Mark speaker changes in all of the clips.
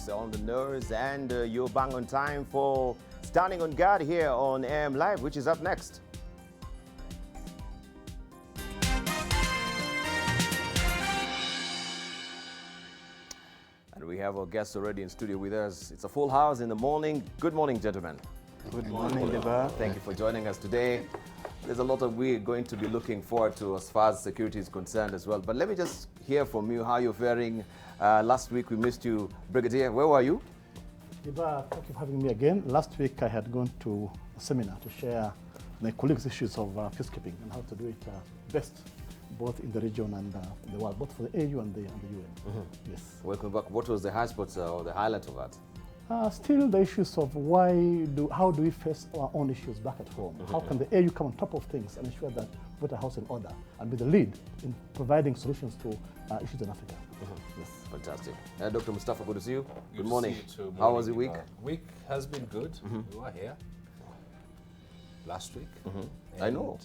Speaker 1: it's on the nose, and you're bang on time for Standing on Guard here on AM Live, which is up next. And we have our guests already in studio with us. It's a full house in the morning. Good morning, gentlemen.
Speaker 2: Good morning, Deba.
Speaker 1: Thank you for joining us today. There's a lot of we're going to be looking forward to as far as security is concerned as well. But let me just hear from you how you're faring. Last week we missed you, Brigadier. Where were you?
Speaker 2: Deba, thank you for having me again. Last week I had gone to a seminar to share my colleagues' issues of peacekeeping and how to do it best, both in the region and the world, both for the AU and the UN. Yes.
Speaker 1: Welcome back. What was the high spots or the highlight of that?
Speaker 2: Still the issues of how do we face our own issues back at home? How can the AU come on top of things and ensure that we put our house in order and be the lead in providing solutions to issues in Africa?
Speaker 1: Yes, fantastic. Dr. Mustafa, good to see you. Good
Speaker 3: morning.
Speaker 1: morning.
Speaker 3: See you too.
Speaker 1: How was your week?
Speaker 3: Week has been good. We were here last week.
Speaker 1: I know.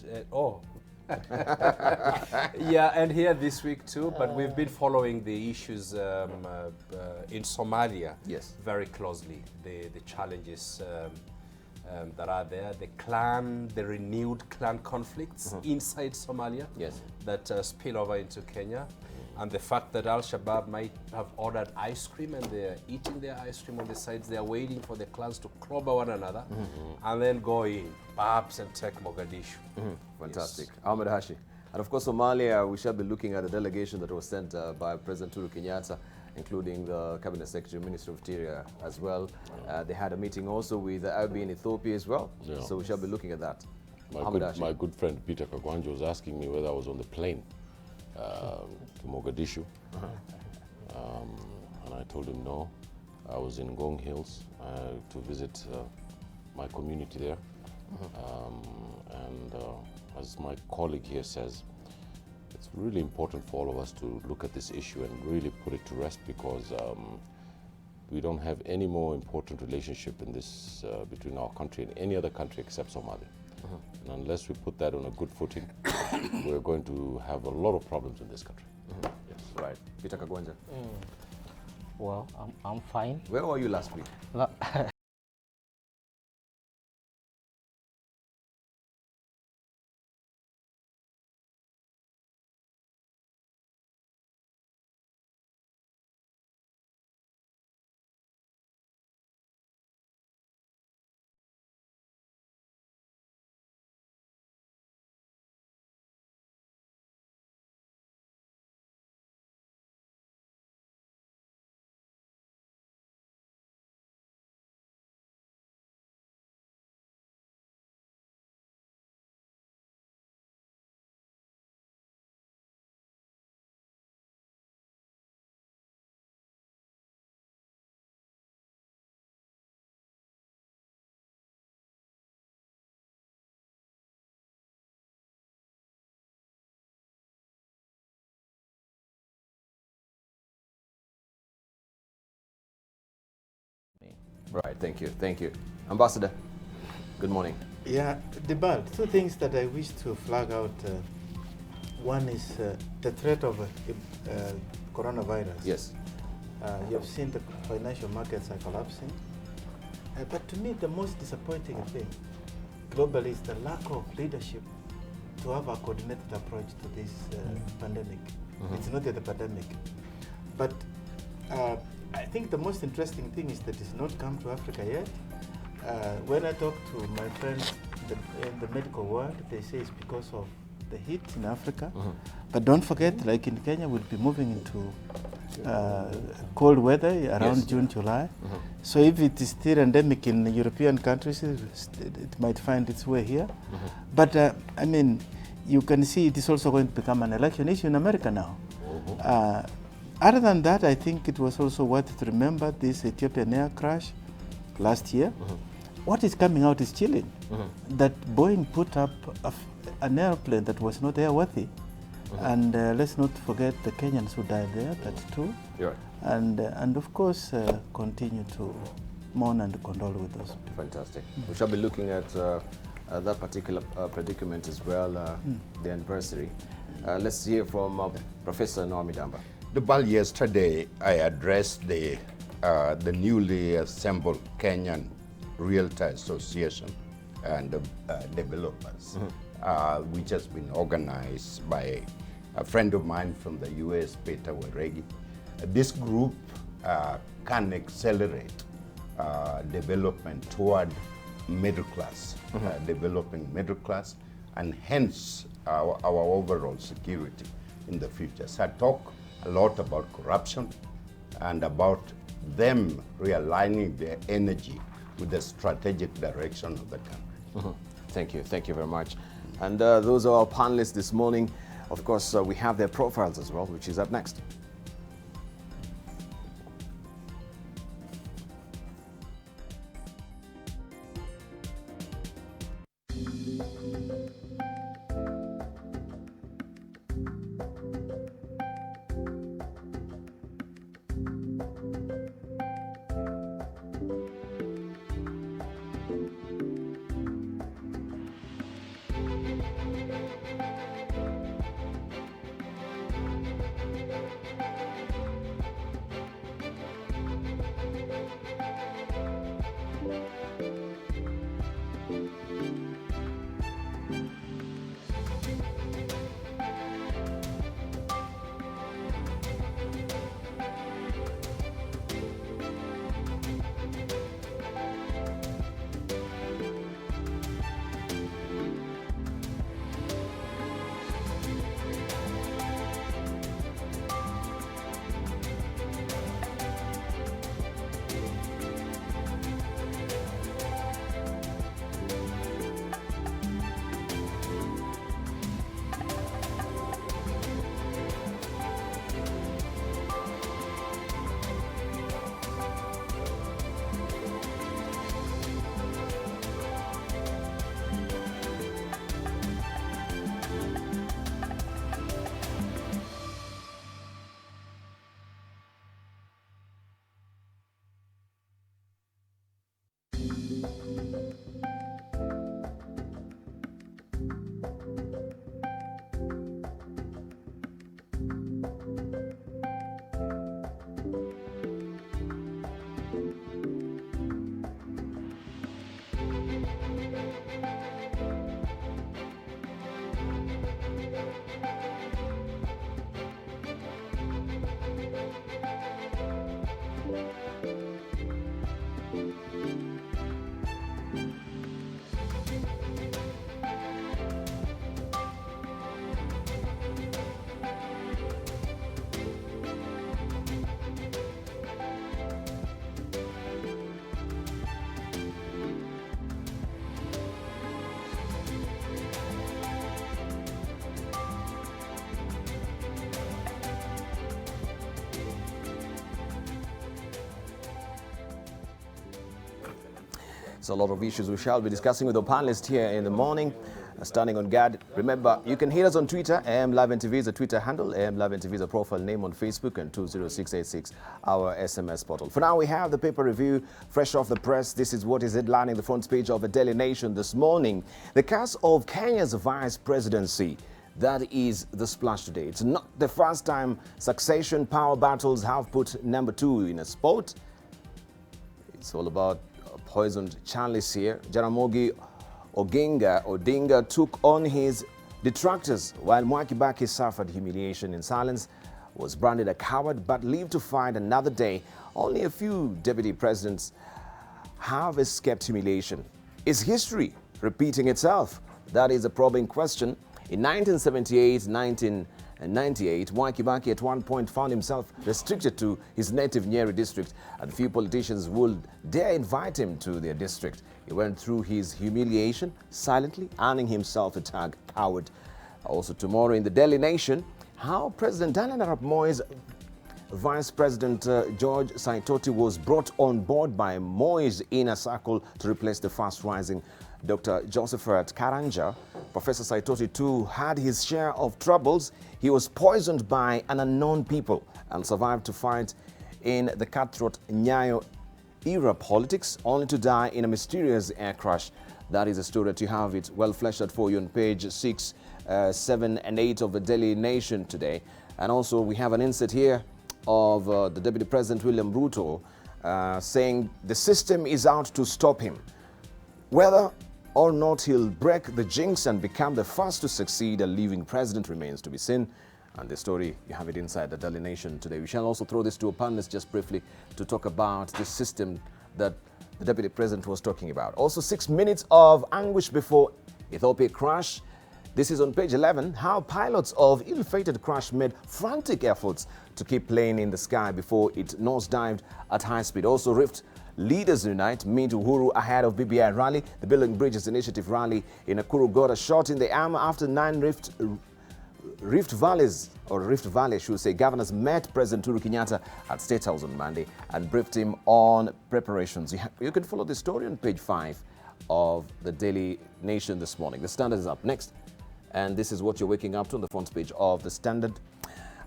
Speaker 3: Yeah, and here this week too, but we've been following the issues in Somalia very closely, the challenges that are there, the renewed clan conflicts inside Somalia that spill over into Kenya, and the fact that Al-Shabaab might have ordered ice cream and they're eating their ice cream on the sides, they're waiting for the clans to clobber one another and then go in, perhaps, and take Mogadishu.
Speaker 1: Fantastic. Ahmed Hashi. And of course, Somalia, we shall be looking at a delegation that was sent by President Uhuru Kenyatta, including the Cabinet Secretary, Minister of Interior as well. They had a meeting also with Abiy in Ethiopia as well. Yeah. So we shall be looking at that.
Speaker 4: My good friend Peter Kagwanja was asking me whether I was on the plane to Mogadishu. And I told him no. I was in Ngong Hills to visit my community there. And as my colleague here says, it's really important for all of us to look at this issue and really put it to rest, because we don't have any more important relationship in this between our country and any other country except Somalia. And unless we put that on a good footing, we're going to have a lot of problems in this country.
Speaker 1: Yes, right. Peter Kagwanja.
Speaker 5: Well, I'm fine.
Speaker 1: Where were you last week? Right, thank you, thank you. Ambassador, good morning.
Speaker 6: Yeah, Debal, two things that I wish to flag out. One is the threat of coronavirus.
Speaker 1: Yes.
Speaker 6: You have seen the financial markets are collapsing. But to me, the most disappointing thing globally is the lack of leadership to have a coordinated approach to this pandemic. It's not yet a pandemic. But I think the most interesting thing is that it's not come to Africa yet. When I talk to my friends in the medical world, they say it's because of the heat in Africa. But don't forget, like in Kenya, we'll be moving into cold weather around June, July. So if it is still endemic in European countries, it might find its way here. But I mean, you can see it is also going to become an election issue in America now. Other than that, I think it was also worth to remember this Ethiopian air crash last year. What is coming out is chilling. That Boeing put up an airplane that was not airworthy. And let's not forget the Kenyans who died there, that's true.
Speaker 1: Right.
Speaker 6: And of course, continue to mourn and condole with those people.
Speaker 1: Fantastic. We shall be looking at that particular predicament as well, the anniversary. Let's hear from Professor Naomi Damba.
Speaker 7: Yesterday I addressed the the newly assembled Kenyan Realtor Association and Developers, which has been organized by a friend of mine from the US, Peter Weregi. This group can accelerate development toward middle class, developing middle class, and hence our overall security in the future. So I talk a lot about corruption and about them realigning their energy with the strategic direction of the country.
Speaker 1: Thank you very much. And those are our panelists this morning. Of course, we have their profiles as well, which is up next. It's a lot of issues we shall be discussing with the panelists here in the morning. Standing on guard. Remember, you can hit us on Twitter. Live NTV is a Twitter handle. Live NTV is a profile name on Facebook, and 20686 our SMS portal. For now, we have the paper review fresh off the press. This is what is headlining the front page of the Daily Nation this morning. The cast of Kenya's vice presidency. That is the splash today. It's not the first time succession power battles have put number 2 in a sport. It's all about poisoned chalice here. Jaramogi Odinga took on his detractors while Mwai Kibaki suffered humiliation in silence, was branded a coward, but lived to fight another day. Only a few deputy presidents have escaped humiliation. Is history repeating itself? That is a probing question. In 1978, 1998, Mwai Kibaki at one point found himself restricted to his native Nyeri district, and few politicians would dare invite him to their district. He went through his humiliation silently, earning himself a tag, coward. Also tomorrow in the Daily Nation, how President Daniel Arap Moi's Vice President George Saitoti was brought on board by Moi's inner circle to replace the fast-rising Dr. Josephat Karanja. Professor Saitoti too had his share of troubles. He was poisoned by an unknown people and survived to fight in the cutthroat Nyayo era politics, only to die in a mysterious air crash. That is a story that you have it well fleshed out for you on page 6, 7 and 8 of the Daily Nation today. And also we have an insert here of the Deputy President William Ruto saying the system is out to stop him. Whether or not he'll break the jinx and become the first to succeed a living president remains to be seen. And the story, you have it inside the Daily Nation today. We shall also throw this to a panelist just briefly to talk about the system that the Deputy President was talking about. Also, 6 minutes of anguish before Ethiopia crash. This is on page 11, how pilots of ill-fated crash made frantic efforts to keep plane in the sky before it nosedived at high speed. Also, Rift leaders unite, meet Uhuru ahead of BBI rally. The Building Bridges Initiative rally in Nakuru got a shot in the arm after 9 Rift Valley, I should say, governors met President Uhuru Kenyatta at State House on Monday and briefed him on preparations. You can follow the story on page 5 of the Daily Nation this morning. The Standard is up next, and this is what you're waking up to on the front page of the Standard.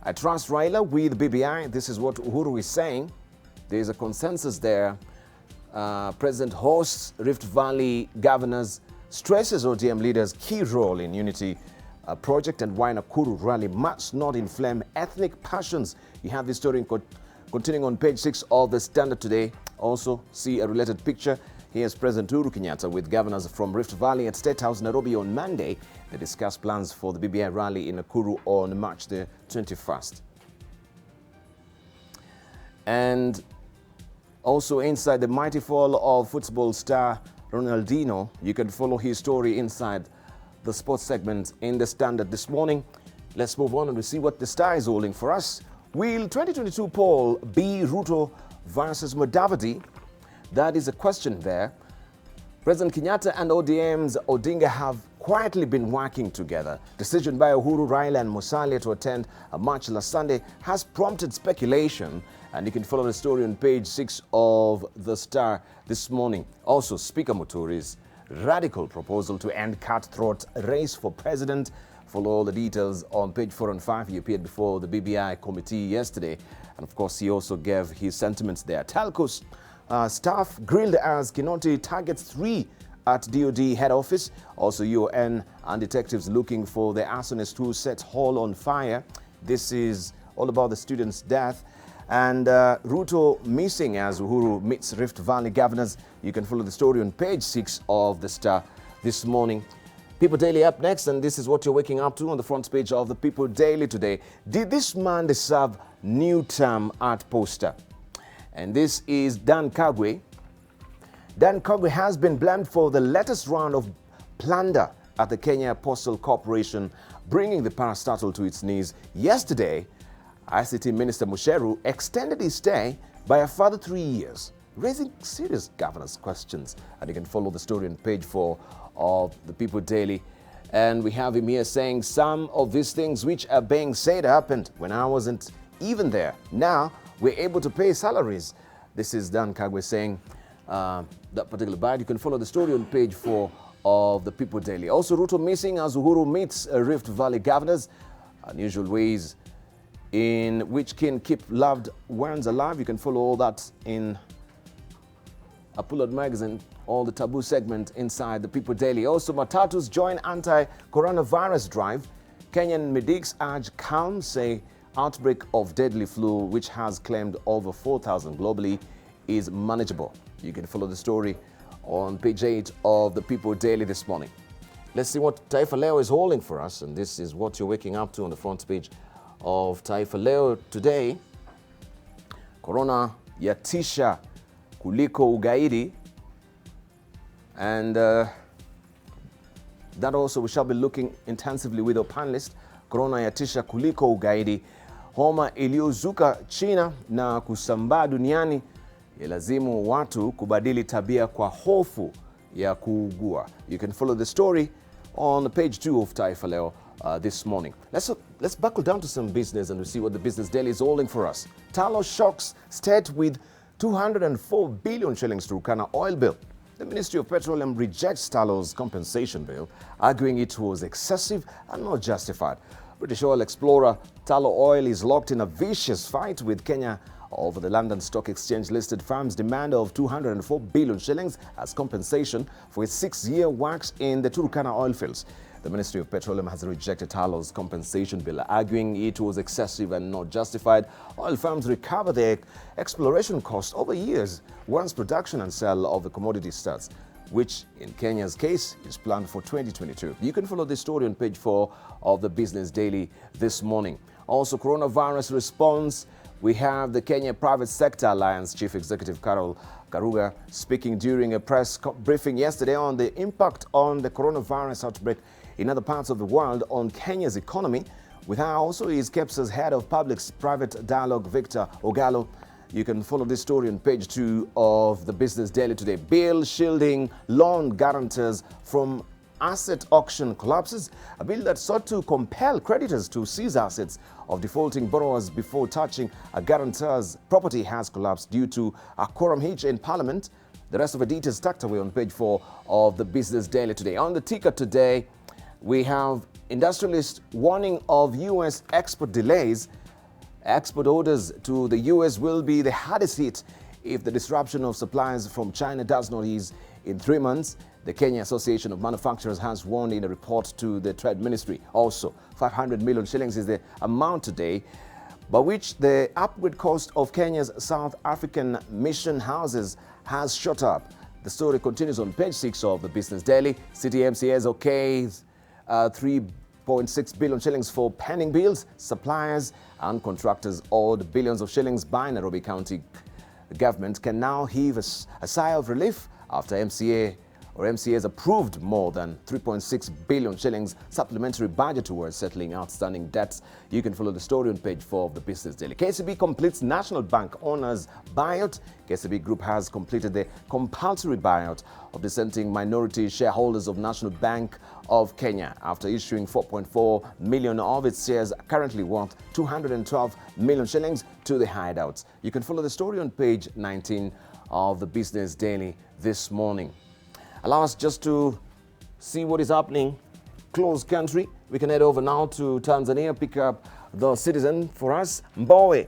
Speaker 1: I trust Raila with BBI. This is what Uhuru is saying. There is a consensus there. President hosts Rift Valley governors, stresses ODM leaders' key role in unity project, and why Nakuru rally must not inflame ethnic passions. You have this story continuing on page 6 of the Standard today. Also see a related picture. Here's President Uhuru Kenyatta with governors from Rift Valley at State House, Nairobi on Monday. They discussed plans for the BBI rally in Nakuru on March the 21st. And also inside the mighty fall of football star Ronaldinho, you can follow his story inside the sports segment in the Standard this morning. Let's move on and see what the star is holding for us. Will 2022 poll be Ruto versus Mudavadi? That is a question there. President Kenyatta and ODM's Odinga have quietly been working together. Decision by Uhuru, Raila and Musalia to attend a march last Sunday has prompted speculation, and you can follow the story on page 6 of the Star this morning. Also, Speaker Muturi's radical proposal to end cutthroat race for president. Follow all the details on page 4 and 5. He appeared before the BBI committee yesterday, and of course he also gave his sentiments there. Talco's staff grilled as Kinoti targets 3 at DOD head office. Also, UN and detectives looking for the arsonist who set hall on fire. This is all about the student's death. And Ruto missing as Uhuru meets Rift Valley governors. You can follow the story on page 6 of the Star this morning. People Daily up next, and this is what you're waking up to on the front page of the People Daily today. Did this man deserve new term at poster? And this is Dan Kagwe. Dan Kagwe has been blamed for the latest round of plunder at the Kenya Postal Corporation, bringing the parastatal to its knees. Yesterday, ICT Minister Musheru extended his stay by a further 3 years, raising serious governance questions. And you can follow the story on page 4 of the People Daily. And we have him here saying some of these things which are being said happened when I wasn't even there. Now we're able to pay salaries. This is Dan Kagwe saying that particular bite. You can follow the story on page 4 of the People Daily. Also, Ruto missing as Uhuru meets Rift Valley governors. Unusual ways in which can keep loved ones alive. You can follow all that in a Pullard magazine, all the taboo segment inside the People Daily. Also, Matatus join anti-coronavirus drive. Kenyan medics urge calm, say outbreak of deadly flu, which has claimed over 4,000 globally, is manageable. You can follow the story on page 8 of the People Daily this morning. Let's see what Taifa Leo is holding for us, and this is what you're waking up to on the front page of Taifa Leo today. Corona yatisha kuliko ugaidi, and that also we shall be looking intensively with our panelist. Corona yatisha kuliko ugaidi. Homa iliyozuka China na kusambaa duniani yalazimu watu kubadili tabia kwa hofu ya kuugua. You can follow the story on page 2 of Taifa Leo this morning. Let's buckle down to some business and we'll see what the Business Daily is holding for us. Talo shocks state with 204 billion shillings to Turkana oil bill. The Ministry of Petroleum rejects Talo's compensation bill, arguing it was excessive and not justified. British oil explorer Talo Oil is locked in a vicious fight with Kenya over the London Stock Exchange listed firm's demand of 204 billion shillings as compensation for its 6-year works in the Turkana oil fields. The Ministry of Petroleum has rejected Talos' compensation bill, arguing it was excessive and not justified. Oil firms recover their exploration costs over years once production and sale of the commodity starts, which in Kenya's case is planned for 2022. You can follow this story on page 4 of the Business Daily this morning. Also, coronavirus response. We have the Kenya Private Sector Alliance Chief Executive Carol Karuga speaking during a press briefing yesterday on the impact on the coronavirus outbreak in other parts of the world on Kenya's economy. With her also is KEPSA's head of public-private dialogue, Victor Ogalo. You can follow this story on page 2 of the Business Daily today. Bill shielding loan guarantors from asset auction collapses. A bill that sought to compel creditors to seize assets of defaulting borrowers before touching a guarantor's property has collapsed due to a quorum hitch in Parliament. The rest of the details tucked away on page 4 of the Business Daily today. On the ticker today, we have industrialists warning of U.S. export delays. Export orders to the U.S. will be the hardest hit if the disruption of supplies from China does not ease in 3 months. The Kenya Association of Manufacturers has warned in a report to the Trade Ministry. Also, 500 million shillings is the amount today, by which the upgrade cost of Kenya's South African mission houses has shot up. The story continues on page 6 of the Business Daily. City MCAs okays 3.6 billion shillings for pending bills. Suppliers and contractors owed billions of shillings by Nairobi County government can now heave a sigh of relief after MCAs approved more than 3.6 billion shillings supplementary budget towards settling outstanding debts. You can follow the story on page 4 of the Business Daily. KCB completes National Bank owners buyout. KCB Group has completed the compulsory buyout of dissenting minority shareholders of National Bank of Kenya after issuing 4.4 million of its shares, currently worth 212 million shillings, to the hideouts. You can follow the story on page 19 of the Business Daily this morning. Allow us just to see what is happening close country. We can head over now to Tanzania, pick up the Citizen for us. Mbowe,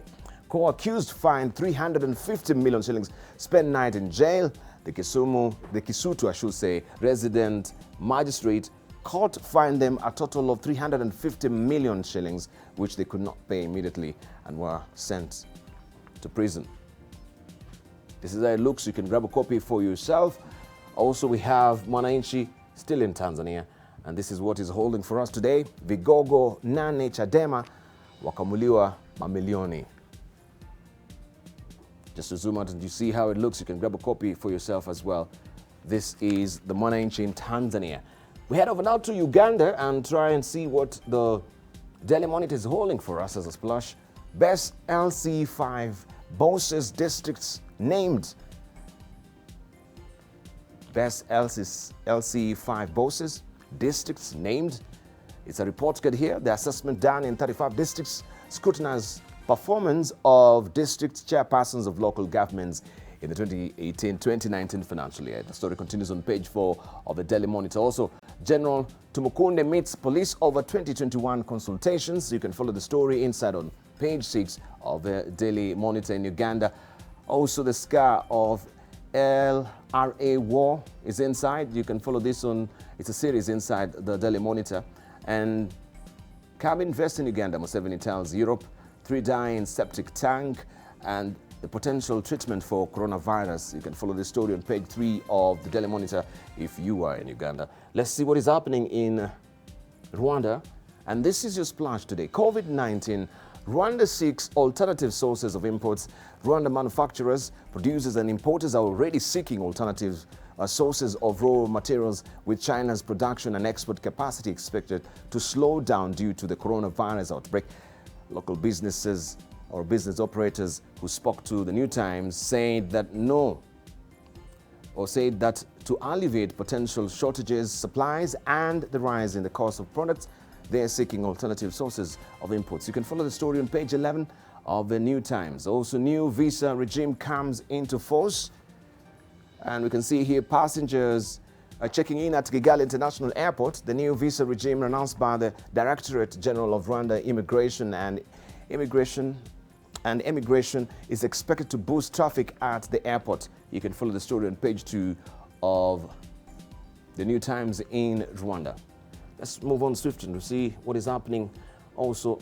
Speaker 1: co-accused, fined 350 million shillings, spent night in jail. The Kisutu, I should say, resident magistrate court fined them a total of 350 million shillings, which they could not pay immediately and were sent to prison. This is how it looks. You can grab a copy for yourself. Also, we have Mwananchi still in Tanzania, and this is what is holding for us today. Vigogo nane Chadema wakamuliwa mamilioni. Just to zoom out and you see how it looks, you can grab a copy for yourself as well. This is the Mwananchi in Tanzania. We head over now to Uganda and try and see what the Daily Monitor is holding for us as a splash. Best LC5 bosses districts named. Best LC5 bosses districts named. It's a report card here. The assessment done in 35 districts scrutinized performance of district chairpersons of local governments in the 2018-2019 financial year. The story continues on page 4 of the Daily Monitor. Also, General Tumukunde meets police over 2021 consultations. You can follow the story inside on page 6 of the Daily Monitor in Uganda. Also, the scar of LRA war is inside. You can follow this on, it's a series inside the Daily Monitor. And cabin invest in Uganda, Museveni tells Europe, 3 die in septic tank, and the potential treatment for coronavirus. You can follow this story on page 3 of the Daily Monitor if you are in Uganda. Let's see what is happening in Rwanda. And this is your splash today. COVID-19. Rwanda seeks alternative sources of imports. Rwanda manufacturers, producers and importers are already seeking alternative sources of raw materials, with China's production and export capacity expected to slow down due to the coronavirus outbreak. Local businesses or business operators who spoke to the New Times said that to alleviate potential shortages, supplies and the rise in the cost of products, they are seeking alternative sources of imports. You can follow the story on page 11 of the New Times. Also, new visa regime comes into force. And we can see here passengers are checking in at Kigali International Airport. The new visa regime announced by the Directorate General of Rwanda Immigration is expected to boost traffic at the airport. You can follow the story on page 2 of the New Times in Rwanda. Let's move on swiftly to see what is happening also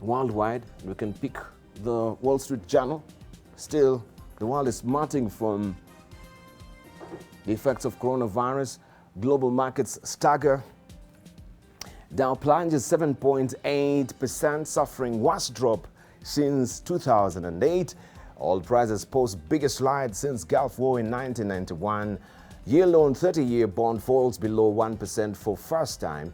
Speaker 1: worldwide. We can pick the Wall Street Journal. Still, the world is smarting from the effects of coronavirus. Global markets stagger. Dow plunges 7.8%, suffering worst drop since 2008. Oil prices post biggest slide since Gulf War in 1991. Year-loan 30-year bond falls below 1% for first time.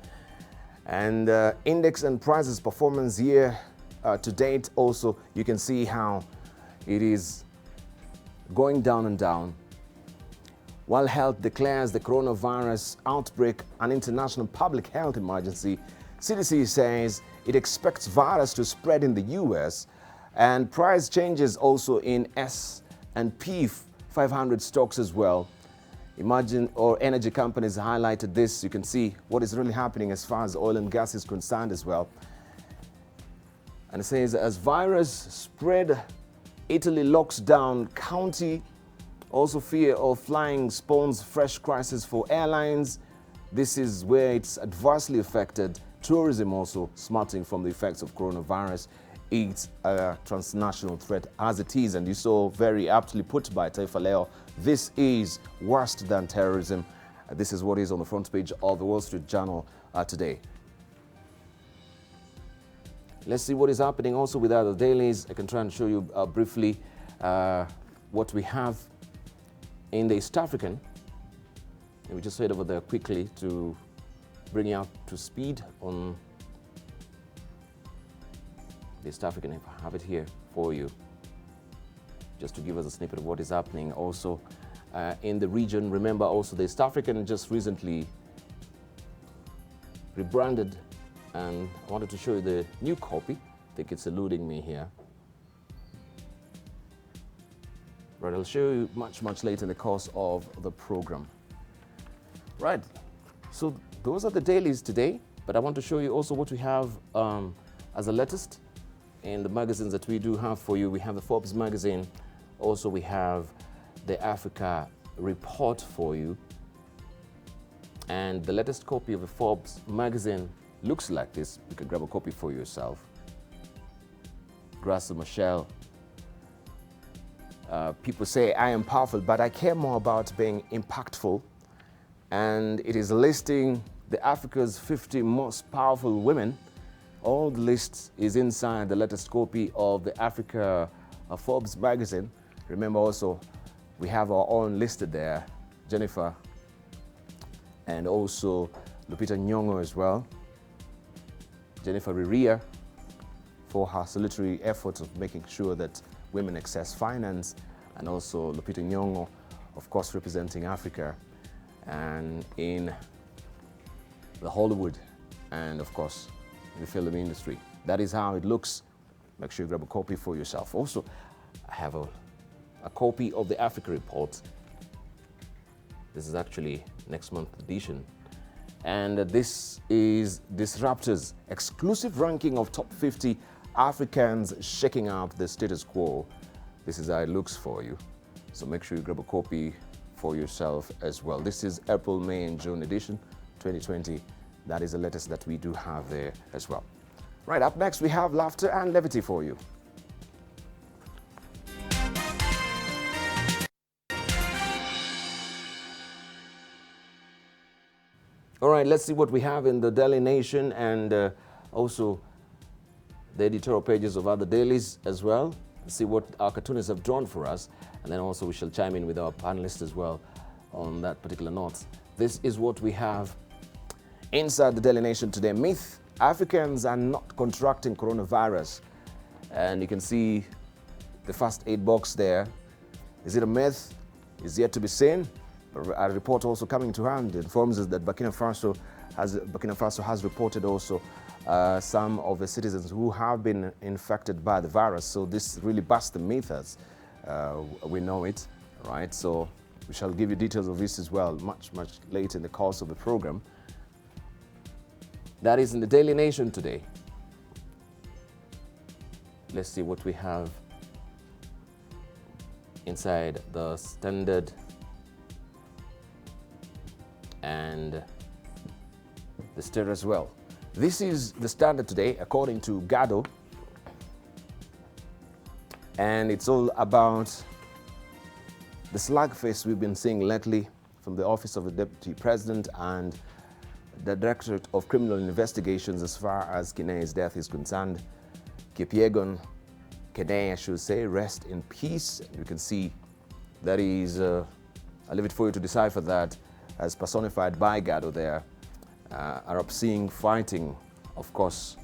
Speaker 1: And index and prices performance year to date also, you can see how it is going down and down. World Health declares the coronavirus outbreak an international public health emergency. CDC says it expects virus to spread in the US, and price changes also in S&P 500 stocks as well. Energy companies highlighted this. You can see what is really happening as far as oil and gas is concerned as well. And it says as virus spread, Italy locks down county. Also fear of flying spawns fresh crisis for airlines. This is where it's adversely affected. Tourism also smarting from the effects of coronavirus. It's a transnational threat as it is, and you saw very aptly put by Taifa Leo, this is worse than terrorism. This is what is on the front page of the Wall Street Journal today. Let's see what is happening also with other dailies. I can try and show you briefly what we have in the East African. And we just head over there quickly to bring you up to speed on the East African. If I have it here for you, just to give us a snippet of what is happening also in the region. Remember also the East African just recently rebranded, and I wanted to show you the new copy. I think it's eluding me here. Right, I'll show you much later in the course of the program. Right, so those are the dailies today, but I want to show you also what we have as the latest in the magazines that we do have for you. We have the Forbes magazine. Also, we have the Africa report for you. And the latest copy of the Forbes magazine looks like this. You can grab a copy for yourself. Graça Machel. People say I am powerful, but I care more about being impactful. And it is listing the Africa's 50 most powerful women. All the list is inside the latest copy of the Africa Forbes magazine. Remember also, we have our own listed there, Jennifer, and also Lupita Nyong'o as well. Jennifer Riria for her salutary efforts of making sure that women access finance, and also Lupita Nyong'o, of course, representing Africa and in the Hollywood and, of course, the film industry. That is how it looks. Make sure you grab a copy for yourself. Also, I have a copy of the Africa report. This is actually next month's edition. And this is Disruptors' exclusive ranking of top 50 Africans shaking up the status quo. This is how it looks for you. So make sure you grab a copy for yourself as well. This is April, May, and June edition 2020. That is the latest that we do have there as well. Right, up next we have laughter and levity for you. All right, let's see what we have in the Daily Nation and also the editorial pages of other dailies as well. See what our cartoonists have drawn for us, and then also we shall chime in with our panelists as well on that particular note. This is what we have inside the Daily Nation today. Myth: Africans are not contracting coronavirus. And you can see the first aid box there. Is it a myth? Is yet to be seen. A report also coming to hand informs us that Burkina Faso has reported also some of the citizens who have been infected by the virus. So this really busts the myth as we know it, right? So we shall give you details of this as well much later in the course of the program. That is in the Daily Nation today. Let's see what we have inside the Standard and the Star as well. This is the Standard today, according to Gado, and it's all about the slugfest we've been seeing lately from the Office of the Deputy President and the Directorate of Criminal Investigations as far as Kine's death is concerned. Kipyegon Kene, I should say, rest in peace. You can see that is, I'll leave it for you to decipher that, as personified by Gado there. Arab seeing fighting, of course,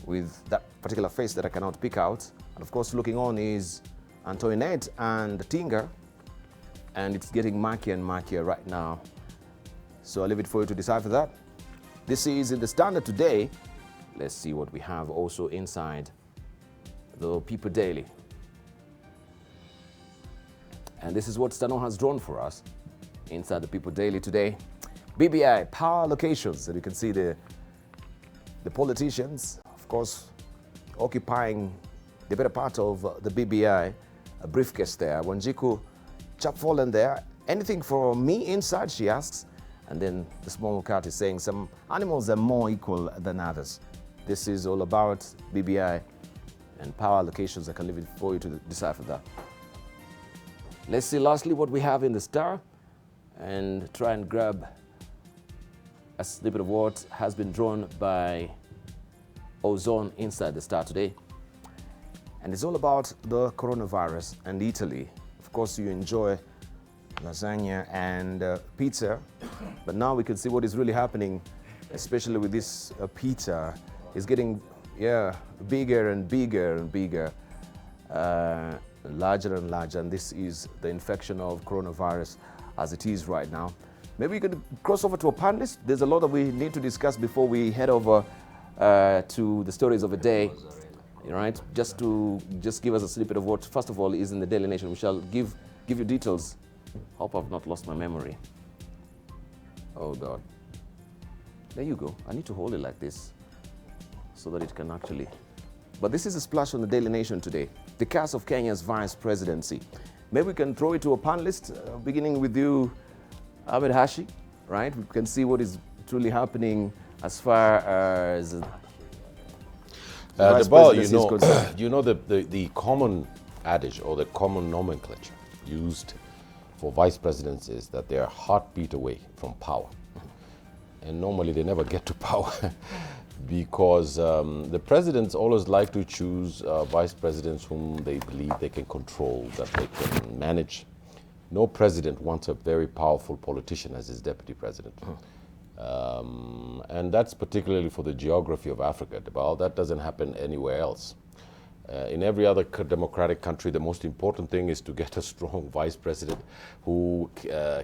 Speaker 1: with that particular face that I cannot pick out. And of course, looking on is Antoinette and Tinga, and it's getting murkier and murkier right now. So I'll leave it for you to decipher that. This is in the Standard today. Let's see what we have also inside the People Daily. And this is what Stano has drawn for us inside the People Daily today. BBI, power locations. And you can see the politicians, of course, occupying the better part of the BBI, a briefcase there. Wanjiku Chapfallen there. Anything for me inside, she asks. And then the small cat is saying some animals are more equal than others. This is all about BBI and power allocations. I can leave it for you to decipher that. Let's see lastly what we have in the Star and try and grab a snippet of what has been drawn by Ozone inside the Star today. And it's all about the coronavirus and Italy. Of course, you enjoy lasagna and pizza, but now we can see what is really happening, especially with this pizza. It's getting, bigger and bigger and bigger, larger and larger, and this is the infection of coronavirus as it is right now. Maybe we could cross over to a panelist. There's a lot that we need to discuss before we head over to the stories of the day. Right? Just give us a snippet of what, first of all, is in the Daily Nation. We shall give you details. Hope I've not lost my memory. Oh God. There you go. I need to hold it like this so that it can actually. But this is a splash on the Daily Nation today. The cast of Kenya's vice presidency. Maybe we can throw it to a panelist, beginning with you, Ahmed Hashi, right? We can see what is truly happening as far as
Speaker 4: the ball, you know the common adage or the common nomenclature used for vice presidents is that they are a heartbeat away from power. And normally they never get to power because the presidents always like to choose vice presidents whom they believe they can control, that they can manage. No president wants a very powerful politician as his deputy president. And that's particularly for the geography of Africa. Well, that doesn't happen anywhere else. In every other democratic country, the most important thing is to get a strong vice president who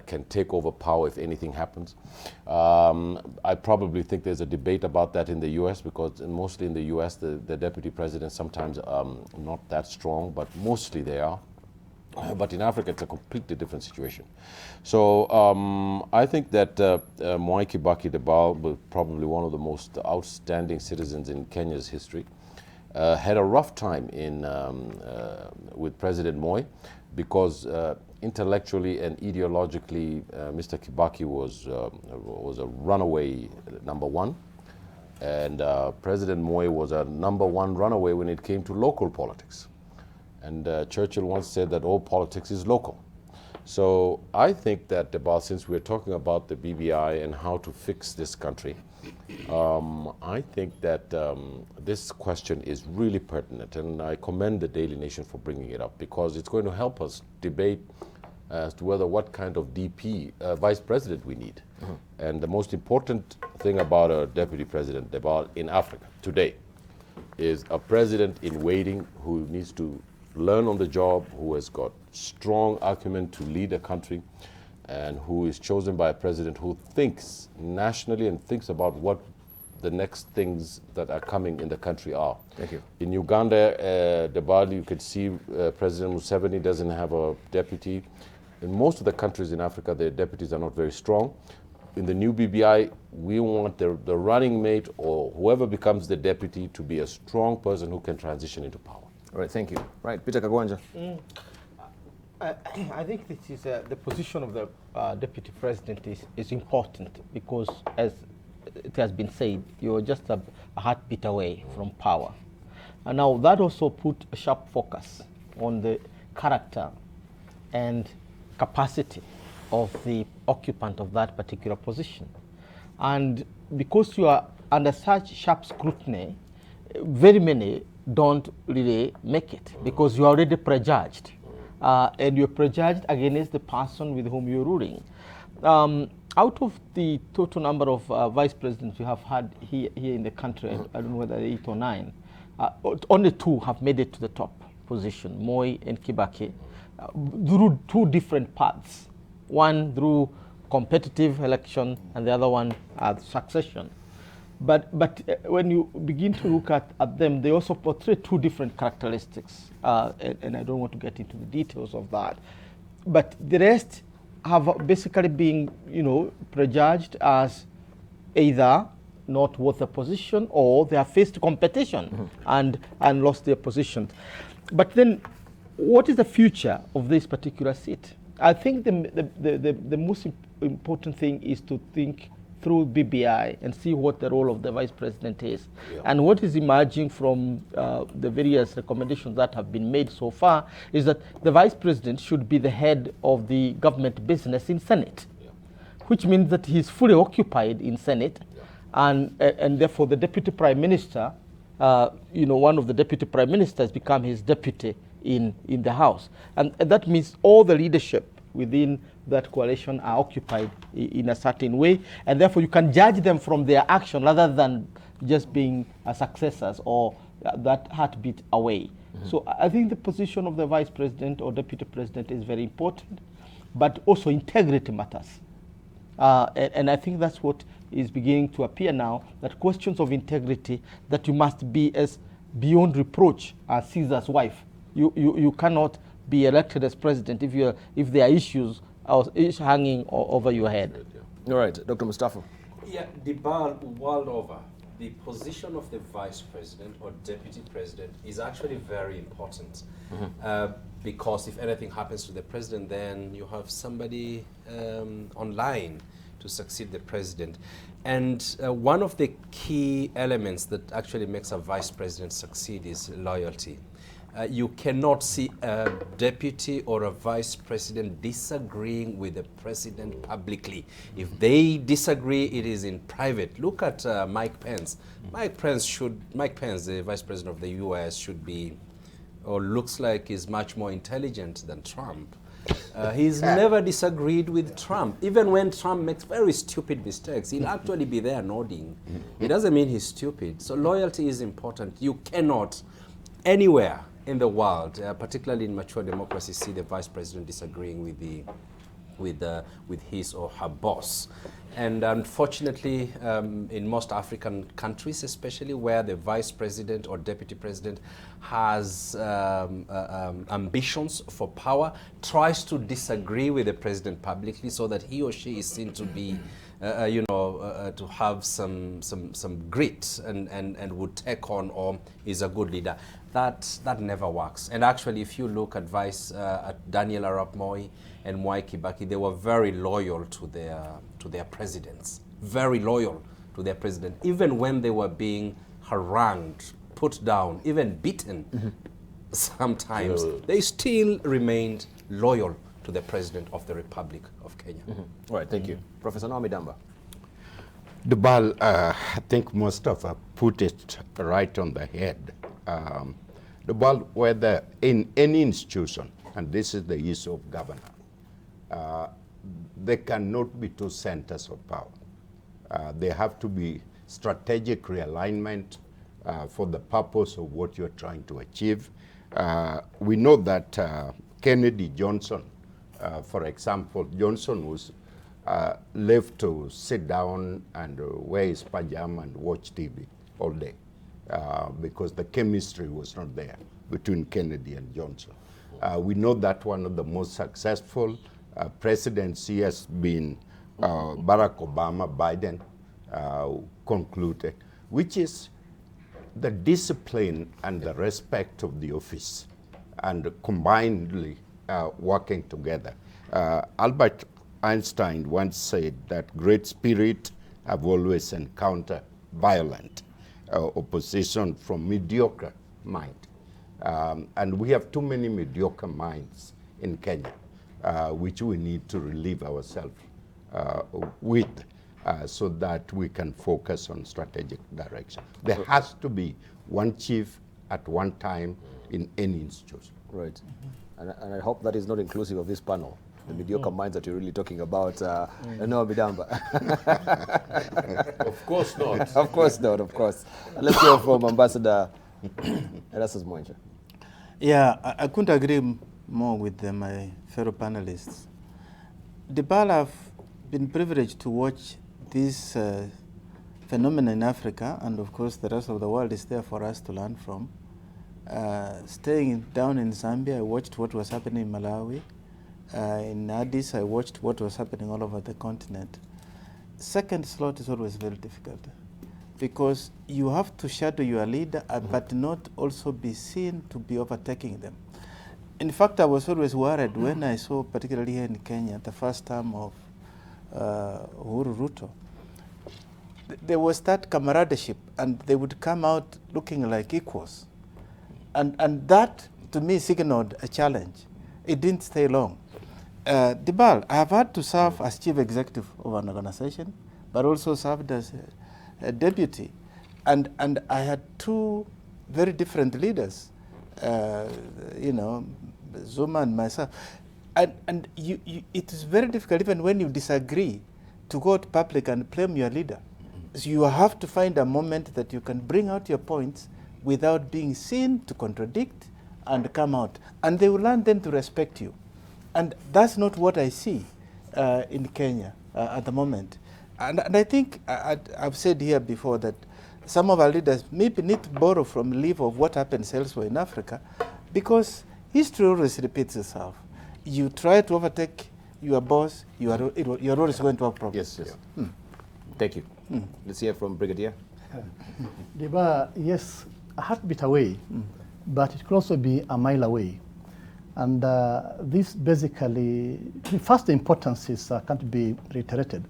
Speaker 4: can take over power if anything happens. I probably think there's a debate about that in the US, because mostly in the US, the deputy presidents sometimes not that strong, but mostly they are. But in Africa, it's a completely different situation. So I think that Mwai Kibaki Debal, probably one of the most outstanding citizens in Kenya's history, had a rough time with President Moi, because intellectually and ideologically, Mr. Kibaki was a runaway number one, and President Moi was a number one runaway when it came to local politics. And Churchill once said that all politics is local. So I think that, since we're talking about the BBI and how to fix this country, I think that this question is really pertinent, and I commend the Daily Nation for bringing it up, because it's going to help us debate as to what kind of vice president we need. And the most important thing about a deputy president in Africa today is a president in waiting who needs to learn on the job, who has got strong acumen to lead a country, and who is chosen by a president who thinks nationally and thinks about what the next things that are coming in the country are.
Speaker 1: Thank you.
Speaker 4: In Uganda, you could see President Museveni doesn't have a deputy. In most of the countries in Africa, their deputies are not very strong. In the new BBI, we want the running mate or whoever becomes the deputy to be a strong person who can transition into power.
Speaker 1: All right, thank you. Right, Peter Kagwanja.
Speaker 5: I think this is the position of the deputy president is important, because as it has been said, you're just a heartbeat away from power. And now that also put a sharp focus on the character and capacity of the occupant of that particular position. And because you are under such sharp scrutiny, very many don't really make it because you are already prejudged. And you're prejudged against the person with whom you're ruling. Out of the total number of vice presidents we have had here in the country, I don't know whether 8 or 9, only 2 have made it to the top position, Moi and Kibaki, through 2 different paths. One through competitive election and the other one succession. But when you begin to look at them, they also portray 2 different characteristics. And I don't want to get into the details of that. But the rest have basically been, prejudged as either not worth the position or they have faced competition and lost their position. But then, what is the future of this particular seat? I think the most important thing is to think through BBI and see what the role of the vice president is. Yeah. And what is emerging from the various recommendations that have been made so far is that the vice president should be the head of the government business in Senate, which means that he's fully occupied in Senate, and therefore the deputy prime minister, one of the deputy prime ministers become his deputy in the House. And that means all the leadership within that coalition are occupied in a certain way, and therefore you can judge them from their action rather than just being successors or that heartbeat away. So I think the position of the vice president or deputy president is very important, but also integrity matters. And I think that's what is beginning to appear now, that questions of integrity, that you must be as beyond reproach as Caesar's wife. You cannot be elected as president if there are issues hanging over your head.
Speaker 1: All right, Dr. Mustafa.
Speaker 3: Yeah, the world over, the position of the vice president or deputy president is actually very important because if anything happens to the president, then you have somebody online to succeed the president. And one of the key elements that actually makes a vice president succeed is loyalty. You cannot see a deputy or a vice president disagreeing with the president publicly. If they disagree, it is in private. Look at Mike Pence. Mike Pence, the vice president of the US, should be, or looks like he's much more intelligent than Trump. He's never disagreed with Trump. Even when Trump makes very stupid mistakes, he'll actually be there nodding. It doesn't mean he's stupid. So loyalty is important. You cannot, anywhere in the world, particularly in mature democracies, see the vice president disagreeing with his or her boss. And unfortunately, in most African countries, especially where the vice president or deputy president has ambitions for power, tries to disagree with the president publicly so that he or she is seen to be to have some grit and would take on or is a good leader. That never works. And actually, if you look at at Daniel Arap Moi and Mwai Kibaki, they were very loyal to their presidents, very loyal to their president, even when they were being harangued, put down, even beaten. Sometimes they still remained loyal to the President of the Republic of Kenya.
Speaker 1: All right, thank you. Professor Naomi Damba.
Speaker 7: Dubal, I think Mustafa put it right on the head. Dubal, whether in any institution, and this is the issue of governance, there cannot be 2 centers of power. There have to be strategic realignment for the purpose of what you're trying to achieve. We know that Kennedy Johnson, for example, Johnson was left to sit down and wear his pajama and watch TV all day because the chemistry was not there between Kennedy and Johnson. We know that one of the most successful presidency has been Barack Obama, Biden concluded, which is the discipline and the respect of the office and combinedly working together. Albert Einstein once said that great spirit have always encountered violent opposition from mediocre mind. And we have too many mediocre minds in Kenya, which we need to relieve ourselves with so that we can focus on strategic direction. There has to be one chief at one time in any institution.
Speaker 1: Right. And I hope that is not inclusive of this panel. The mediocre minds that you're really talking about. No, Bidamba.
Speaker 4: Of course not.
Speaker 1: Of course not, of course. Let's hear from Ambassador Erastus Mwenche.
Speaker 6: Yeah, I couldn't agree more with my fellow panelists. Debal, I've been privileged to watch this phenomenon in Africa, and of course the rest of the world is there for us to learn from. Staying down in Zambia, I watched what was happening in Malawi. In Addis, I watched what was happening all over the continent. Second slot is always very difficult because you have to shadow your leader, but not also be seen to be overtaking them. In fact, I was always worried when I saw, particularly here in Kenya, the first term of Uhuru Ruto, there was that camaraderie, and they would come out looking like equals. And that, to me, signaled a challenge. It didn't stay long. Debal, I have had to serve as chief executive of an organization, but also served as a deputy. And I had two very different leaders, you know, Zuma and myself. And it is very difficult, even when you disagree, to go to public and blame your leader. So you have to find a moment that you can bring out your points without being seen to contradict and come out. And they will learn then to respect you. And that's not what I see in Kenya at the moment. And I think I've said here before that some of our leaders maybe need to borrow from leave of what happens elsewhere in Africa, because history always repeats itself. You try to overtake your boss, you're always going to have problems.
Speaker 1: Yes, yes. Thank you. Let's hear from Brigadier.
Speaker 2: Deba, yes, a heartbeat away, but it could also be a mile away. And this basically, first, the importance is can't be reiterated,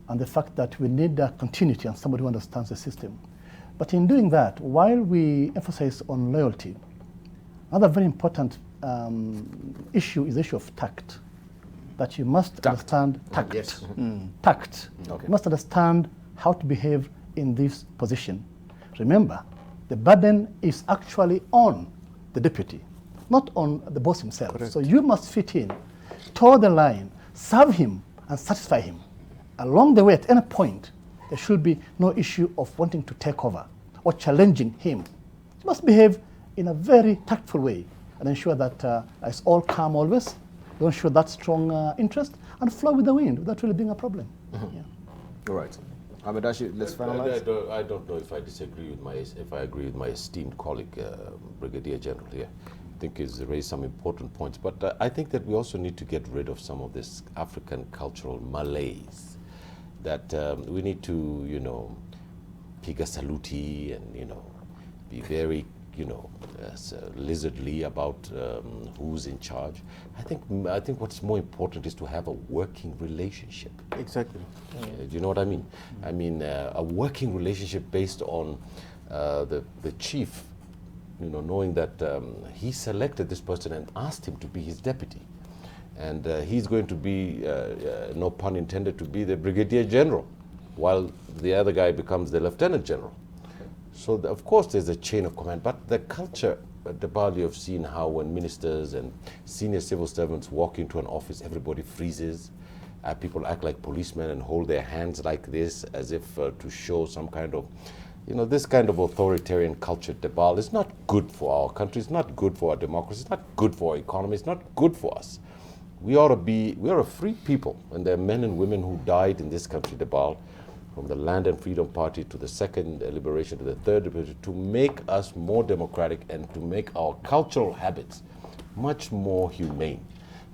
Speaker 2: and the fact that we need continuity and somebody who understands the system. But in doing that, while we emphasize on loyalty, another very important issue is the issue of tact. That you must understand tact.
Speaker 1: Yes.
Speaker 2: Tact.
Speaker 1: Okay.
Speaker 2: You must understand how to behave in this position. Remember, the burden is actually on the deputy, not on the boss himself. Correct. So you must fit in, toe the line, serve him, and satisfy him. Along the way, at any point, there should be no issue of wanting to take over or challenging him. You must behave in a very tactful way and ensure that it's all calm always. Don't show that strong interest and flow with the wind without really being a problem. Yeah.
Speaker 1: All right. Amidashi, let's finalize.
Speaker 4: I don't know if I disagree with if I agree with my esteemed colleague, Brigadier General here. I think he's raised some important points, but I think that we also need to get rid of some of this African cultural malaise. That we need to, you know, piga saluti and, you know, be very, you know, lizardly about who's in charge. I think what's more important is to have a working relationship.
Speaker 6: Exactly.
Speaker 4: Do you know what I mean? I mean a working relationship based on the chief, you know, knowing that he selected this person and asked him to be his deputy, and he's going to be, no pun intended, to be the brigadier general, while the other guy becomes the lieutenant general. So of course there's a chain of command, but the culture, the Bali, you've seen how when ministers and senior civil servants walk into an office, everybody freezes. People act like policemen and hold their hands like this, as if to show some kind of, you know, this kind of authoritarian culture, Debal, is not good for our country, it's not good for our democracy, it's not good for our economy, it's not good for us. We are a free people, and there are men and women who died in this country, Debal, from the Land and Freedom Party to the second liberation to the third liberation, to make us more democratic and to make our cultural habits much more humane.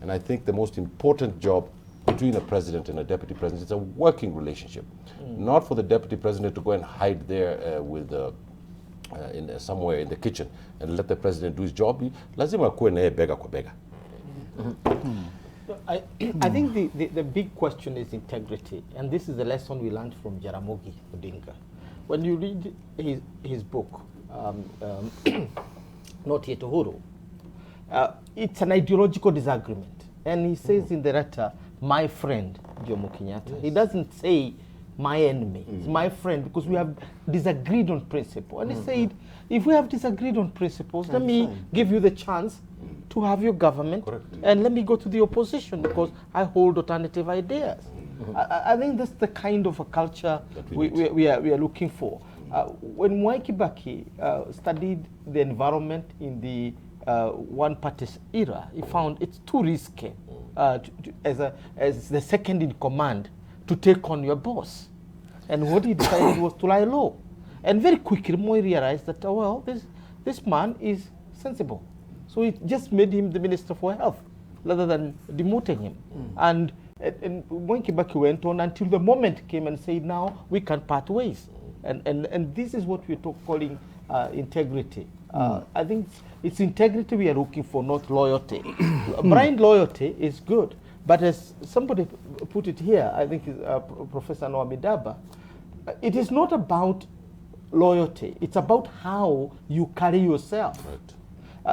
Speaker 4: And I think the most important job between a president and a deputy president is a working relationship. Not for the deputy president to go and hide there with somewhere in the kitchen and let the president do his job. Lazima kuwe naye bega kwa bega.
Speaker 5: I think the big question is integrity, and this is the lesson we learned from Jaramogi Odinga. When you read his book, Not Yet Uhuru, it's an ideological disagreement, and he says in the letter, my friend Jomo Kenyatta. Yes. He doesn't say my enemy, it's my friend, because we have disagreed on principle. And he said, if we have disagreed on principles, let me give you the chance to have your government, and let me go to the opposition because I hold alternative ideas. I think that's the kind of a culture we are looking for. When Mwai Kibaki studied the environment in the one-party era, he found it's too risky as the second in command to take on your boss. And what he decided was to lie low. And very quickly Moi realized that, oh, well, this man is sensible. So it just made him the Minister for Health rather than demoting him. And Mwai Kibaki went on until the moment came and said, now we can part ways. And this is what we're calling integrity. I think it's integrity we are looking for, not loyalty. Blind loyalty is good, but as somebody put it here, I think Professor Noah Midaba, it is not about loyalty. It's about how you carry yourself,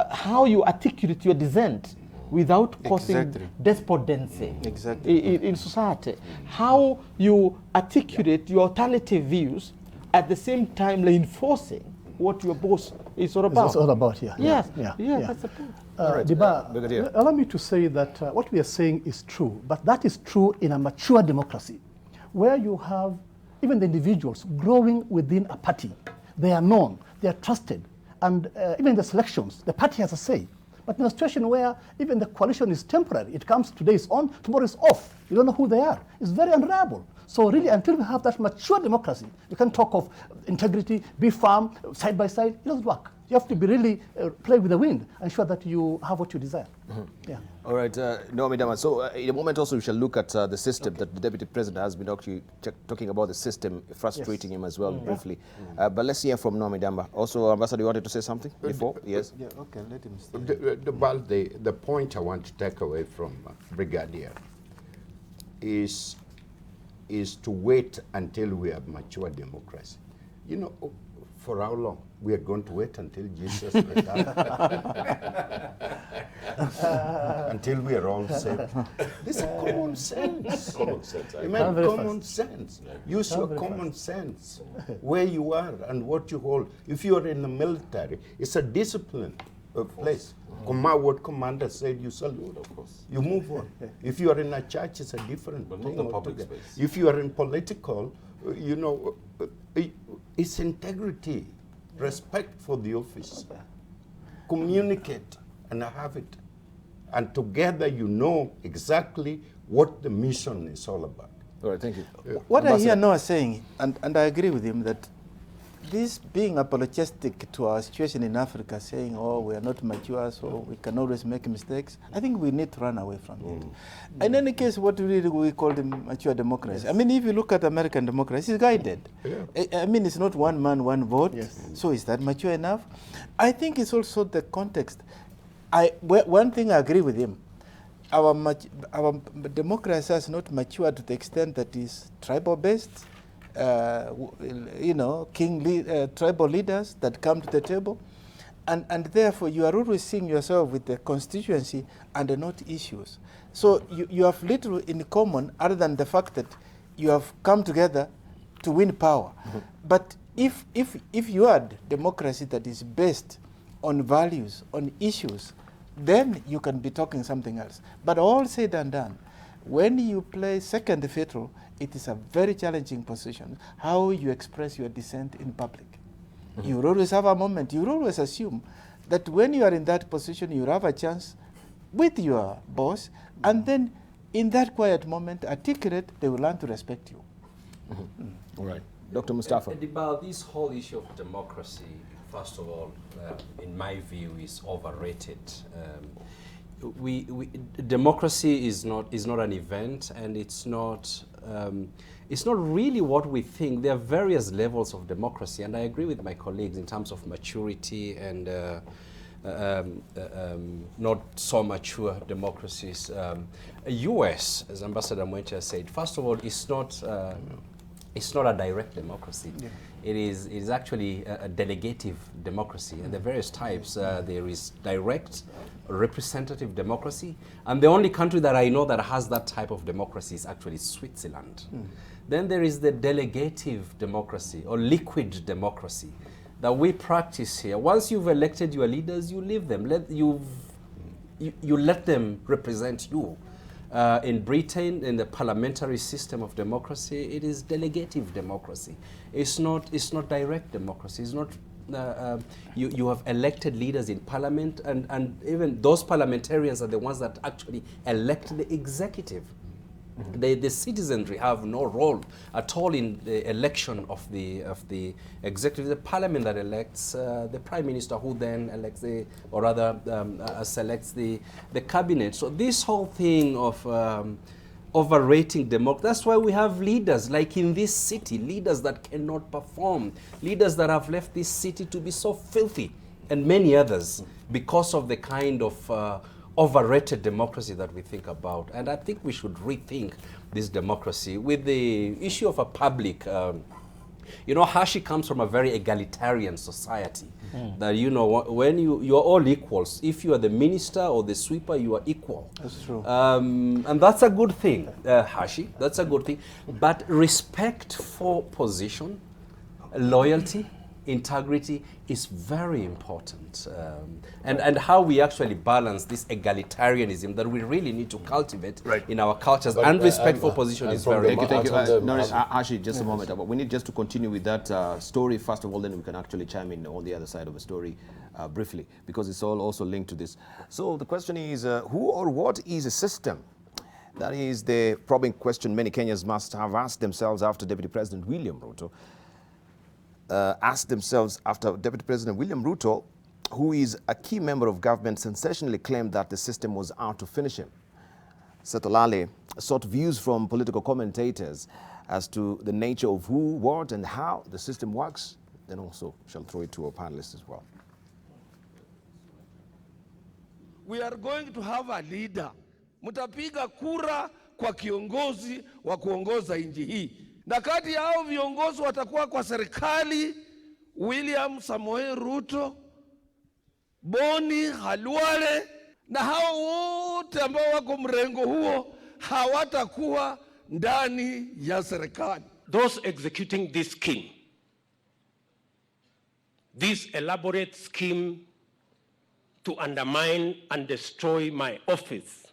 Speaker 5: how you articulate your dissent without causing despondency in society, how you articulate your alternative views at the same time reinforcing what your boss is all about.
Speaker 2: It's all about, yeah.
Speaker 5: Yes,
Speaker 2: yeah.
Speaker 5: That's the point.
Speaker 2: Diba, allow me to say that what we are saying is true, but that is true in a mature democracy, where you have even the individuals growing within a party. They are known, they are trusted, and even in the selections, the party has a say. But in a situation where even the coalition is temporary, it comes, today is on, tomorrow is off. You don't know who they are. It's very unreliable. So really, until we have that mature democracy, we can talk of integrity, be firm, side by side. It doesn't work. You have to be really play with the wind, ensure that you have what you desire. Yeah.
Speaker 1: All right, Noah Midaba. So in a moment also we shall look at the system that the Deputy President has been actually talking about, the system frustrating him as well briefly. But let's hear from Noah Midaba. Also, Ambassador, you wanted to say something before? Yes.
Speaker 6: Yeah, okay, let him say.
Speaker 7: The point I want to take away from Brigadier is to wait until we have mature democracy. You know, for how long? We are going to wait until Jesus returns. Until we are all saved. This is common sense.
Speaker 4: Common sense.
Speaker 7: Common sense. Use your common sense. Where you are and what you hold. If you are in the military, it's a disciplined place. What commander said, you salute. Of course. You move on. If you are in a church, it's a different thing.
Speaker 4: Not the public space.
Speaker 7: If you are in political, you know, it's integrity. Respect for the office. Communicate and have it. And together you know exactly what the mission is all about.
Speaker 1: All right, thank you.
Speaker 6: What I hear Noah saying, and I agree with him, that this being apologetic to our situation in Africa, saying, oh, we are not mature, so we can always make mistakes, I think we need to run away from it. In any case, what really we call the mature democracy. I mean, if you look at American democracy, it's guided. I mean, it's not one man, one vote. So is that mature enough? I think it's also the context. One thing I agree with him, our democracy has not matured to the extent that is tribal-based. You know, tribal leaders that come to the table, and therefore you are always seeing yourself with the constituency and not issues. So you have little in common other than the fact that you have come together to win power. But if you had democracy that is based on values, on issues, then you can be talking something else. But all said and done, when you play second fiddle, it is a very challenging position, how you express your dissent in public. You will always have a moment, you will always assume that when you are in that position, you will have a chance with your boss, and then in that quiet moment, articulate, they will learn to respect you.
Speaker 1: All right. Dr. Mustafa.
Speaker 3: About this whole issue of democracy, first of all, in my view, is overrated. Democracy is not an event, and it's not really what we think. There are various levels of democracy, and I agree with my colleagues in terms of maturity and not so mature democracies. US, as Ambassador Mwencha said, first of all, it's not a direct democracy. Yeah. It is actually a delegative democracy, and the various types. There is direct representative democracy, and the only country that I know that has that type of democracy is actually Switzerland. Then there is the delegative democracy or liquid democracy that we practice here. Once you've elected your leaders, you leave them. You let them represent you. In Britain, in the parliamentary system of democracy, it is delegative democracy. It's not direct democracy. It's not. You have elected leaders in parliament, and even those parliamentarians are the ones that actually elect the executive. The citizenry have no role at all in the election of the executive. The parliament that elects the prime minister, who then elects selects the cabinet. So this whole thing of overrating democracy, that's why we have leaders like in this city, leaders that cannot perform, leaders that have left this city to be so filthy, and many others, because of the kind of overrated democracy that we think about. And I think we should rethink this democracy with the issue of a public. Hashi comes from a very egalitarian society. That, when you're all equals. If you are the minister or the sweeper, you are equal.
Speaker 2: That's true.
Speaker 3: And that's a good thing, Hashi. That's a good thing. But respect for position, loyalty, integrity is very important, and how we actually balance this egalitarianism that we really need to cultivate in our cultures, and respect for position is very important.
Speaker 1: Thank you. Actually, just a moment. We need just to continue with that story first of all, then we can actually chime in on the other side of the story briefly, because it's all also linked to this. So the question is, who or what is a system? That is the probing question many Kenyans must have asked themselves after Deputy President William Ruto Deputy President William Ruto, who is a key member of government, sensationally claimed that the system was out to finish him. Setolale sought views from political commentators as to the nature of who, what, and how the system works. Then also shall throw it to our panelists as well.
Speaker 8: We are going to have a leader. Mutapiga kura kwa kiongozi wa kuongoza nchi hii. Na kati ya hao viongozi watakuwa kwa serikali William Samoei Ruto, Boni Halwale, na hao wote ambao wako mrengo huo hawatakuwa ndani ya serikali.
Speaker 9: Those executing this scheme, this elaborate scheme to undermine and destroy my office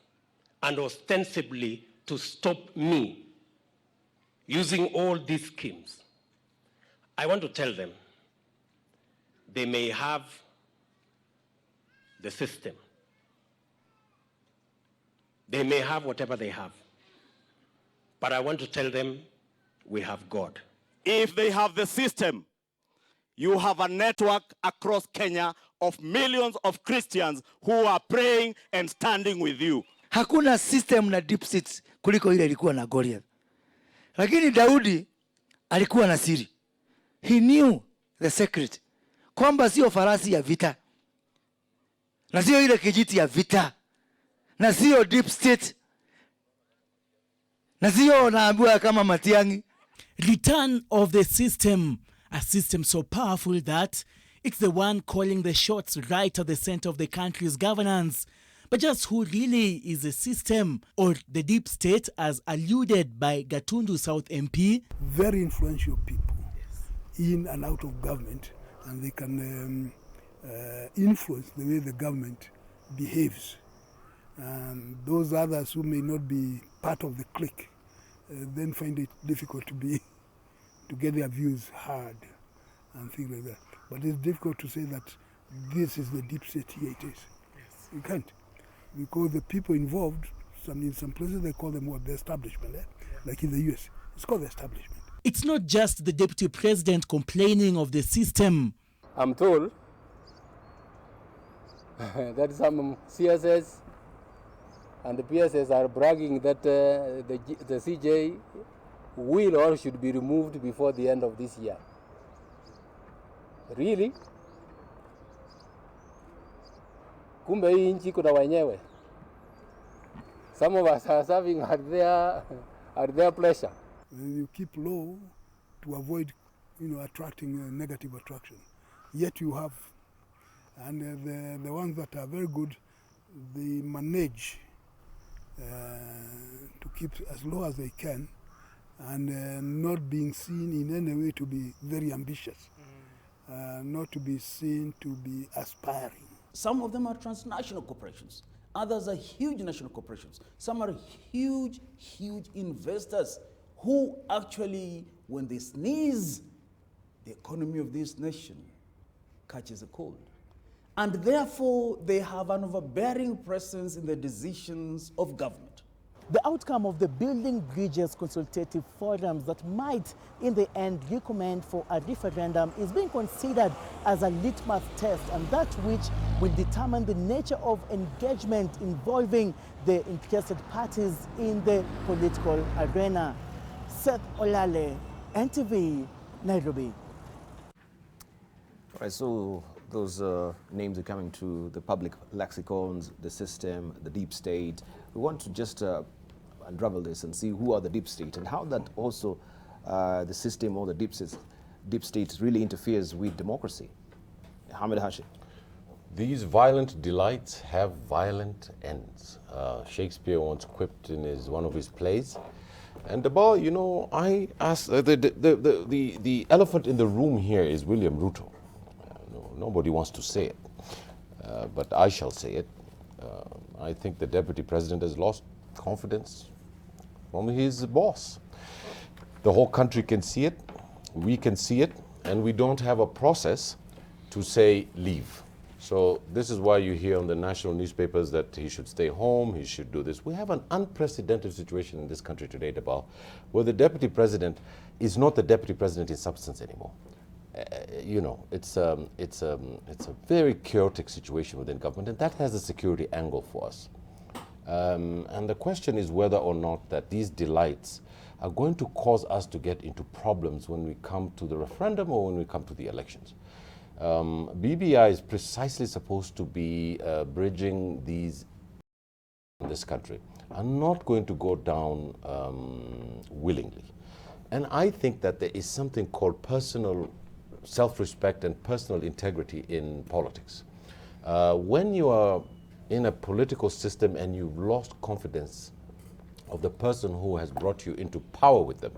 Speaker 9: and ostensibly to stop me using all these schemes, I want to tell them they may have the system. They may have whatever they have. But I want to tell them we have God.
Speaker 10: If they have the system, you have a network across Kenya of millions of Christians who are praying and standing with you.
Speaker 11: Hakuna system na deep states kuliko ile ilikuwa na Goliath. Lakini Daudi alikuwa na siri. He knew the secret. Kwamba sio farasi ya vita. Na sio ile kijiti ya vita. Na sio deep state. Na sio naambiwa kama Matiang'i.
Speaker 12: Return of the system. A system so powerful that it's the one calling the shots right at the center of the country's governance. But just who really is the system, or the deep state as alluded by Gatundu South MP?
Speaker 13: Very influential people in and out of government, and they can influence the way the government behaves. And those others who may not be part of the clique then find it difficult to get their views heard and things like that. But it's difficult to say that this is the deep state. Here it is. Yes. You can't. Because the people involved, in some places they call them what? The establishment, like in the US. It's called the establishment.
Speaker 12: It's not just the deputy president complaining of the system.
Speaker 14: I'm told that some CSS and the PSS are bragging that the CJ will or should be removed before the end of this year. Really? Kumbe hii nchi kuna wenyewe. Some of us are serving at their pleasure.
Speaker 13: You keep low to avoid, attracting negative attraction. Yet you have, and the ones that are very good, they manage to keep as low as they can, and not being seen in any way to be very ambitious, not to be seen to be aspiring.
Speaker 15: Some of them are transnational corporations. Others are huge national corporations. Some are huge, huge investors who actually, when they sneeze, the economy of this nation catches a cold. And therefore, they have an overbearing presence in the decisions of government.
Speaker 12: The outcome of the Building Bridges consultative forums that might, in the end, recommend for a referendum is being considered as a litmus test, and that which will determine the nature of engagement involving the interested parties in the political arena. Seth Olale, NTV, Nairobi.
Speaker 1: All right, so those names are coming to the public lexicons, the system, the deep state. We want to just unravel this and see who are the deep state and how that also the system or the deep state really interferes with democracy. Hamid Hashi.
Speaker 4: These violent delights have violent ends. Shakespeare once quipped in one of his plays. And I asked, the elephant in the room here is William Ruto. Nobody wants to say it, but I shall say it. I think the deputy president has lost confidence from his boss. The whole country can see it, we can see it, and we don't have a process to say leave. So this is why you hear on the national newspapers that he should stay home, he should do this. We have an unprecedented situation in this country today, Dabal, where the deputy president is not the deputy president in substance anymore. It's a very chaotic situation within government, and that has a security angle for us. And the question is whether or not that these delights are going to cause us to get into problems when we come to the referendum or when we come to the elections. BBI is precisely supposed to be bridging these in this country. Are not going to go down willingly. And I think that there is something called personal self-respect and personal integrity in politics. When you are in a political system and you've lost confidence of the person who has brought you into power with them,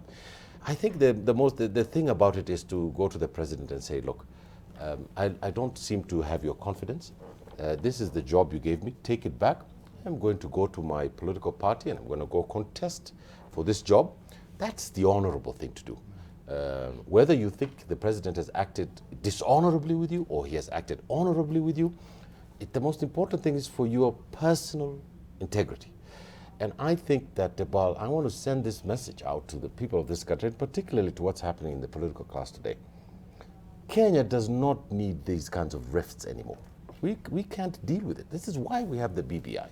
Speaker 4: I think the thing about it is to go to the president and say, look, I don't seem to have your confidence. This is the job you gave me. Take it back. I'm going to go to my political party and I'm going to go contest for this job. That's the honorable thing to do. Whether you think the president has acted dishonorably with you or he has acted honorably with you, the most important thing is for your personal integrity. And I think that, Debal, I want to send this message out to the people of this country, and particularly to what's happening in the political class today. Kenya does not need these kinds of rifts anymore. We can't deal with it. This is why we have the BBI.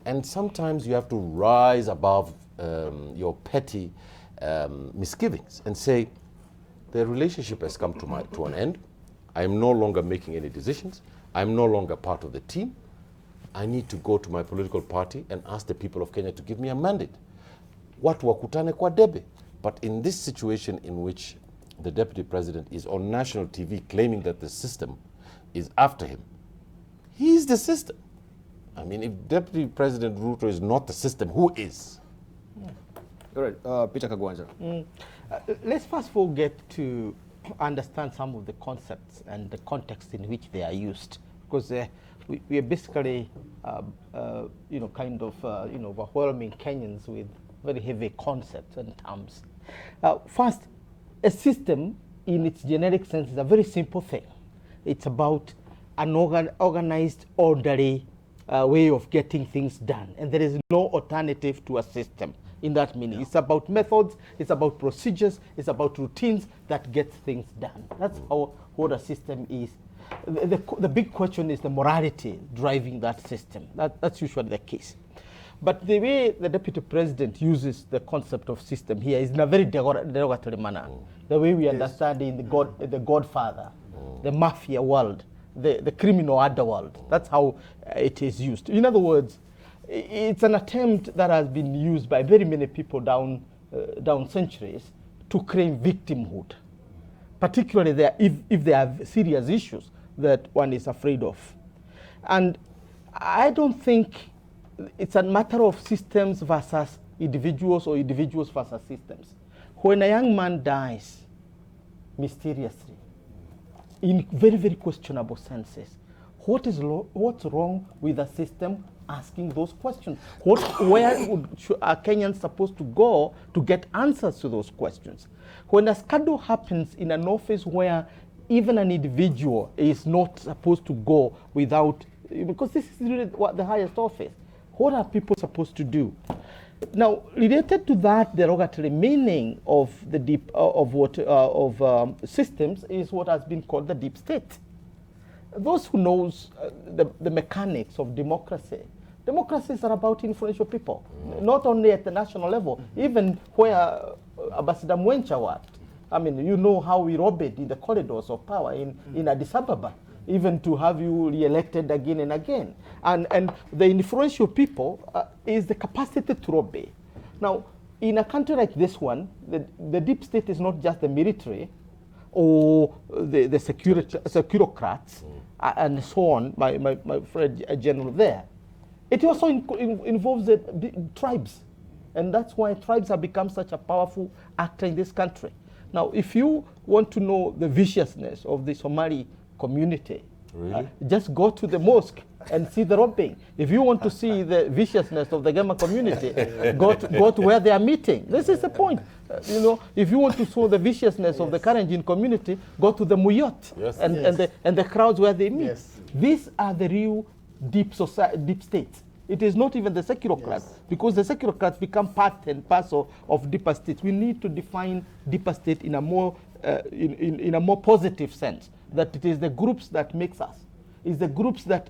Speaker 4: And sometimes you have to rise above your petty misgivings and say, the relationship has come to an end. I am no longer making any decisions. I'm no longer part of the team. I need to go to my political party and ask the people of Kenya to give me a mandate. Watu wakutane kwa debe. But in this situation in which the deputy president is on national TV claiming that the system is after him, he's the system. I mean, if Deputy President Ruto is not the system, who is?
Speaker 1: All right, Peter Kagwanja.
Speaker 5: Let's first of all get to understand some of the concepts and the context in which they are used, because we are basically, overwhelming Kenyans with very heavy concepts and terms. First, a system in its generic sense is a very simple thing. It's about an organized, orderly way of getting things done, and there is no alternative to a system in that meaning. It's about methods, it's about procedures, it's about routines that get things done. That's what a system is. The big question is the morality driving that system. That's usually the case. But the way the deputy president uses the concept of system here is in a very derogatory manner. The way we understand in the Godfather, the mafia world, the criminal underworld. That's how it is used. In other words, it's an attempt that has been used by very many people down centuries to claim victimhood, particularly if they have serious issues that one is afraid of. And I don't think it's a matter of systems versus individuals or individuals versus systems. When a young man dies mysteriously, in very, very questionable senses, what's wrong with the system asking those questions? Where are Kenyans supposed to go to get answers to those questions? When a scandal happens in an office where even an individual is not supposed to go without, because this is really what the highest office, what are people supposed to do? Now, related to that derogatory meaning of the systems is what has been called the deep state. Those who knows the mechanics of democracy, democracies are about influential people, not only at the national level, even where Ambassador Mwencha worked. I mean, you know how we lobbied in the corridors of power in Addis Ababa, even to have you re-elected again and again. And the influential people is the capacity to lobby. Now, in a country like this one, the deep state is not just the military or the securocrats and so on, my friend general there. It also involves the tribes. And that's why tribes have become such a powerful actor in this country. Now, if you want to know the viciousness of the Somali community, really? Just go to the mosque and see the robbing. If you want to see the viciousness of the Gema community, go to where they are meeting. This is the point. You know, if you want to see the viciousness of the Karenjin community, go to the Muyot and the crowds where they meet. These are the real deep states. It is not even the securocrats, because the securocrats become part and parcel of deeper states. We need to define deeper state in a more in a more positive sense, that it is the groups that makes us. It's the groups that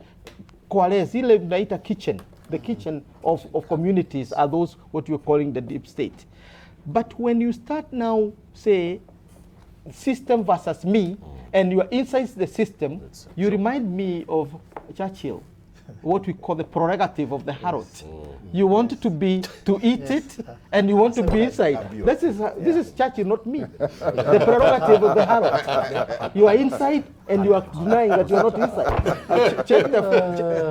Speaker 5: coalesce. The kitchen of communities are those what you're calling the deep state. But when you start now, say, system versus me, and you are inside the system, you remind me of Churchill, what we call the prerogative of the harrod. You want to eat it, and you want to be inside. This is Churchill, not me. The prerogative of the harrod. You are inside, and you are denying that you are not inside. Check the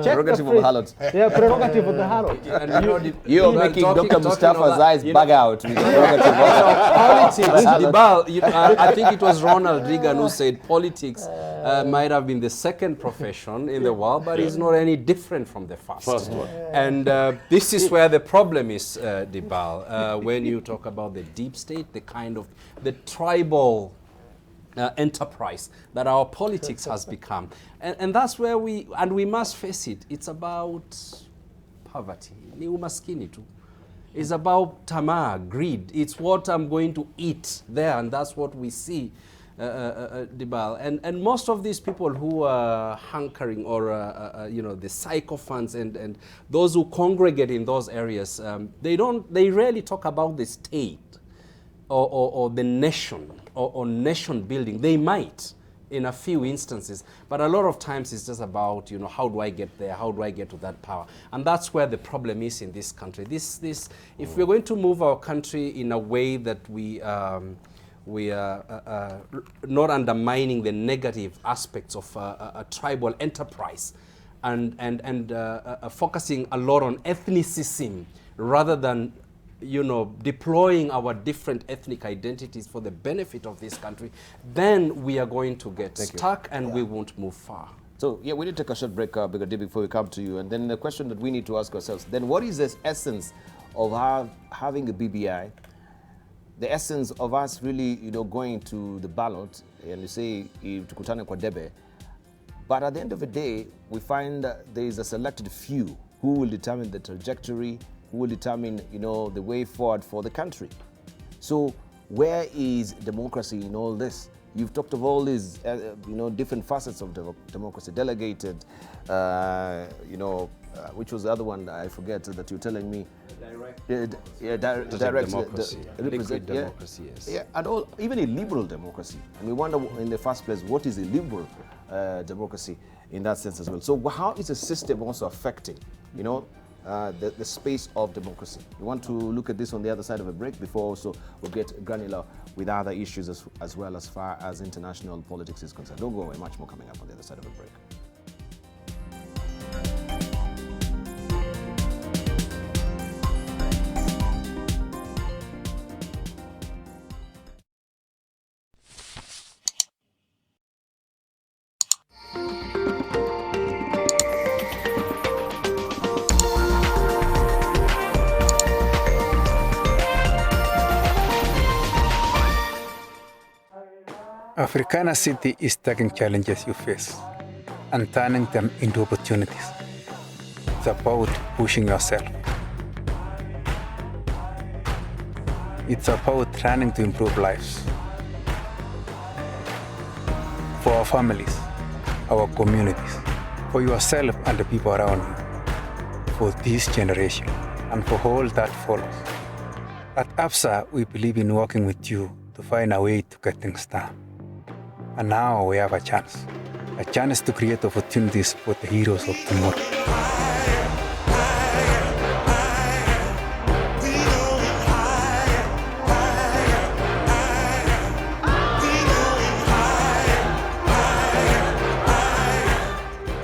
Speaker 1: prerogative of the harrod.
Speaker 5: Yeah, prerogative of the harrod.
Speaker 1: You're making Dr. Mustafa's eyes bug out with the prerogative of
Speaker 3: politics. I think it was Ronald Reagan who said politics might have been the second profession in the world, but it's not any different from the first one. And this is where the problem is, Dibal. When you talk about the deep state, the tribal enterprise that our politics has become. And that's where we must face it. It's about poverty. Ni umaskini tu. It's about tamaa, greed. It's what I'm going to eat there, and that's what we see. Dibal. And most of these people who are hankering or the sycophants and those who congregate in those areas, they rarely talk about the state or the nation or nation building. They might in a few instances, but a lot of times it's just about, how do I get there? How do I get to that power? And that's where the problem is in this country. If we're going to move our country in a way that we are not undermining the negative aspects of a tribal enterprise and focusing a lot on ethnicism rather than deploying our different ethnic identities for the benefit of this country, then we are going to get stuck and we won't move far.
Speaker 1: So, we need to take a short break, before we come to you. And then the question that we need to ask ourselves, then what is the essence of having a BBI? The essence of us really, going to the ballot, and you say, tukutane kwa debe. But at the end of the day, we find that there is a selected few who will determine the trajectory, who will determine, the way forward for the country. So where is democracy in all this? You've talked of all these, different facets of democracy, delegated, which was the other one I forget that you're telling me.
Speaker 3: Direct democracy. Liquid democracy, yes.
Speaker 1: Yeah, and all, even a liberal democracy. And we wonder in the first place, what is a liberal democracy in that sense as well? So how is the system also affecting, you know, the space of democracy? We want to look at this on the other side of a break before also we'll get granular with other issues as well as far as international politics is concerned. Don't go away, much more coming up on the other side of a break.
Speaker 16: Africana City is taking challenges you face and turning them into opportunities. It's about pushing yourself. It's about trying to improve lives. For our families, our communities, for yourself and the people around you, for this generation, and for all that follows. At APSA, we believe in working with you to find a way to get things done. And now we have a chance to create opportunities for the heroes of tomorrow.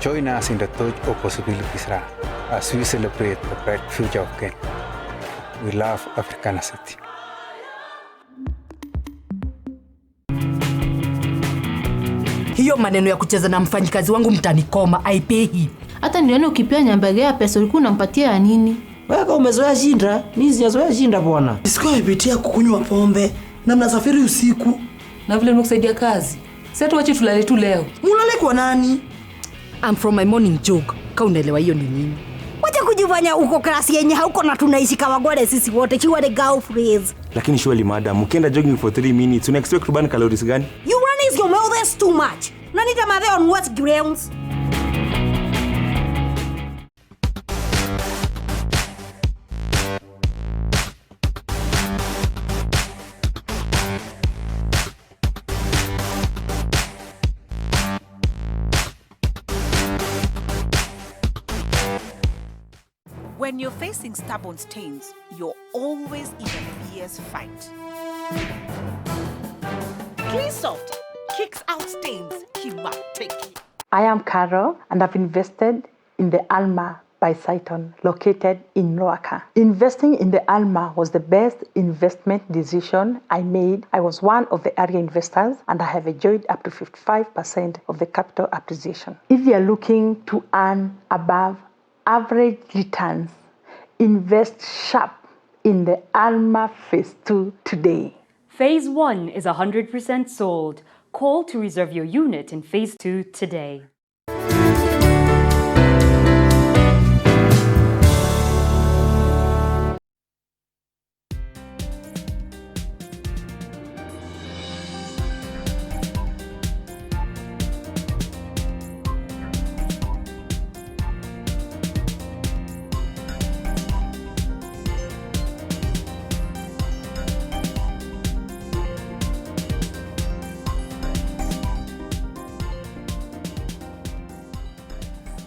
Speaker 16: Join us in the Touch of Possibilities run as we celebrate the bright future of Kenya. We love Africana City.
Speaker 17: Hiyo maneno ya kucheza na mfanyikazi wangu mtanikoma, aipehi.
Speaker 18: Hata nione ukipea Nyambegea pesa ulikuwa unampatia ya nini?
Speaker 19: Wewe umezoea shinda, mimi sijazoea shinda bwana. Sikuwa ipitia kukunywa pombe na mnasafiri usiku.
Speaker 18: Na vile nimekusaidia kazi. Sasa tuache tulale tu leo.
Speaker 17: Mulale kwa nani? I'm from my morning joke. Kaunaelewa hiyo ni nini? Wacha kujifanya uko klasi yenye hauko na tunaishi kama gwade sisi wote chiwa the girl phrase.
Speaker 19: Lakini surely madam, ukienda jogging for 3 minutes, una expect to burn calories gani?
Speaker 17: You run is your mouth is too much. Nanita madhe on what grounds?
Speaker 20: When you're facing stubborn stains, you're always in a fierce fight. Clean Soft kicks out stains.
Speaker 21: I am Carol and I've invested in the Alma by Saiton located in Loaka. Investing in the Alma was the best investment decision I made. I was one of the area investors and I have enjoyed up to 55% of the capital appreciation. If you are looking to earn above average returns, invest sharp in the Alma Phase 2 today.
Speaker 22: Phase 1 is 100% sold. Call to reserve your unit in Phase 2 today.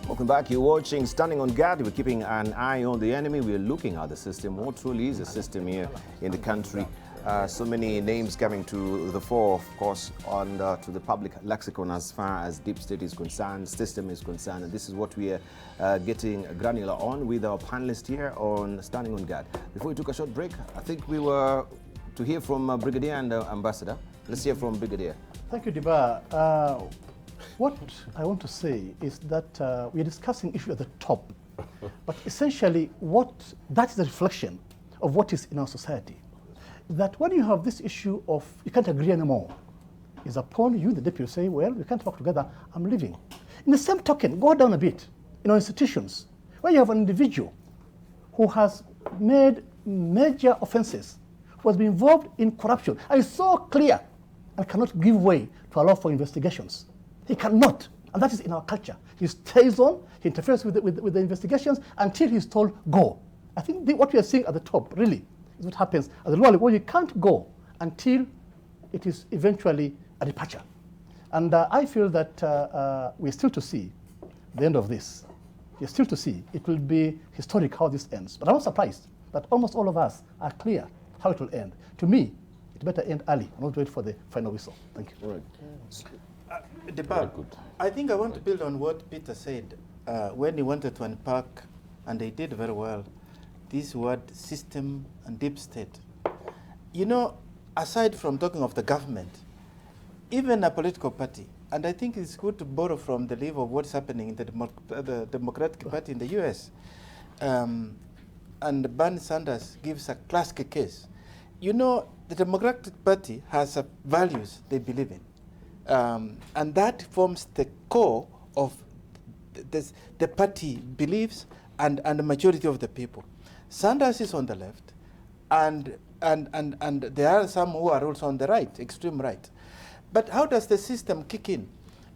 Speaker 1: Welcome back. You're watching Standing on Guard. We're keeping an eye on the enemy. We're looking at the system. What truly is the system here in the country? So many names coming to the fore, of course, on to the public lexicon as far as deep state is concerned, system is concerned. And this is what we are getting granular on with our panelists here on Standing on Guard. Before we took a short break, I think we were to hear from Brigadier and Ambassador. Let's hear from Brigadier.
Speaker 2: Thank you, Diba. What I want to say is that we are discussing issue at the top, but essentially that is a reflection of what is in our society. That when you have this issue of you can't agree anymore, is upon you, the deputy, say, well, we can't work together, I'm leaving. In the same token, go down a bit, in our institutions, where you have an individual who has made major offenses, who has been involved in corruption, and is so clear and cannot give way to allow for investigations. He cannot. And that is in our culture. He stays on, he interferes with the investigations until he's told, go. I think what we are seeing at the top, really, is what happens at the lower level. You can't go until it is eventually a departure. And I feel that we're still to see the end of this. We're still to see. It will be historic how this ends. But I'm not surprised that almost all of us are clear how it will end. To me, it better end early, not wait for the final whistle. Thank you.
Speaker 1: Right.
Speaker 6: I think I want to build on what Peter said when he wanted to unpack, and they did very well, this word system and deep state. You know, aside from talking of the government, even a political party, and I think it's good to borrow from the leave of what's happening in the Democratic Party in the US, and Bernie Sanders gives a classic case. You know, the Democratic Party has values they believe in. And that forms the core of the party beliefs and the majority of the people. Sanders is on the left, and there are some who are also on the right, extreme right. But how does the system kick in?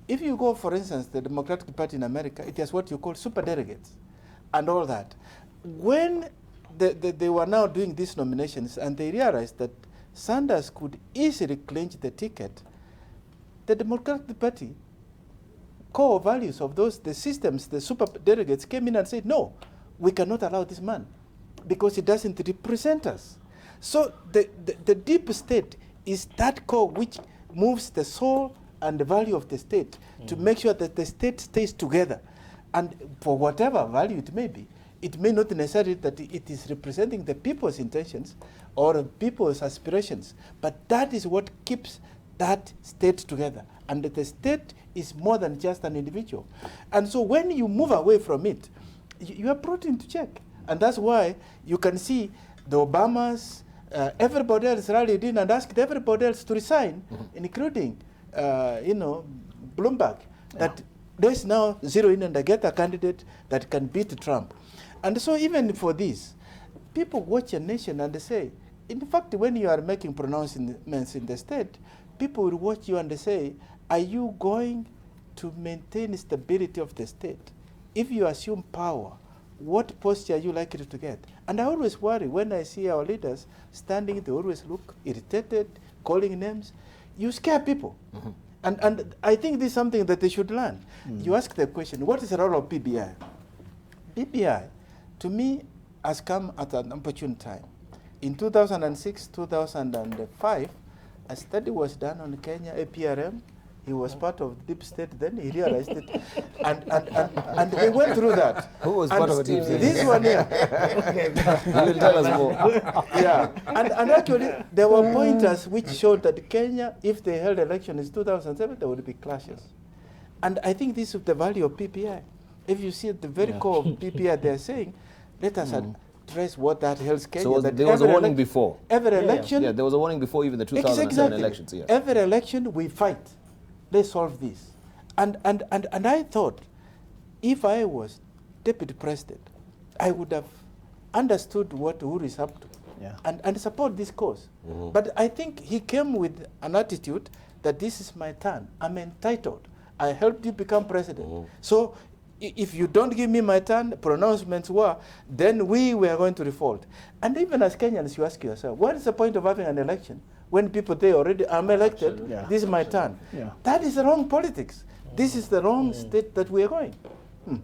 Speaker 6: If you go, for instance, the Democratic Party in America, it has what you call superdelegates and all that. When they were now doing these nominations and they realized that Sanders could easily clinch the ticket, the Democratic Party core values of the systems, the super delegates came in and said, no, we cannot allow this man because he doesn't represent us. So the deep state is that core which moves the soul and the value of the state to make sure that the state stays together. And for whatever value it may be, it may not necessarily that it is representing the people's intentions or people's aspirations, but that is what keeps that state together. And the state is more than just an individual. And so when you move away from it, you are brought into check. And that's why you can see the Obamas, everybody else rallied in and asked everybody else to resign, including, Bloomberg, that let's now zero in and get a candidate that can beat Trump. And so even for this, people watch a nation and they say, in fact, when you are making pronouncements in the state, people will watch you and they say, are you going to maintain stability of the state? If you assume power, what posture are you likely to get? And I always worry when I see our leaders standing, they always look irritated, calling names. You scare people. And I think this is something that they should learn. You ask the question, what is the role of PBI? PBI, to me, has come at an opportune time. In 2006, 2005, a study was done on Kenya, APRM. He was part of deep state then, he realized it. And they went through that.
Speaker 1: Who was part of deep state?
Speaker 6: This one here.
Speaker 1: You will tell us more.
Speaker 6: Yeah, and actually, there were pointers which showed that Kenya, if they held elections in 2007, there would be clashes. And I think this is the value of PPI. If you see at the very core of PPI, they're saying, let us address what that helps Kenya.
Speaker 1: So there was a warning before.
Speaker 6: Every election.
Speaker 1: Yeah, there was a warning before even the 2007 elections. Yeah.
Speaker 6: Every election we fight. Let's solve this. And I thought, if I was deputy president, I would have understood what Uhuru is up to and support this cause. But I think he came with an attitude that this is my turn. I'm entitled. I helped you become president. So if you don't give me my turn, pronouncements were, then we were going to revolt. And even as Kenyans, you ask yourself, what is the point of having an election when people they already, I'm elected, this is my turn. That is the wrong politics. This is the wrong state that we are going.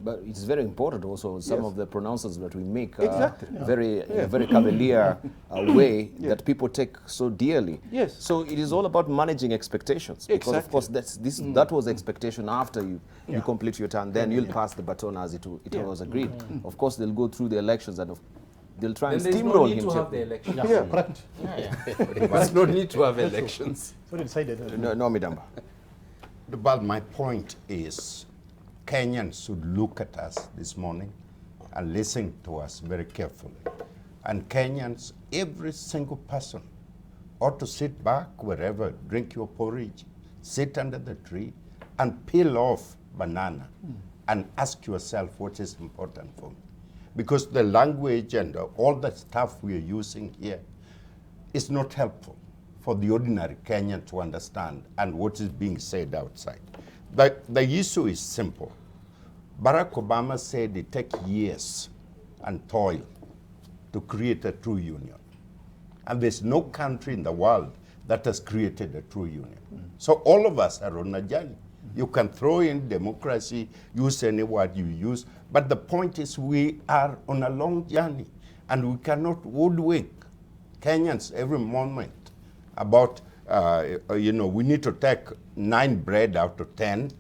Speaker 1: But it's very important also, some of the pronouncements that we make
Speaker 6: Exactly.
Speaker 1: very cavalier way that people take so dearly.
Speaker 6: Yes.
Speaker 1: So it is all about managing expectations. Because of course that was the expectation after you complete your term, then you'll pass the baton as it was agreed. Of course they'll go through the elections and they'll try and steamroll him.
Speaker 3: There's no need to have the elections.
Speaker 1: Correct.
Speaker 3: There's no need to have elections.
Speaker 2: So decided.
Speaker 1: No, Midamba.
Speaker 7: But my point is, Kenyans should look at us this morning and listen to us very carefully. And Kenyans, every single person ought to sit back wherever, drink your porridge, sit under the tree and peel off banana and ask yourself what is important for me. Because the language and all the stuff we are using here is not helpful for the ordinary Kenyan to understand and what is being said outside. The issue is simple. Barack Obama said it takes years and toil to create a true union. And there's no country in the world that has created a true union. So all of us are on a journey. You can throw in democracy, use any word you use, but the point is we are on a long journey and we cannot woodwick Kenyans every moment about, we need to take 9 bread out of 10.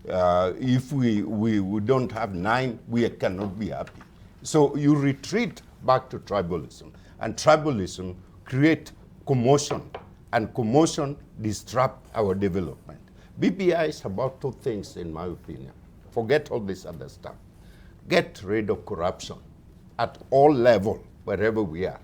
Speaker 7: If we don't have 9, we cannot be happy. So you retreat back to tribalism, and tribalism create commotion, and commotion disrupt our development. BBI is about 2 things, in my opinion. Forget all this other stuff. Get rid of corruption at all levels, wherever we are.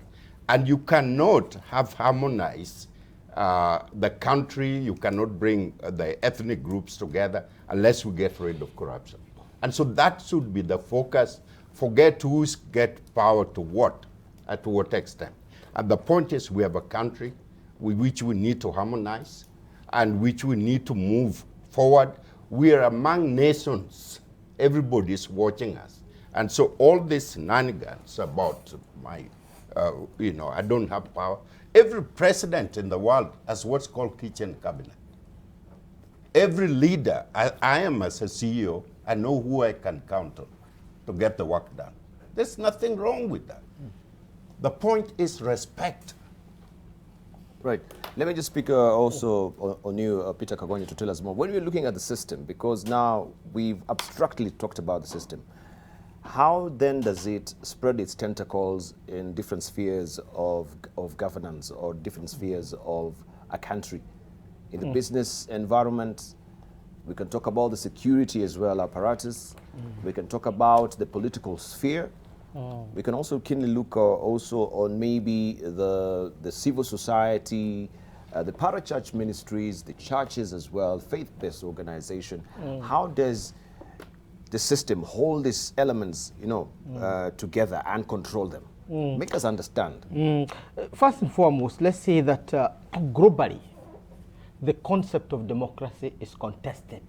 Speaker 7: And you cannot have harmonized the country, you cannot bring the ethnic groups together unless we get rid of corruption. And so that should be the focus. Forget who's get power to what, to what extent. And the point is we have a country with which we need to harmonize and which we need to move forward. We are among nations. Everybody is watching us. And so all these shenanigans about my, I don't have power. Every president in the world has what's called kitchen cabinet. Every leader, I am as a CEO, I know who I can count on to get the work done. There's nothing wrong with that. The point is respect.
Speaker 1: Right. Let me just speak also on you, Peter Kagonyi, to tell us more. When we're looking at the system, because now we've abstractly talked about the system, how then does it spread its tentacles in different spheres of governance or different spheres of a country? In the business environment, we can talk about the security as well, apparatus. We can talk about the political sphere. We can also keenly look also on maybe the civil society, the parachurch ministries, the churches as well, faith-based organization. How does the system hold these elements, together and control them? Make us understand.
Speaker 5: First and foremost, let's say that globally, the concept of democracy is contested.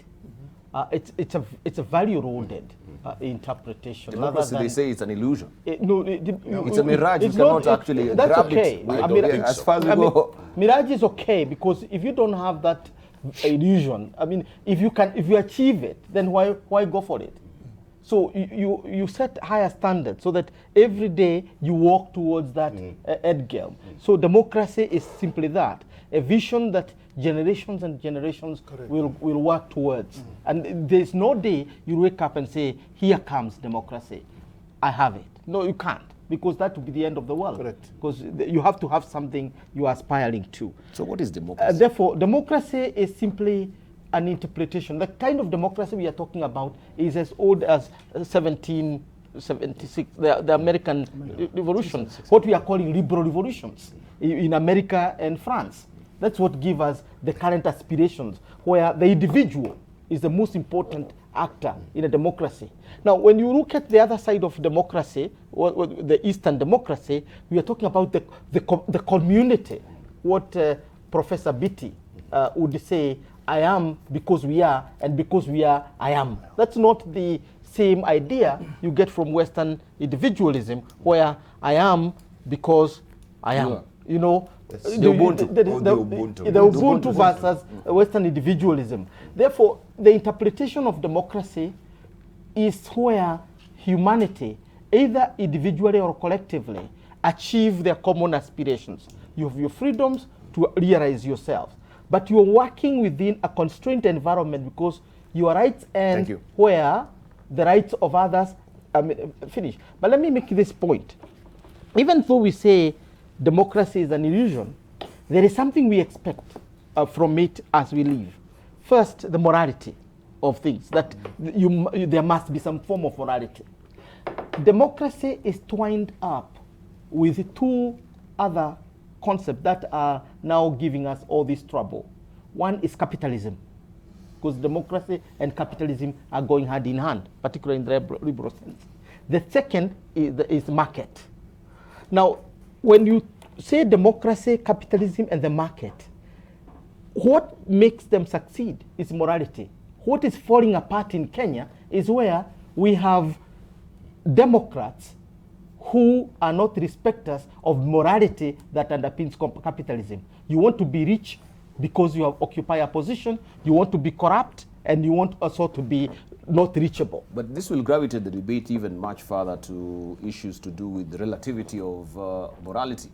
Speaker 5: It's a value-loaded interpretation.
Speaker 1: Democracy, they say it's an illusion.
Speaker 5: It's
Speaker 1: a mirage. You cannot actually grab it. As far as we go.
Speaker 5: Mirage is okay, because if you don't have that illusion, if you achieve it, then why go for it? So you set higher standards so that every day you walk towards that end game. So democracy is simply that, a vision that generations and generations will work towards. And there's no day you wake up and say, here comes democracy, I have it. No, you can't, because that would be the end of the world. Correct. Because you have to have something you are aspiring to.
Speaker 1: So what is democracy?
Speaker 5: Therefore, democracy is simply an interpretation. The kind of democracy we are talking about is as old as 1776, the American Revolution, what we are calling liberal revolutions in America and France. That's what gives us the current aspirations, where the individual is the most important actor in a democracy. Now, when you look at the other side of democracy, the Eastern democracy, we are talking about the community, what Professor Beatty would say, I am because we are, and because we are, I am. That's not the same idea you get from Western individualism, where I am because I am. The Ubuntu versus Western individualism. Therefore, the interpretation of democracy is where humanity, either individually or collectively, achieve their common aspirations. You have your freedoms to realize yourself, but you are working within a constrained environment because your rights end where the rights of others finish. But let me make this point. Even though we say democracy is an illusion, there is something we expect from it as we live. First, the morality of things, that there must be some form of morality. Democracy is twined up with 2 other concepts that are now giving us all this trouble. One is capitalism, because democracy and capitalism are going hand in hand, particularly in the liberal sense. The second is market. Now, when you say democracy, capitalism, and the market, what makes them succeed is morality. What is falling apart in Kenya is where we have Democrats who are not respecters of morality that underpins capitalism. You want to be rich because you occupy a position, you want to be corrupt, and you want also to be not reachable.
Speaker 1: But this will gravitate the debate even much further to issues to do with the relativity of morality.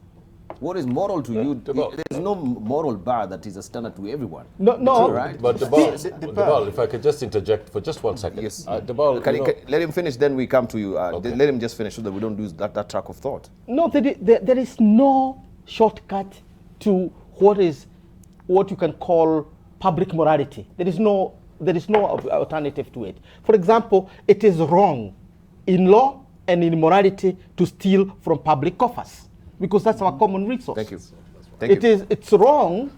Speaker 1: What is moral to you? There's no moral bar that is a standard to everyone.
Speaker 5: No.
Speaker 1: Right?
Speaker 4: But Debal, if I could just interject for just 1 second.
Speaker 1: Yes.
Speaker 4: Debal,
Speaker 1: let him finish, then we come to you. Let him just finish so that we don't lose that track of thought.
Speaker 5: No, there is no shortcut to what you can call public morality. There is no alternative to it. For example, it is wrong in law and in morality to steal from public coffers, because that's our common resource.
Speaker 1: Thank you.
Speaker 5: It's wrong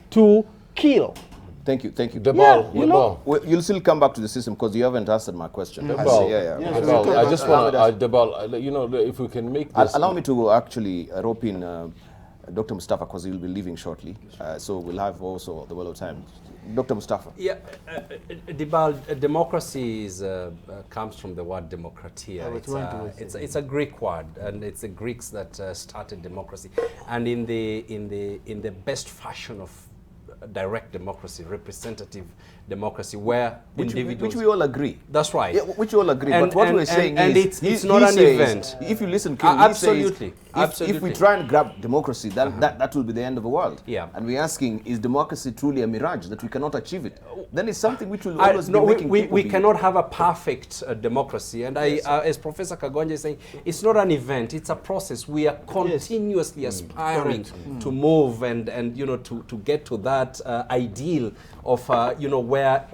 Speaker 5: to kill.
Speaker 1: Thank you.
Speaker 4: Debal,
Speaker 1: you'll still come back to the system because you haven't answered my question.
Speaker 4: Debal, I just want to, Debal, if we can make this.
Speaker 1: Allow me to actually rope in Dr. Mustafa, because he will be leaving shortly. So we'll have also the well of time. Dr. Mustafa.
Speaker 3: Yeah, Debal, democracy comes from the word demokratia. It's a Greek word, and it's the Greeks that started democracy. And in the best fashion of direct democracy, representative democracy, where individuals...
Speaker 1: Which we all agree.
Speaker 3: That's right.
Speaker 1: Yeah, which we all agree. But what we're saying is...
Speaker 3: it's not an event.
Speaker 1: If you listen,
Speaker 3: absolutely.
Speaker 1: If we try and grab democracy, that will be the end of the world.
Speaker 3: Yeah.
Speaker 1: And we're asking, is democracy truly a mirage that we cannot achieve it? Then it's something which will always be making
Speaker 3: we cannot have a perfect democracy. And as Professor Kagonja is saying, it's not an event, it's a process. We are continuously aspiring to move and to get to that ideal of where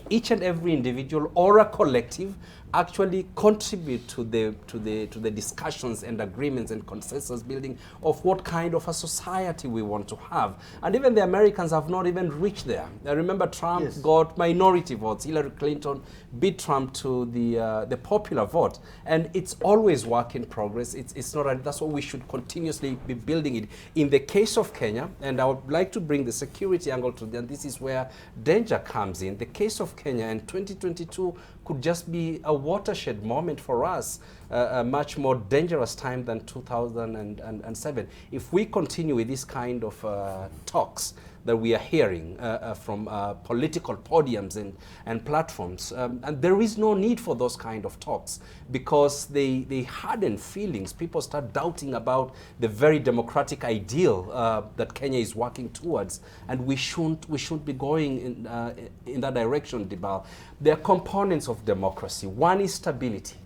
Speaker 3: each and every individual or a collective actually contribute to the discussions and agreements and consensus building of what kind of a society we want to have. And even the Americans have not even reached there. I remember Trump got minority votes. Hillary Clinton beat Trump to the popular vote. And it's always work in progress. It's not that's what we should continuously be building it. In the case of Kenya, and I would like to bring the security angle to them, this is where danger comes in. The case of Kenya in 2022 could just be a watershed moment for us, a much more dangerous time than 2007. If we continue with this kind of talks that we are hearing from political podiums and platforms, and there is no need for those kind of talks, because they harden feelings. People start doubting about the very democratic ideal that Kenya is working towards, and we shouldn't be going in that direction, Debal. There are components of democracy. One is stability,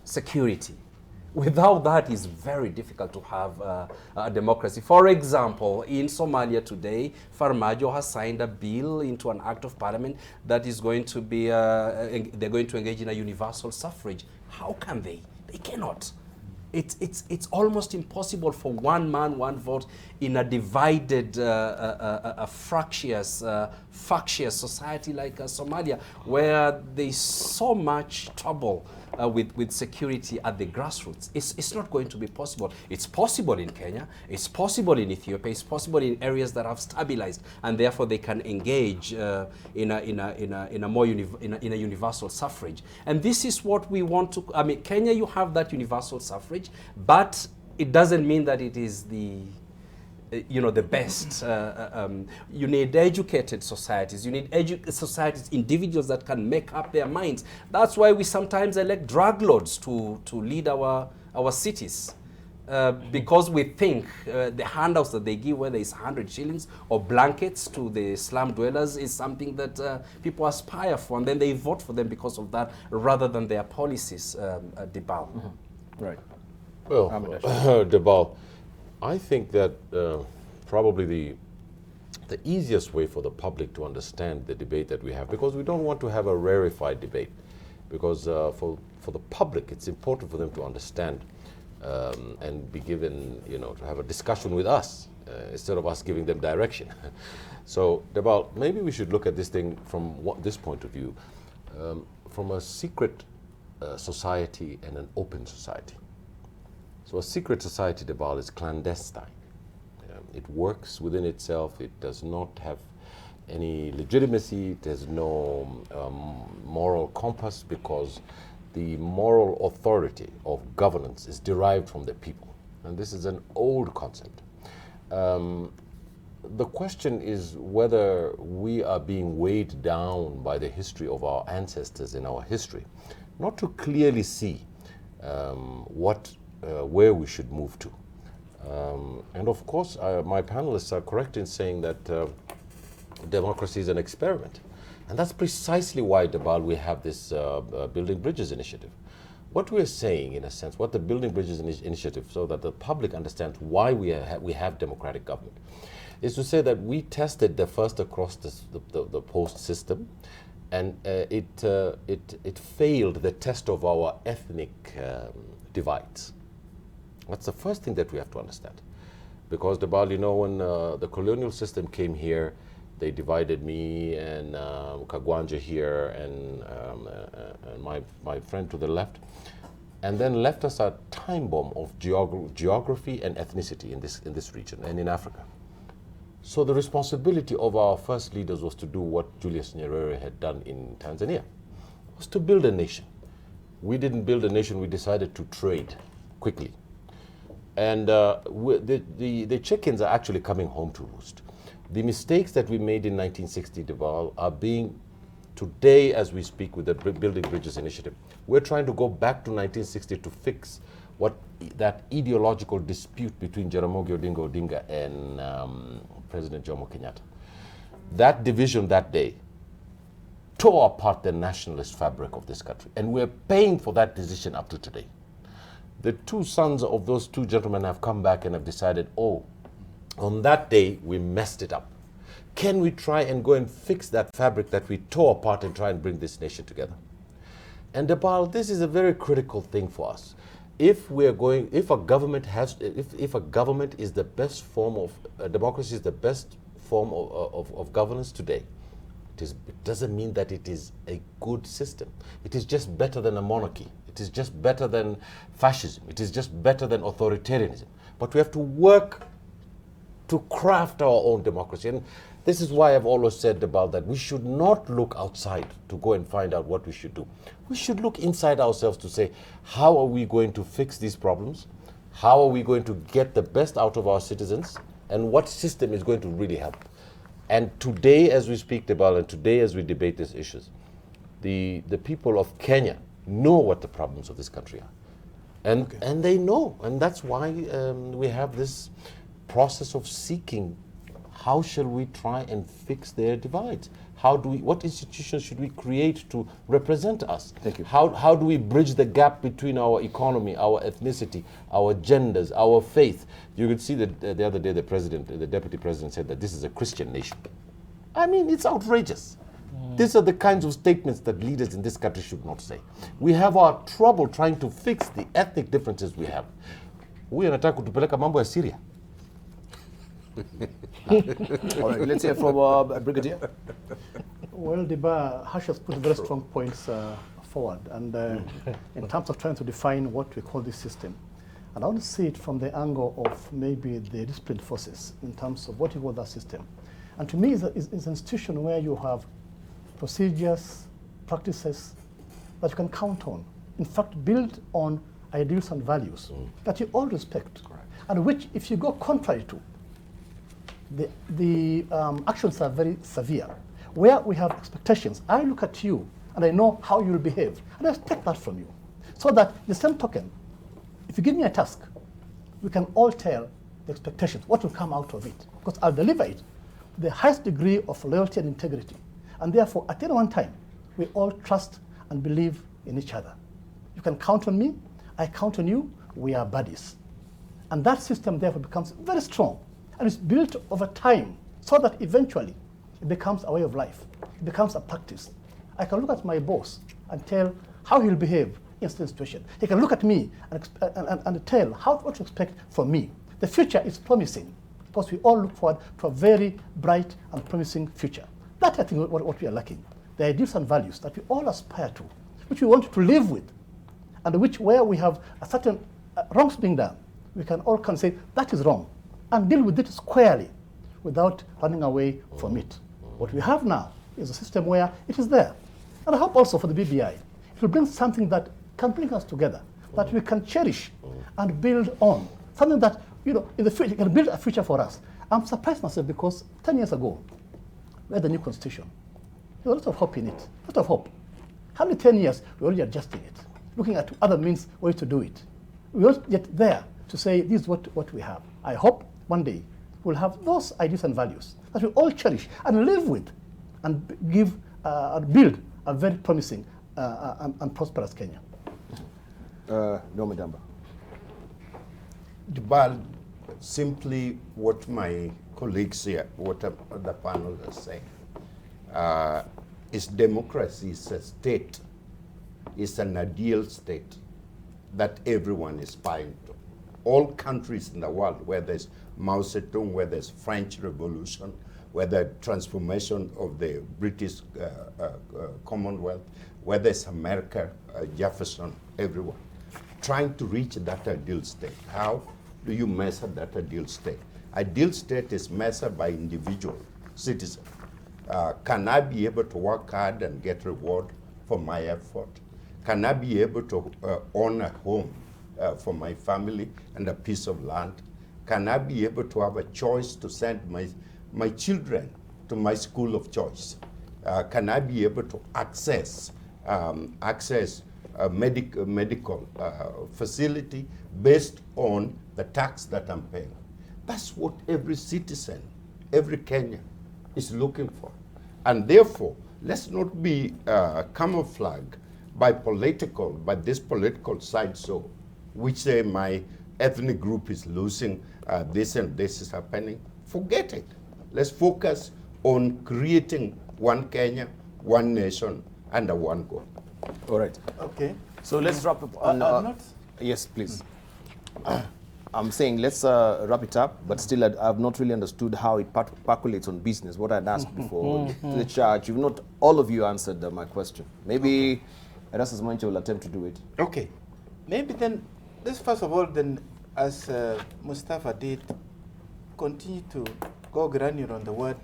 Speaker 3: security. Without that, it's very difficult to have a democracy. For example, in Somalia today, Farmajo has signed a bill into an act of parliament that is going to be, they're going to engage in a universal suffrage. How can they? They cannot. It's almost impossible for one man, one vote in a divided, fractious society like Somalia, where there's so much trouble with security at the grassroots. It's not going to be possible. It's possible in Kenya, it's possible in Ethiopia, it's possible in areas that have stabilized, and therefore they can engage in a universal suffrage. And this is what we want to. I mean, Kenya, you have that universal suffrage, but it doesn't mean that it is the the best. You need educated societies. You need societies, individuals that can make up their minds. That's why we sometimes elect drug lords to lead our cities. Because we think the handouts that they give, whether it's 100 shillings or blankets to the slum dwellers, is something that people aspire for, and then they vote for them because of that, rather than their policies, Debal.
Speaker 1: Right.
Speaker 4: Well, Debal, I think that probably the easiest way for the public to understand the debate that we have, because we don't want to have a rarefied debate, because for the public it's important for them to understand and be given, to have a discussion with us instead of us giving them direction. So, Debal, maybe we should look at this thing from this point of view, from a secret society and an open society. So a secret society, Debal, is clandestine. It works within itself. It does not have any legitimacy, it has no moral compass, because the moral authority of governance is derived from the people. And this is an old concept. The question is whether we are being weighed down by the history of our ancestors in our history, not to clearly see where we should move to. And of course, my panelists are correct in saying that democracy is an experiment. And that's precisely why, Debal, we have this Building Bridges initiative. What we're saying, in a sense, what the Building Bridges initiative, so that the public understands why we have democratic government, is to say that we tested the first across the post system, and it failed the test of our ethnic divides. That's the first thing that we have to understand. Because, Debal, you know, when the colonial system came here, they divided me and Kagwanja here and my friend to the left, and then left us a time bomb of geography and ethnicity in this region and in Africa. So the responsibility of our first leaders was to do what Julius Nyerere had done in Tanzania, was to build a nation. We didn't build a nation, we decided to trade quickly. And the chickens are actually coming home to roost. The mistakes that we made in 1960, Debal, are being, today as we speak with the Building Bridges initiative, we're trying to go back to 1960 to fix that ideological dispute between Jaramogi Oginga Odinga and President Jomo Kenyatta. That division that day tore apart the nationalist fabric of this country, and we're paying for that decision up to today. The two sons of those two gentlemen have come back and have decided, oh, on that day we messed it up. Can we try and go and fix that fabric that we tore apart and try and bring this nation together? And Debal, this is a very critical thing for us. If a government is the best form of democracy, is the best form of governance today, it doesn't mean that it is a good system. It is just better than a monarchy. It is just better than fascism. It is just better than authoritarianism. But we have to work to craft our own democracy. And this is why I've always said about that we should not look outside to go and find out what we should do. We should look inside ourselves to say, how are we going to fix these problems? How are we going to get the best out of our citizens? And what system is going to really help? And today, as we speak, Debal, and today as we debate these issues, the people of Kenya know what the problems of this country are. And they know. And that's why we have this process of seeking, how shall we try and fix their divides? What institutions should we create to represent us?
Speaker 1: Thank you.
Speaker 4: How do we bridge the gap between our economy, our ethnicity, our genders, our faith? You could see that the other day the deputy president said that this is a Christian nation. I mean, it's outrageous. These are the kinds of statements that leaders in this country should not say. We have our trouble trying to fix the ethnic differences we have. We anataka kutupeleka mambo ya Syria.
Speaker 1: All right, let's hear from Brigadier.
Speaker 2: Well, Deba Hash has put very strong points forward, and in terms of trying to define what we call this system. And I want to see it from the angle of maybe the disciplined forces in terms of what you call that system. And to me, it's an institution where you have procedures, practices that you can count on. In fact, built on ideals and values that you all respect, and which, if you go contrary to, the actions are very severe. Where we have expectations, I look at you and I know how you will behave, and I expect that from you. So that the same token, if you give me a task, we can all tell the expectations, what will come out of it, because I'll deliver it with the highest degree of loyalty and integrity. And therefore, at any one time, we all trust and believe in each other. You can count on me, I count on you, we are buddies. And that system therefore becomes very strong, and it's built over time so that eventually it becomes a way of life. It becomes a practice. I can look at my boss and tell how he'll behave in certain situation. He can look at me and tell what to expect from me. The future is promising because we all look forward to a very bright and promising future. That I think what we are lacking. The ideals and values that we all aspire to, which we want to live with, and where we have a certain wrongs being done, we can all say that is wrong and deal with it squarely without running away from it. What we have now is a system where it is there. And I hope also for the BBI, it will bring something that can bring us together, that we can cherish and build on. Something that, you know, in the future, can build a future for us. I'm surprised myself because 10 years ago, we had the new constitution. There was a lot of hope in it, a lot of hope. Hardly 10 years, we're already adjusting it, looking at other means, ways to do it. We're not yet there to say, this is what we have. I hope one day we'll have those ideas and values that we all cherish and live with and give and build a very promising and prosperous Kenya.
Speaker 1: Norma Damba.
Speaker 7: Jubal, simply what my colleagues here, what the panel is saying, is democracy is a state, is an ideal state that everyone is aspiring to. All countries in the world, where there's Mao Zedong, where there's French Revolution, where the transformation of the British Commonwealth, where there's America, Jefferson, everyone, trying to reach that ideal state. How do you measure that ideal state? Ideal state is measured by individual citizen. Can I be able to work hard and get reward for my effort? Can I be able to own a home for my family and a piece of land? Can I be able to have a choice to send my children to my school of choice? Can I be able to access a medical facility based on the tax that I'm paying? That's what every citizen, every Kenyan is looking for. And therefore, let's not be camouflaged by this political side so, which say my ethnic group is losing, this and this is happening. Forget it. Let's focus on creating one Kenya, one nation, and a one goal.
Speaker 1: All right.
Speaker 6: Okay.
Speaker 1: So let's wrap up on... yes, please. I'm saying let's wrap it up, but still I've not really understood how it percolates on business, what I'd asked before to the church. You've not, all of you answered my question. Maybe Erastus Manche will attempt to do it.
Speaker 6: Okay. Maybe then, let's first of all then, as Mustafa did, continue to go granular on the word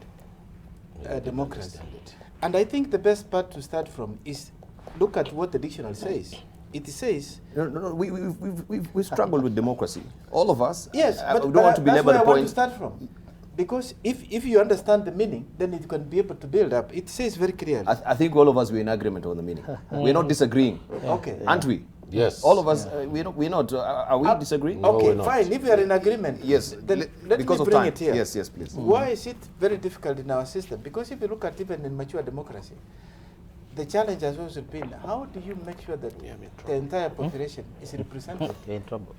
Speaker 6: democracy. And I think the best part to start from is look at what the dictionary says. It says...
Speaker 1: No, we've struggled with democracy. All of us.
Speaker 6: Yes, but
Speaker 1: we don't want to belabor the
Speaker 6: I want
Speaker 1: point.
Speaker 6: to start from. Because if you understand the meaning, then you can be able to build up. It says very clearly.
Speaker 1: I think all of us were in agreement on the meaning. We're not disagreeing.
Speaker 6: Okay.
Speaker 1: Aren't we?
Speaker 4: Yes.
Speaker 1: All of us, we're not. Are we disagreeing?
Speaker 6: No, okay, fine. If we are in agreement,
Speaker 1: yes.
Speaker 6: Then let me
Speaker 1: of
Speaker 6: bring
Speaker 1: time.
Speaker 6: it here.
Speaker 1: Yes, please.
Speaker 6: Why is it very difficult in our system? Because if you look at even in mature democracy, the challenge has always been, how do you make sure that the entire population is represented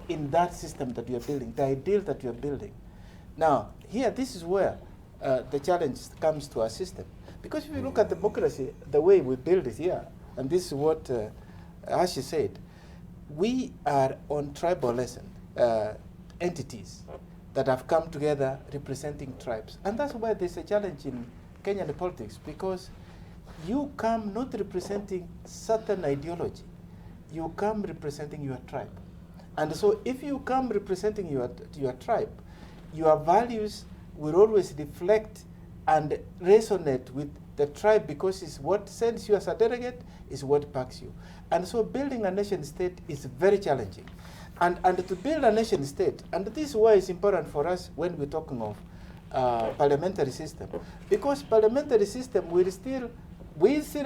Speaker 6: in that system that you are building, the ideal that you are building? Now, here, this is where the challenge comes to our system. Because if you look at democracy, the way we build it here, and this is what Ashi said, we are on tribalism entities that have come together representing tribes. And that's why there's a challenge in Kenyan politics, because you come not representing certain ideology, you come representing your tribe. And so if you come representing your tribe, your values will always reflect and resonate with the tribe, because it's what sends you as a delegate, is what backs you. And so building a nation state is very challenging. And to build a nation state, and this is why it's important for us when we're talking of parliamentary system, because parliamentary system will still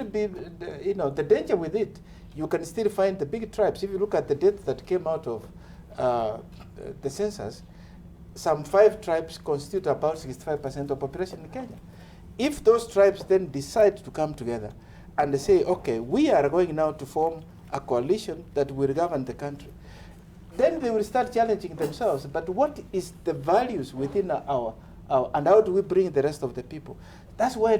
Speaker 6: be, the danger with it, you can still find the big tribes. If you look at the data that came out of the census, some 5 tribes constitute about 65% of population in Kenya. If those tribes then decide to come together and they say, okay, we are going now to form a coalition that will govern the country, then they will start challenging themselves. But what is the values within our and how do we bring the rest of the people? That's why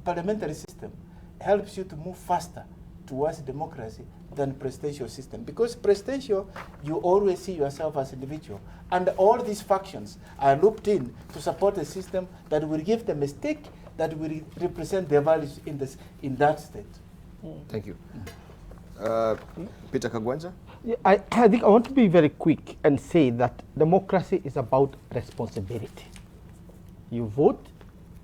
Speaker 6: parliamentary system helps you to move faster towards democracy than presidential system. Because presidential, you always see yourself as individual. And all these factions are looped in to support a system that will give them a stake that will represent their values in that state.
Speaker 1: Thank you. Peter Kagwanja?
Speaker 5: Yeah, I think I want to be very quick and say that democracy is about responsibility. You vote,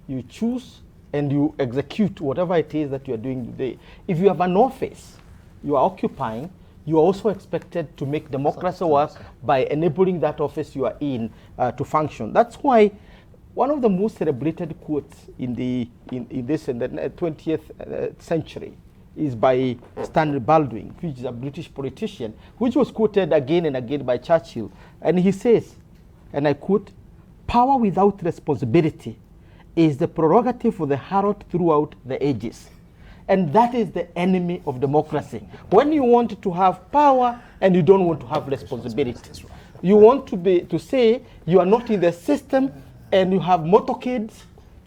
Speaker 5: you choose, and you execute whatever it is that you are doing today. If you have an office you are occupying, you are also expected to make democracy work by enabling that office you are in to function. That's why one of the most celebrated quotes in the 20th century is by Stanley Baldwin, which is a British politician, which was quoted again and again by Churchill. And he says, and I quote, "Power without responsibility is the prerogative of the harlot throughout the ages." And that is the enemy of democracy. When you want to have power and you don't want to have responsibility. You want to say you are not in the system and you have motorcades,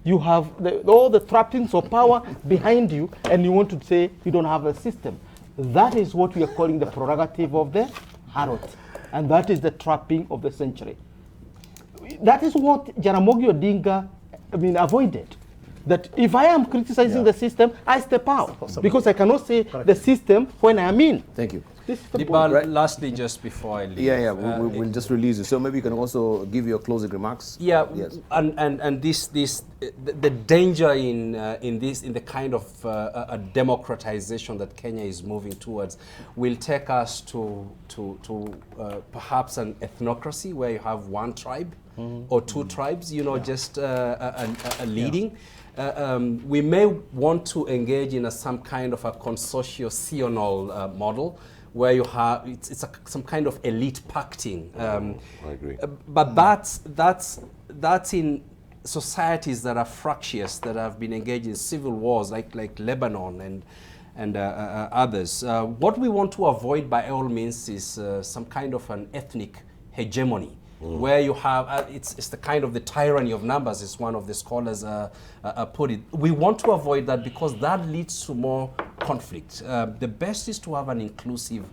Speaker 5: you have all the trappings of power behind you, and you want to say you don't have a system. That is what we are calling the prerogative of the harlot. And that is the trapping of the century. That is what Jaramogi Odinga avoided. That if I am criticizing the system, I step out. Because I cannot say the system when I am in.
Speaker 1: Thank you.
Speaker 3: Right. Lastly, just before I leave.
Speaker 1: We'll just release you. So maybe you can also give your closing remarks.
Speaker 3: Yeah, yes. And the danger in the kind of a democratization that Kenya is moving towards will take us to perhaps an ethnocracy where you have one tribe or two tribes, just a leading. We may want to engage in some kind of a consortio-sional model where you have some kind of elite pacting.
Speaker 4: I agree.
Speaker 3: But that's in societies that are fractious, that have been engaged in civil wars, like Lebanon and others. What we want to avoid by all means is some kind of an ethnic hegemony. Where you have, it's the kind of the tyranny of numbers, as one of the scholars put it. We want to avoid that because that leads to more conflict. The best is to have an inclusive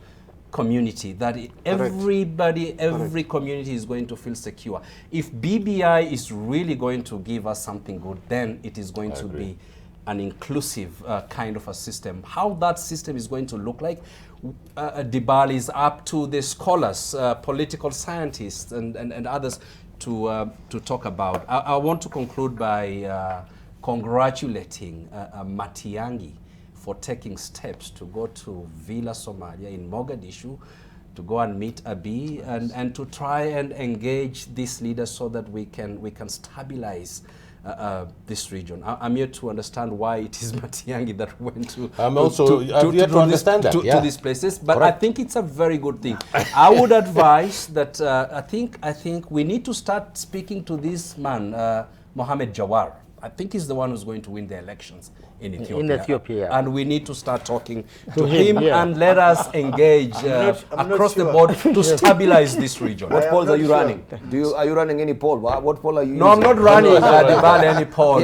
Speaker 3: community that everybody, every community is going to feel secure. If BBI is really going to give us something good, then it is going to be an inclusive kind of a system. How that system is going to look like, Dibali is up to the scholars, political scientists and others to talk about. I want to conclude by congratulating Matiang'i for taking steps to go to Villa Somalia in Mogadishu to go and meet Abiy and to try and engage these leaders so that we can stabilize this region. I'm here to understand why it is Matiang'i that went to these places, but I think it's a very good thing. I would advise that I think we need to start speaking to this man, Mohamed Jawar. I think he's the one who's going to win the elections in Ethiopia. And we need to start talking to him and let us engage across the board to stabilize this region.
Speaker 1: What polls are you running? Are you running any poll? What poll are you using?
Speaker 3: I'm not running any poll.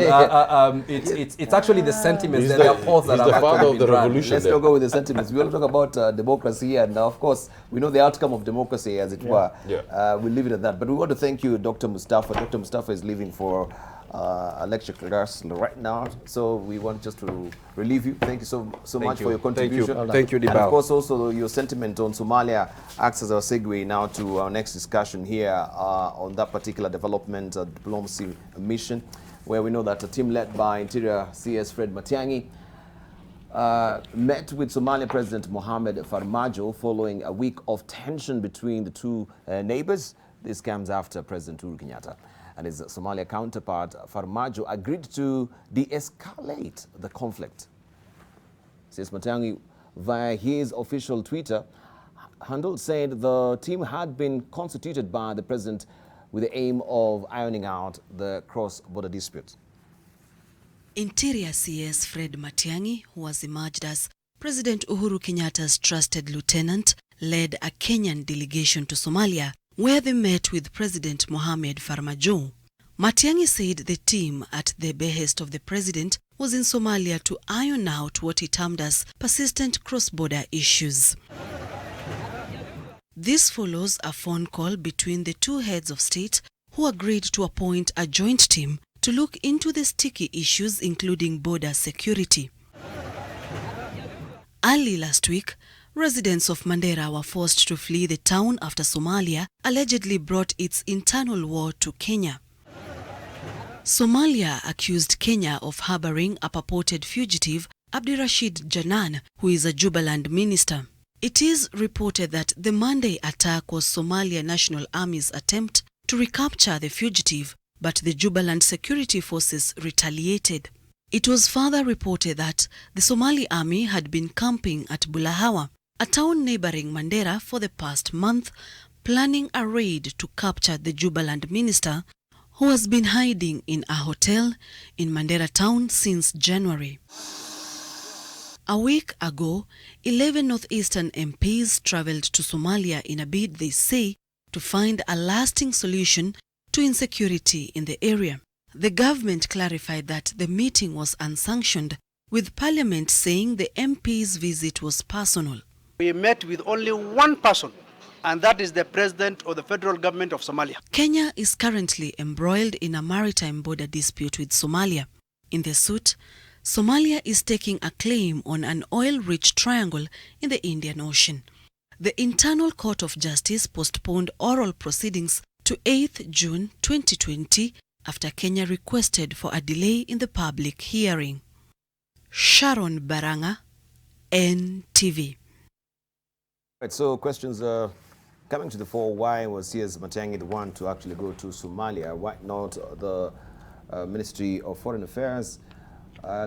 Speaker 3: It's actually the sentiments. There are polls that are
Speaker 4: father of the revolution.
Speaker 1: Let's not go with the sentiments. We want to talk about democracy, and of course, we know the outcome of democracy, as it were. We'll leave it at that. But we want to thank you, Dr. Mustafa. Dr. Mustafa is leaving for a lecture class right now, so we want just to relieve you. Thank you so much for your contribution.
Speaker 3: Thank you, Dibal.
Speaker 1: And of course, also your sentiment on Somalia acts as our segue now to our next discussion here on that particular development diplomacy mission, where we know that a team led by Interior CS Fred Matiang'i met with Somali President Mohamed Farmajo following a week of tension between the two neighbors. This comes after President Uhuru Kenyatta and his Somalia counterpart Farmajo agreed to de-escalate the conflict. Says Matiang'i via his official Twitter handle said the team had been constituted by the president with the aim of ironing out the cross-border dispute.
Speaker 8: Interior CS Fred Matiang'i, who has emerged as President Uhuru Kenyatta's trusted lieutenant, led a Kenyan delegation to Somalia, where they met with President Mohamed Farmajo. Matiang'i said the team, at the behest of the president, was in Somalia to iron out what he termed as persistent cross-border issues. This follows a phone call between the two heads of state who agreed to appoint a joint team to look into the sticky issues including border security. Early last week, residents of Mandera were forced to flee the town after Somalia allegedly brought its internal war to Kenya. Somalia accused Kenya of harboring a purported fugitive, Abdirashid Janan, who is a Jubaland minister. It is reported that the Monday attack was Somalia National Army's attempt to recapture the fugitive, but the Jubaland security forces retaliated. It was further reported that the Somali army had been camping at Bulahawa, a town neighboring Mandera, for the past month, planning a raid to capture the Jubaland minister, who has been hiding in a hotel in Mandera town since January. A week ago, 11 northeastern MPs travelled to Somalia in a bid, they say, to find a lasting solution to insecurity in the area. The government clarified that the meeting was unsanctioned, with Parliament saying the MP's visit was personal.
Speaker 9: We met with only one person, and that is the President of the Federal Government of Somalia.
Speaker 8: Kenya is currently embroiled in a maritime border dispute with Somalia. In the suit, Somalia is taking a claim on an oil-rich triangle in the Indian Ocean. The Internal Court of Justice postponed oral proceedings to 8th June 2020 after Kenya requested for a delay in the public hearing. Sharon Baranga, NTV.
Speaker 1: Right, so questions coming to the fore. Why was CS Matiang'i the one to actually go to Somalia? Why not the Ministry of Foreign Affairs?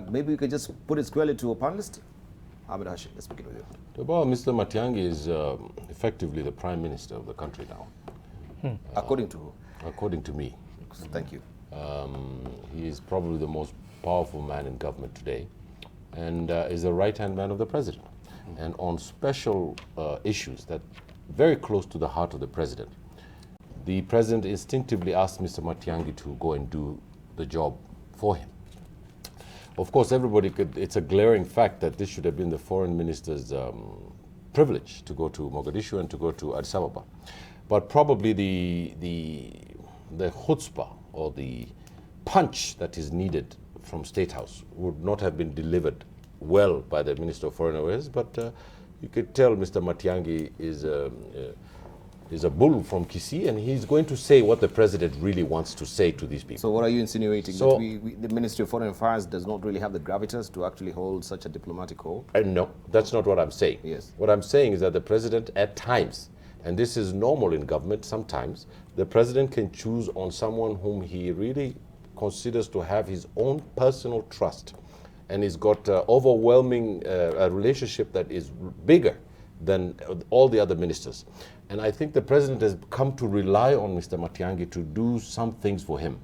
Speaker 1: Maybe we could just put it squarely to a panelist. Ahmed Hashi, let's begin with you.
Speaker 4: Well, Mr. Matiang'i is effectively the Prime Minister of the country now.
Speaker 1: According to who?
Speaker 4: According to me.
Speaker 1: Thank you.
Speaker 4: He is probably the most powerful man in government today, and is the right-hand man of the president. And on special issues that very close to the heart of the president instinctively asked Mr. Matiang'i to go and do the job for him. Of course, everybody could, it's a glaring fact that this should have been the foreign minister's privilege to go to Mogadishu and to go to Addis Ababa. But probably the chutzpah or the punch that is needed from State House would not have been delivered well by the Minister of Foreign Affairs, but you could tell Mr. Matiang'i is a bull from Kisii, and he's going to say what the president really wants to say to these people.
Speaker 1: So what are you insinuating?
Speaker 4: So,
Speaker 1: that the Ministry of Foreign Affairs does not really have the gravitas to actually hold such a diplomatic role?
Speaker 4: No, that's not what I'm saying.
Speaker 1: Yes.
Speaker 4: What I'm saying is that the president at times, and this is normal in government sometimes, the president can choose on someone whom he really considers to have his own personal trust, and he's got overwhelming a relationship that is bigger than all the other ministers. And I think the president has come to rely on Mr. Matiang'i to do some things for him.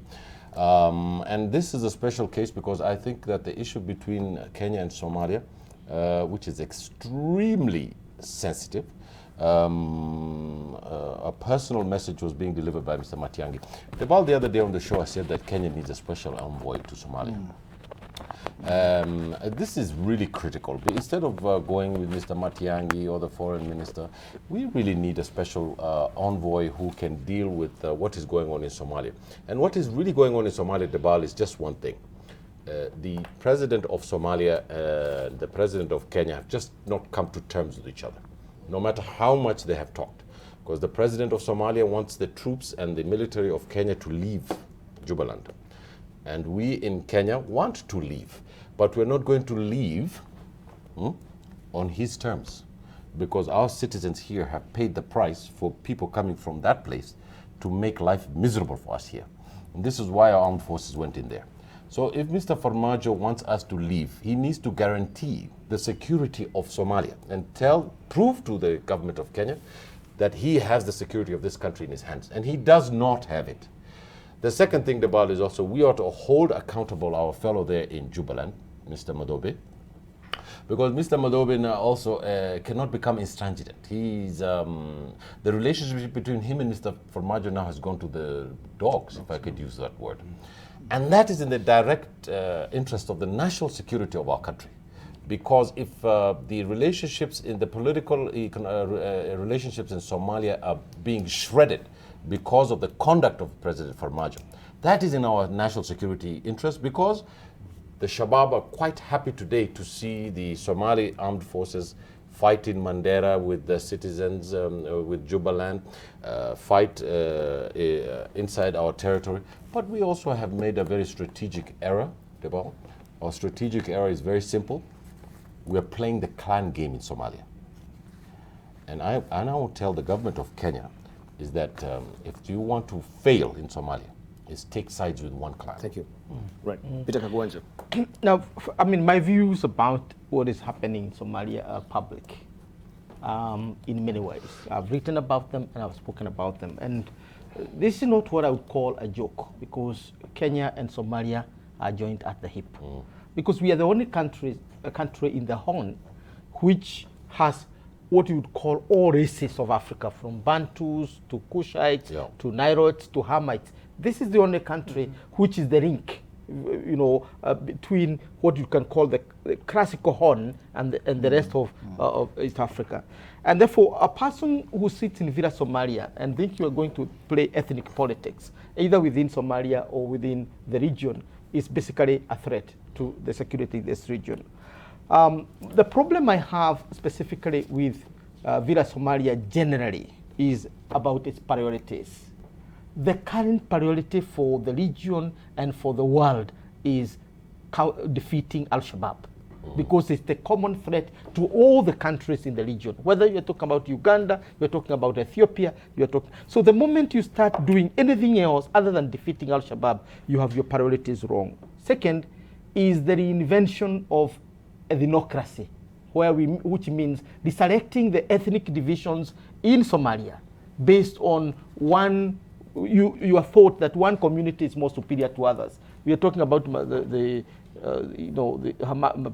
Speaker 4: And this is a special case because I think that the issue between Kenya and Somalia, which is extremely sensitive, a personal message was being delivered by Mr. Matiang'i. The other day on the show I said that Kenya needs a special envoy to Somalia. This is really critical. Instead of going with Mr. Matiang'i or the foreign minister, we really need a special envoy who can deal with what is going on in Somalia. And what is really going on in Somalia, Debal, is just one thing. The president of Somalia and the president of Kenya have just not come to terms with each other, no matter how much they have talked. Because the president of Somalia wants the troops and the military of Kenya to leave Jubaland. And we in Kenya want to leave, but we're not going to leave on his terms, because our citizens here have paid the price for people coming from that place to make life miserable for us here. And this is why our armed forces went in there. So if Mr. Farmajo wants us to leave, he needs to guarantee the security of Somalia and prove to the government of Kenya that he has the security of this country in his hands, and he does not have it. The second thing, Debal, is also we ought to hold accountable our fellow there in Jubaland, Mr. Madobe, because Mr. Madobe now also cannot become intransigent. He's the relationship between him and Mr. Farmajo now has gone to the dogs, if I could use that word. And that is in the direct interest of the national security of our country. Because if the relationships in the political relationships in Somalia are being shredded because of the conduct of President Farmajo, that is in our national security interest, because the Shabab are quite happy today to see the Somali armed forces fight in Mandera with the citizens, with Jubaland, fight inside our territory. But we also have made a very strategic error, Debo. Our strategic error is very simple. We are playing the clan game in Somalia. And I will tell the government of Kenya is that if you want to fail in Somalia, is take sides with one clan.
Speaker 1: Thank you. Right. Peter Kagwanja.
Speaker 5: Now, I mean, my views about what is happening in Somalia are public in many ways. I've written about them and I've spoken about them. And this is not what I would call a joke, because Kenya and Somalia are joined at the hip. Because we are the only country in the Horn which has what you would call all races of Africa, from Bantus to Kushites to Nilotes to Hamites. This is the only country which is the link, you know, between what you can call the classical Horn and the rest of East Africa. And therefore, a person who sits in Villa Somalia and thinks you are going to play ethnic politics, either within Somalia or within the region, is basically a threat to the security in this region. The problem I have specifically with Villa Somalia generally is about its priorities. The current priority for the region and for the world is defeating Al-Shabaab, because it's the common threat to all the countries in the region. Whether you're talking about Uganda, you're talking about Ethiopia, you're talking. So the moment you start doing anything else other than defeating Al-Shabaab, you have your priorities wrong. Second is the reinvention of a democracy, which means resurrecting the ethnic divisions in Somalia based on your thought that one community is more superior to others. We are talking about the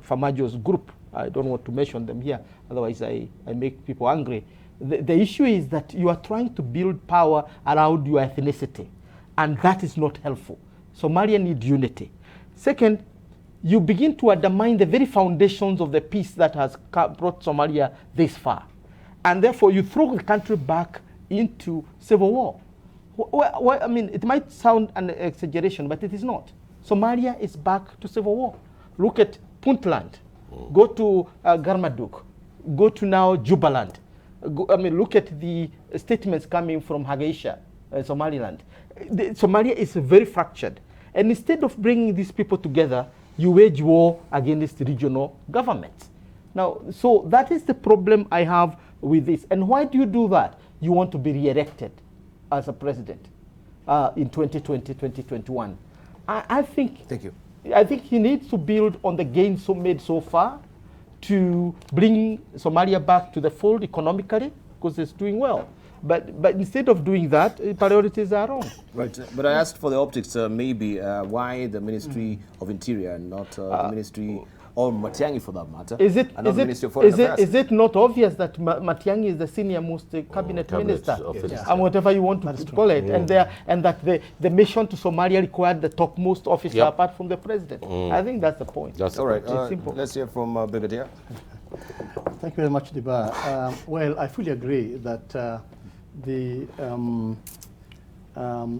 Speaker 5: Famajo's group. I don't want to mention them here, otherwise I make people angry. The issue is that you are trying to build power around your ethnicity, and that is not helpful. Somalia needs unity. Second, you begin to undermine the very foundations of the peace that has brought Somalia this far. And therefore, you throw the country back into civil war. Well, I mean, it might sound an exaggeration, but it is not. Somalia is back to civil war. Look at Puntland. Go to Garmaduk. Go to now Jubaland. Look at the statements coming from Hargeisa, Somaliland. Somalia is very fractured. And instead of bringing these people together, you wage war against regional governments. Now, so that is the problem I have with this. And why do you do that? You want to be re-elected as a president in 2020, 2021. I think. Thank you. I think he needs to build on the gains made so far to bring Somalia back to the fold economically, because it's doing well. But instead of doing that, priorities are wrong.
Speaker 1: Right. But I asked for the optics, maybe why the Ministry of Interior and not the Ministry, or Matiang'i for that matter,
Speaker 5: is it not obvious that Matiang'i is the senior most cabinet minister, and whatever you want to call it, and that the mission to Somalia required the topmost officer apart from the president? I think that's the point.
Speaker 1: That's all right. It's simple. Let's hear from Brigadier.
Speaker 2: Thank you very much, Diba. Well, I fully agree that the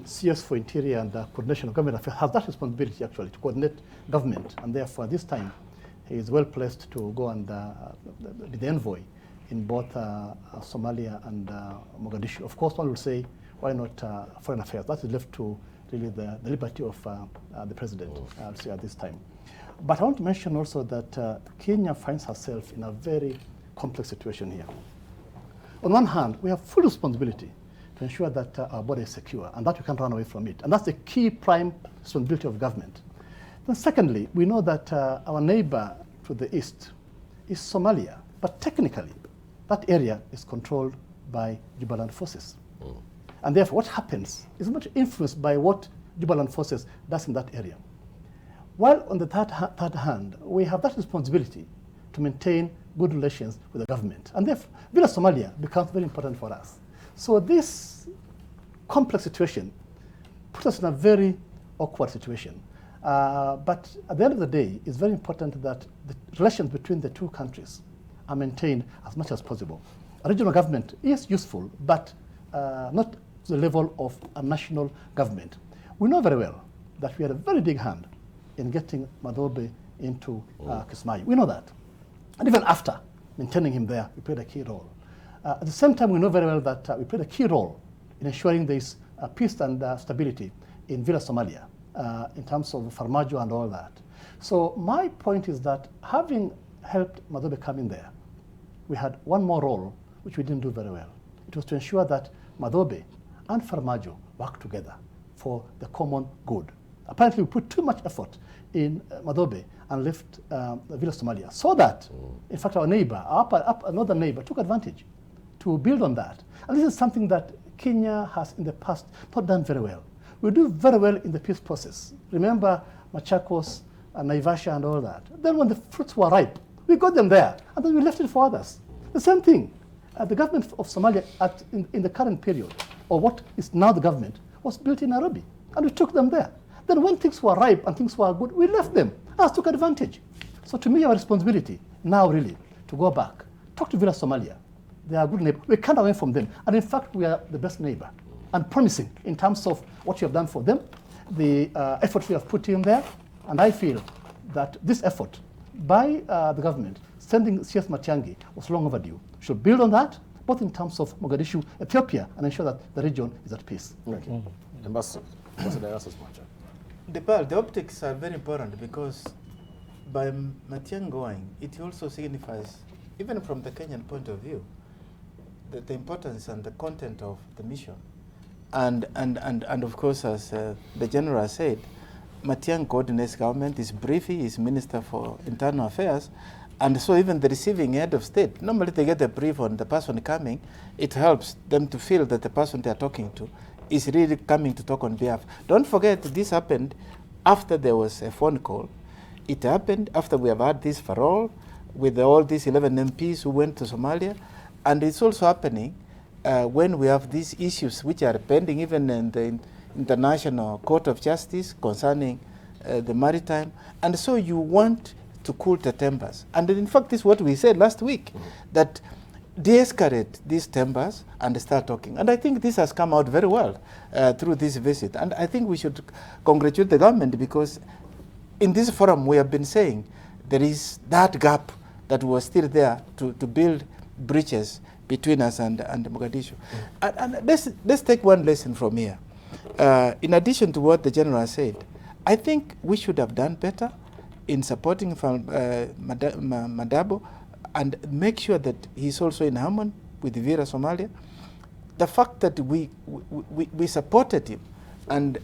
Speaker 2: CS for Interior and Coordination of Government Affairs has that responsibility actually to coordinate government, and therefore this time he is well placed to go and be the envoy in both Somalia and Mogadishu. Of course, one will say, why not foreign affairs? That is left to really the liberty of the president, I'll say at this time. But I want to mention also that Kenya finds herself in a very complex situation here. On one hand, we have full responsibility to ensure that our border is secure, and that we can't run away from it. And that's the key prime responsibility of government. Then secondly, we know that our neighbor to the east is Somalia, but technically, that area is controlled by Jubaland forces. And therefore, what happens is much influenced by what Jubaland forces does in that area. While on the third hand, we have that responsibility to maintain good relations with the government. And therefore, Villa Somalia becomes very important for us. So this complex situation puts us in a very awkward situation. But at the end of the day, it's very important that the relations between the two countries are maintained as much as possible. A regional government is useful, but not to the level of a national government. We know very well that we had a very big hand in getting Madobe into Kismayo. We know that. And even after maintaining him there, we played a key role. At the same time, we know very well that we played a key role in ensuring there is peace and stability in Villa Somalia in terms of Farmajo and all that. So my point is that having helped Madobe come in there, we had one more role which we didn't do very well. It was to ensure that Madobe and Farmajo work together for the common good. Apparently we put too much effort in Madobe and left Villa Somalia, so that, in fact, our neighbor, another neighbor, took advantage to build on that. And this is something that Kenya has in the past not done very well. We do very well in the peace process. Remember Machakos and Naivasha and all that. Then when the fruits were ripe, we got them there, and then we left it for others. The same thing. The government of Somalia in the current period, or what is now the government, was built in Nairobi, and we took them there. Then when things were ripe and things were good, we left them. Us took advantage. So to me, our responsibility now really to go back, talk to Villa Somalia. They are good neighbors. We can't away from them. And in fact, we are the best neighbor and promising in terms of what you have done for them, the effort we have put in there. And I feel that this effort by the government, sending CS Matiang'i, was long overdue. We should build on that, both in terms of Mogadishu, Ethiopia, and ensure that the region is at peace.
Speaker 1: Thank you. Ambassador,
Speaker 6: the optics are very important, because by Matiang'i going, it also signifies, even from the Kenyan point of view, the importance and the content of the mission. And of course, as the General said, Matiang'i coordinates government, is briefy, is Minister for Internal Affairs, and so even the receiving head of state, normally they get a brief on the person coming. It helps them to feel that the person they are talking to is really coming to talk on behalf. Don't forget, this happened after there was a phone call. It happened after we have had this parole with all these 11 MPs who went to Somalia, and it's also happening when we have these issues which are pending even in the International Court of Justice concerning the maritime. And so you want to cool the tempers. And in fact, this is what we said last week, that de-escalate these tempers and start talking. And I think this has come out very well through this visit. And I think we should congratulate the government, because in this forum we have been saying there is that gap that was still there to build bridges between us and Mogadishu. And let's take one lesson from here. In addition to what the General said, I think we should have done better in supporting Madabo and make sure that he's also in harmony with Villa Somalia. The fact that we supported him and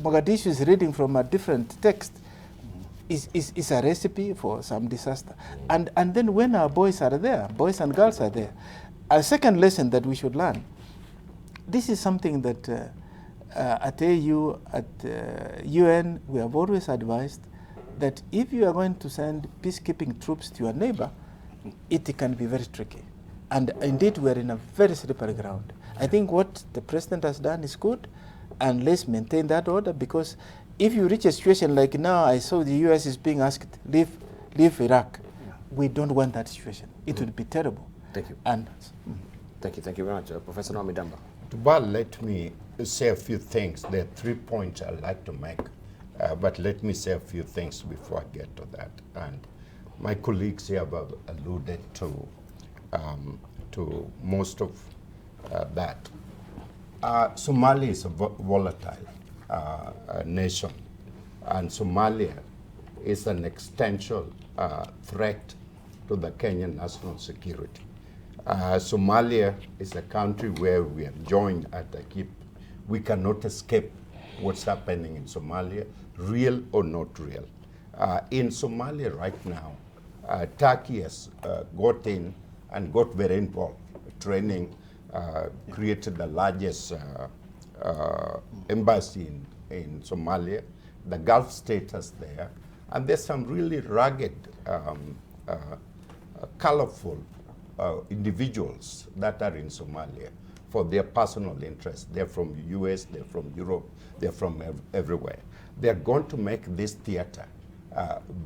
Speaker 6: Mogadishu is reading from a different text is a recipe for some disaster. And then when our boys are there, boys and girls are there, a second lesson that we should learn, this is something that at AU, at UN, we have always advised that if you are going to send peacekeeping troops to your neighbor, it can be very tricky. And indeed, we are in a very slippery ground. I think what the president has done is good, and let's maintain that order, because if you reach a situation like now, I saw the US is being asked, leave Iraq. Yeah. We don't want that situation. It would be terrible.
Speaker 1: Thank you.
Speaker 6: And
Speaker 1: Thank you very much. Professor Naomi Damba.
Speaker 7: Well, let me say a few things. There are 3 points I'd like to make, but let me say a few things before I get to that. And my colleagues here have alluded to most of that. Somalia is a volatile nation, and Somalia is an existential threat to the Kenyan national security. Somalia is a country where we have joined at the hip. We cannot escape what's happening in Somalia, real or not real. In Somalia right now, Turkey has got in and got very involved. Training, created the largest embassy in Somalia. The Gulf states are there. And there's some really rugged, colorful individuals that are in Somalia for their personal interests. They're from the US, they're from Europe, they're from everywhere. They're going to make this theater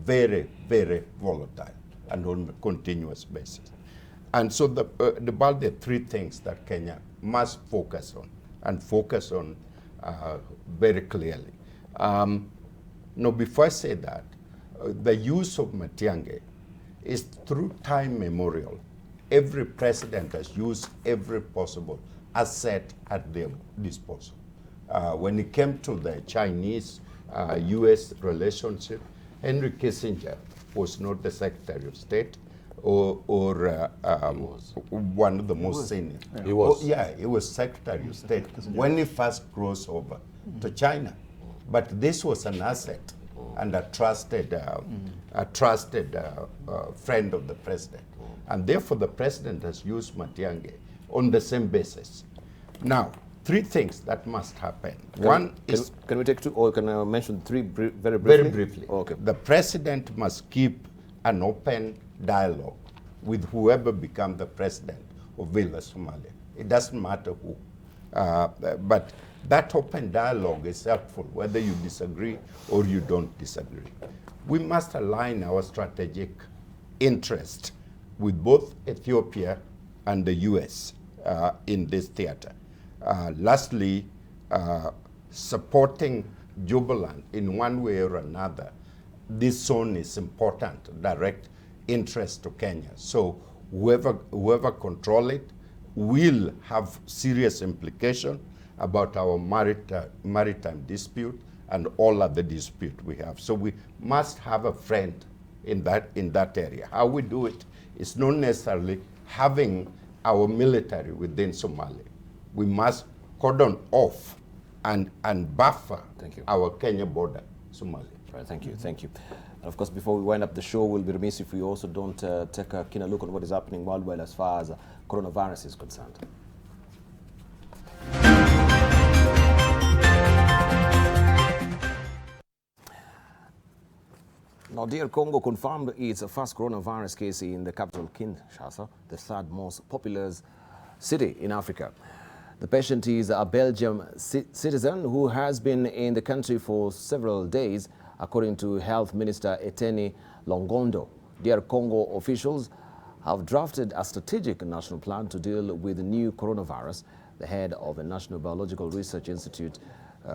Speaker 7: very, very volatile and on a continuous basis. And so there are 3 things that Kenya must focus on, and focus on very clearly. Now, before I say that, the use of Matiang'i is through time memorial, every president has used every possible asset at their disposal. When it came to the Chinese-US relationship, Henry Kissinger was not the Secretary of State or one of the most senior.
Speaker 4: He was.
Speaker 7: Oh, yeah, he was Secretary of State when he first crossed over to China. But this was an asset and a trusted friend of the president. And therefore, the president has used Matiang'i on the same basis. Now, three things that must happen.
Speaker 1: Can we take two, or can I mention three very briefly?
Speaker 7: Very briefly.
Speaker 1: Okay.
Speaker 7: The president must keep an open dialogue with whoever becomes the president of Villa Somalia. It doesn't matter who. But that open dialogue is helpful, whether you disagree or you don't disagree. We must align our strategic interest with both Ethiopia and the US in this theater. Lastly, supporting Jubaland in one way or another. This zone is important, direct interest to Kenya. So whoever control it will have serious implication about our maritime dispute and all other dispute we have. So we must have a friend in that area. How we do it is not necessarily having our military within Somalia. We must cordon off and buffer our Kenya border, Somalia.
Speaker 1: Right, thank you, thank you. And of course, before we wind up the show, we'll be remiss if we also don't take a keen look on what is happening worldwide as far as coronavirus is concerned. Now, DR Congo confirmed its first coronavirus case in the capital Kinshasa, the third most populous city in Africa. The patient is a Belgian citizen who has been in the country for several days, according to Health Minister Eteni Longondo. DR Congo officials have drafted a strategic national plan to deal with the new coronavirus. The head of the National Biological Research Institute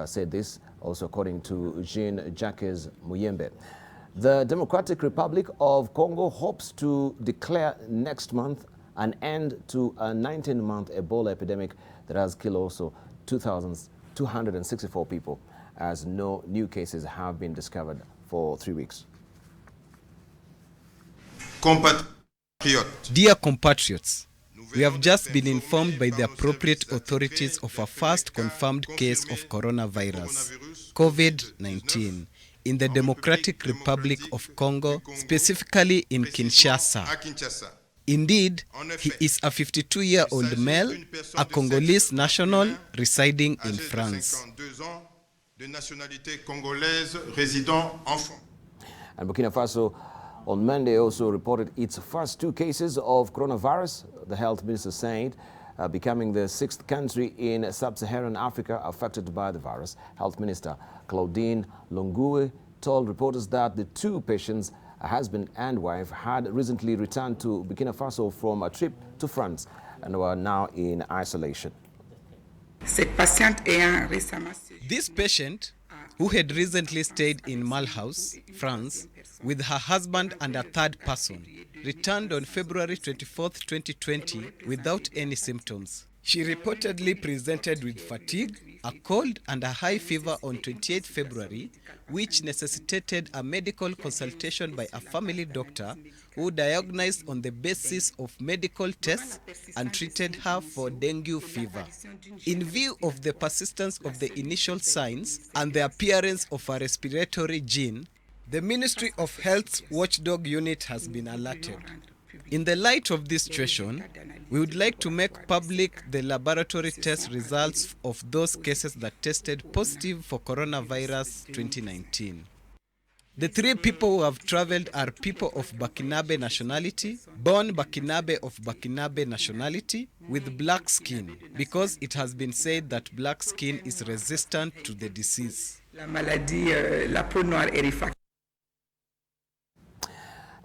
Speaker 1: said this, also according to Jean-Jacques Muyembe. The Democratic Republic of Congo hopes to declare next month an end to a 19-month Ebola epidemic that has killed also 2,264 people, as no new cases have been discovered for 3 weeks.
Speaker 10: Dear compatriots, we have just been informed by the appropriate authorities of a first confirmed case of coronavirus, COVID-19, in the Democratic Republic of Congo, specifically in Kinshasa. Indeed, he is a 52-year-old male, a Congolese national residing in France.
Speaker 1: And Burkina Faso on Monday also reported its first 2 cases of coronavirus, the health minister saying, becoming the 6th country in sub-Saharan Africa affected by the virus. Health Minister Claudine Longue told reporters that the 2 patients, a husband and wife, had recently returned to Burkina Faso from a trip to France and were now in isolation.
Speaker 10: This patient, who had recently stayed in Mulhouse, France, with her husband and a 3rd person, returned on February 24, 2020 without any symptoms. She reportedly presented with fatigue, a cold and a high fever on 28 February, which necessitated a medical consultation by a family doctor who diagnosed on the basis of medical tests and treated her for dengue fever. In view of the persistence of the initial signs and the appearance of a respiratory gene, the Ministry of Health's watchdog unit has been alerted. In the light of this situation, we would like to make public the laboratory test results of those cases that tested positive for coronavirus 2019. The 3 people who have traveled are people of Burkinabe nationality, born Burkinabe of Burkinabe nationality, with black skin, because it has been said that black skin is resistant to the disease.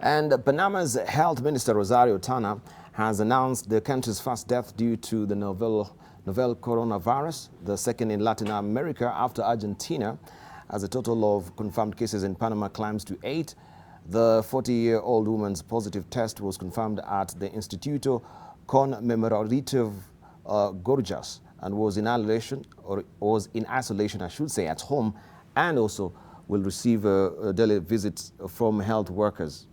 Speaker 1: And Panama's Health Minister Rosario Tana has announced the country's first death due to the novel coronavirus, the second in Latin America after Argentina, as the total of confirmed cases in Panama climbs to 8. The 40-year-old woman's positive test was confirmed at the Instituto Conmemorativo Gorgeous and was in isolation, I should say, at home, and also will receive daily visits from health workers.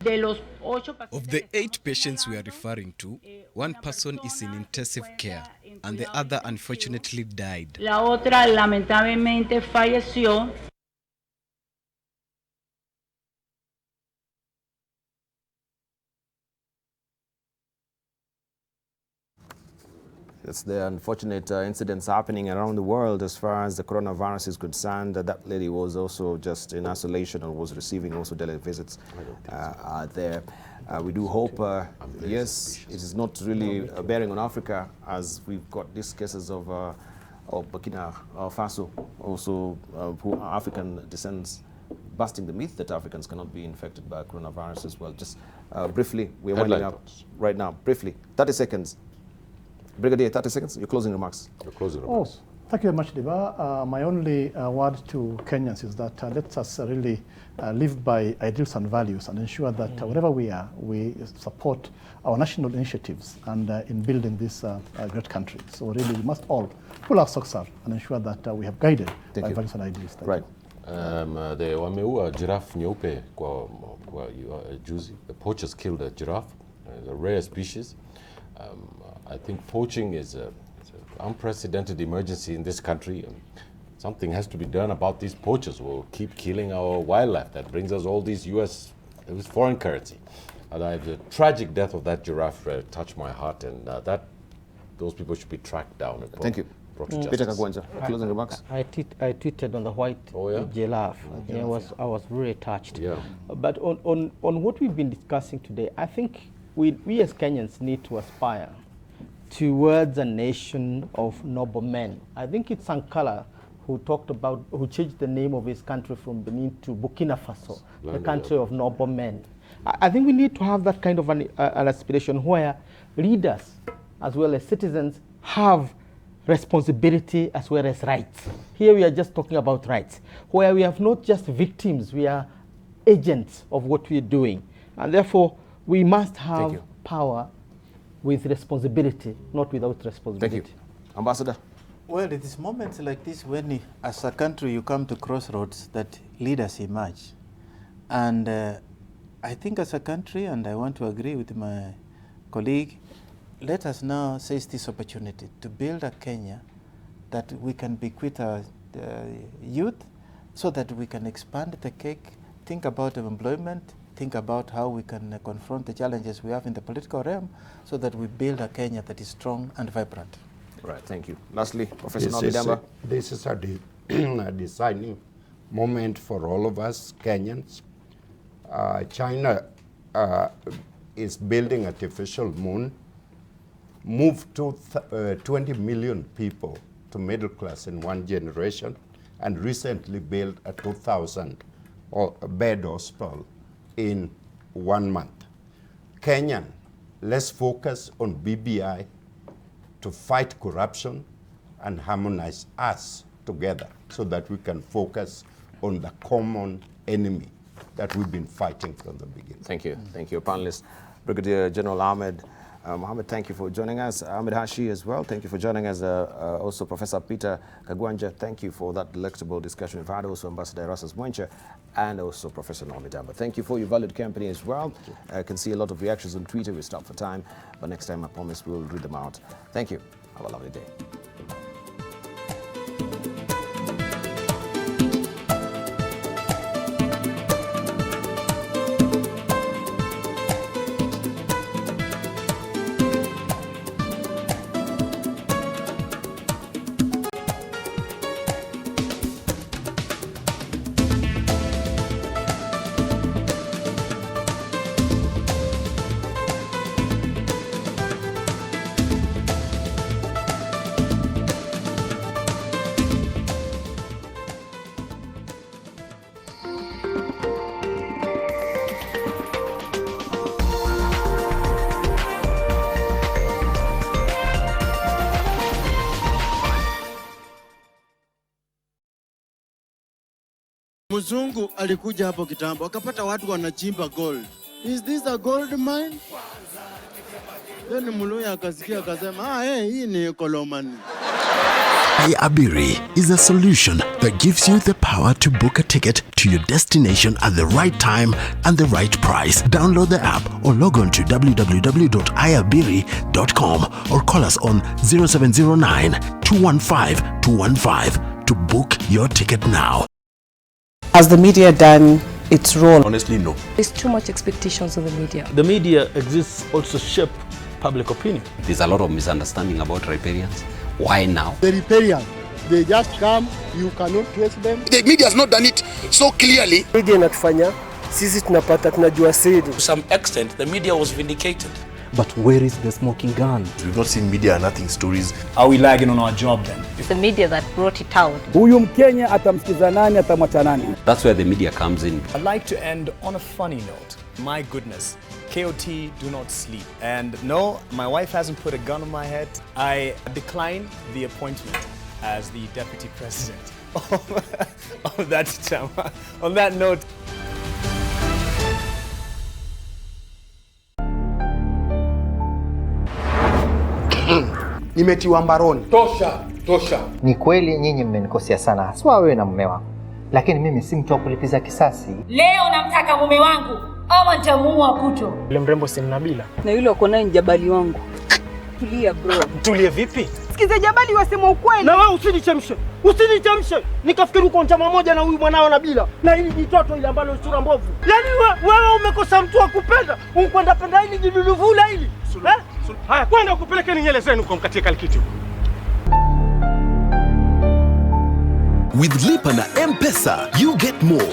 Speaker 10: Of the 8 patients we are referring to, 1 person is in intensive care and the other unfortunately died.
Speaker 11: La otra lamentablemente falleció.
Speaker 1: It's the unfortunate incidents happening around the world as far as the coronavirus is concerned. That lady was also just in isolation and was receiving also daily visits there. We do hope, yes, it is not really bearing on Africa, as we've got these cases of Burkina Faso, also who are African descents, busting the myth that Africans cannot be infected by coronavirus as well. Just briefly, we're winding up right now. Briefly, 30 seconds. Brigadier, 30 seconds, your closing remarks.
Speaker 2: Thank you very much, Deba. My only word to Kenyans is that let us really live by ideals and values and ensure that wherever we are, we support our national initiatives and in building this great country. So really, we must all pull our socks up and ensure that we have guided by values and ideals. Thank you.
Speaker 4: The wameua giraffe nyeupe kwa juzi. The poachers killed a giraffe, a rare species. I think poaching is an unprecedented emergency in this country. Something has to be done about these poachers who will keep killing our wildlife. That brings us all these foreign currency. The tragic death of that giraffe touched my heart, and those people should be tracked down. And
Speaker 1: Thank you. Peter Kagwanja, closing remarks.
Speaker 5: I tweeted on the white giraffe. I was really touched. Yeah. But on what we've been discussing today, I think we as Kenyans need to aspire towards a nation of noble men. I think it's Sankara who changed the name of his country from Benin to Burkina Faso, the country of noble men. I think we need to have that kind of an aspiration where leaders as well as citizens have responsibility as well as rights. Here we are just talking about rights, where we have not just victims, we are agents of what we are doing. And therefore, we must have power with responsibility, not without responsibility.
Speaker 1: Thank you. Ambassador?
Speaker 6: Well, it is moments like this when, as a country, you come to crossroads that leaders emerge. And I think as a country, and I want to agree with my colleague, let us now seize this opportunity to build a Kenya that we can bequeath our youth so that we can expand the cake, think about employment, think about how we can confront the challenges we have in the political realm so that we build a Kenya that is strong and vibrant.
Speaker 1: Right, thank you. Lastly, Professor Nobidamba.
Speaker 7: This is a deciding moment for all of us Kenyans. China is building artificial moon, moved to 20 million people to middle class in one generation, and recently built a 2,000 bed hospital in 1 month. Kenyan, let's focus on BBI to fight corruption and harmonize us together so that we can focus on the common enemy that we've been fighting from the beginning.
Speaker 1: Thank you. Thank you, panelists. Brigadier General Ahmed Mohammed, thank you for joining us. Ahmed Hashi as well, thank you for joining us. Also, Professor Peter Kagwanja, thank you for that delectable discussion we've had. Also, Ambassador Erastus Mwenche, and also Professor Nobidamba. Thank you for your valued company as well. I can see a lot of reactions on Twitter. We stopped for time, but next time I promise we'll read them out. Thank you. Have a lovely day.
Speaker 13: mzungu alikuja hapo kitambo akapata watu wanachimba gold. Is this a gold mine? Then Muluya akasikia akasema, hii ni kolomani.
Speaker 14: iAbiri is a solution that gives you the power to book a ticket to your destination at the right time and the right price. Download the app or log on to www.iabiri.com or call us on 0709-215-215 to book your ticket now.
Speaker 23: Has the media done its role?
Speaker 24: Honestly, no.
Speaker 25: There's too much expectations of the media.
Speaker 26: The media exists also shape public opinion.
Speaker 27: There's a lot of misunderstanding about riparians. Why now?
Speaker 28: The riparian, they just come, you cannot trace them.
Speaker 29: The media has not done it so clearly.
Speaker 28: Media inatufanya sisi tunajua siri.
Speaker 24: To some extent, the media was vindicated.
Speaker 30: But where is the smoking gun?
Speaker 24: We've not seen media nothing stories.
Speaker 31: Are we lagging on our job then?
Speaker 25: It's the media that brought it out.
Speaker 30: Huyu Mkenya atamsikiza nani atamwacha nani?
Speaker 27: That's where the media comes in.
Speaker 31: I'd like to end on a funny note. My goodness, KOT do not sleep. And no, my wife hasn't put a gun on my head. I decline the appointment as the deputy president of that time. On that note,
Speaker 32: nimetiwa mbaroni.
Speaker 33: Tosha. Ni kweli nyinyi mmenikosea sana, haswa wewe na mume wako. Lakini mimi si mtu wa kulipiza kisasi.
Speaker 11: Leo namtaka mume wangu ama nitamuua kuto.
Speaker 31: Yule mrembo si Nabila.
Speaker 25: Na yule uko naye Jabali wangu. Tulia bro.
Speaker 31: Tulie vipi?
Speaker 25: Sikiza Jabali wasema ukweli.
Speaker 31: Na wewe usinichemshe. Nikafikiri uko chama moja na huyu mwanao Nabila. Na hili jitoto ile ambalo sura mbovu. Yaani wewe umekosa mtu wa kupenda. Unkwenda penda hili jiduluvula hili. Haya kwenda kupelekeni nyele zenu kwa mkatie kalikiti.
Speaker 14: With Lipa na M-Pesa, you get more.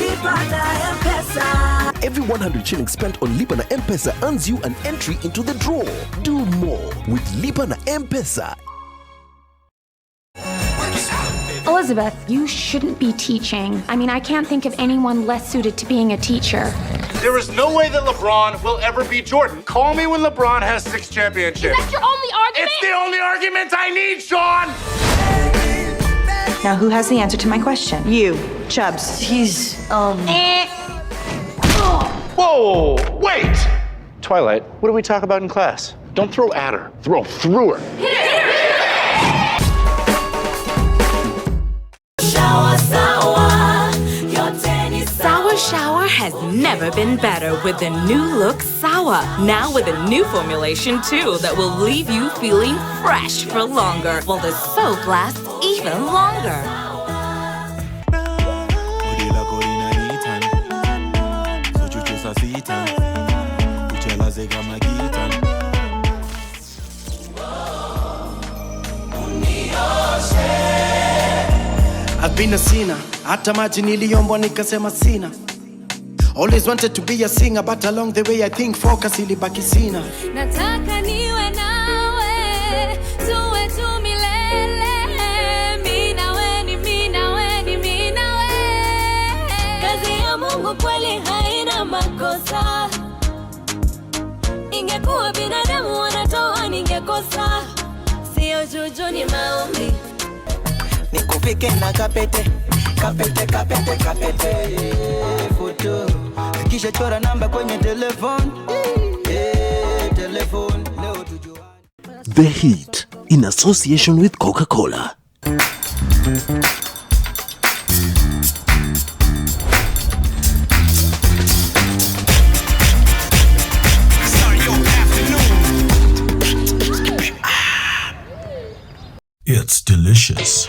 Speaker 34: Lipa na M-Pesa.
Speaker 14: Every 100 shillings spent on Lipa na M-Pesa earns you an entry into the draw. Do more with Lipa na M-Pesa.
Speaker 35: Elizabeth, you shouldn't be teaching. I mean, I can't think of anyone less suited to being a teacher.
Speaker 36: There is no way that LeBron will ever beat Jordan. Call me when LeBron has 6 championships.
Speaker 35: That's your only argument?
Speaker 36: It's the only argument I need, Sean!
Speaker 21: Now, who has the answer to my question? You, Chubbs.
Speaker 19: He's,
Speaker 36: Whoa, wait! Twilight, what do we talk about in class? Don't throw at her, throw through her.
Speaker 37: Sour Shower has never been better with the new look Sour. Now with a new formulation too that will leave you feeling fresh for longer, while the soap lasts even longer.
Speaker 13: I've been a sinner, hata maji niliombwa nikasema sina. Always wanted to be a singer, but along the way I think focus ilibaki sina.
Speaker 35: Nataka niwe nawe, tuwe tu milele. Mimi nawe ni mimi nawe ni mimi nawe. Kazi ya Mungu kweli haina makosa. Ingekuwa binadamu wanatoa ningekosa. Sio juju ni maombi.
Speaker 34: Nikupike na kapete Foto kisha chora namba kwenye telefone leo tujua.
Speaker 14: The Heat in association with Coca-Cola. It's delicious.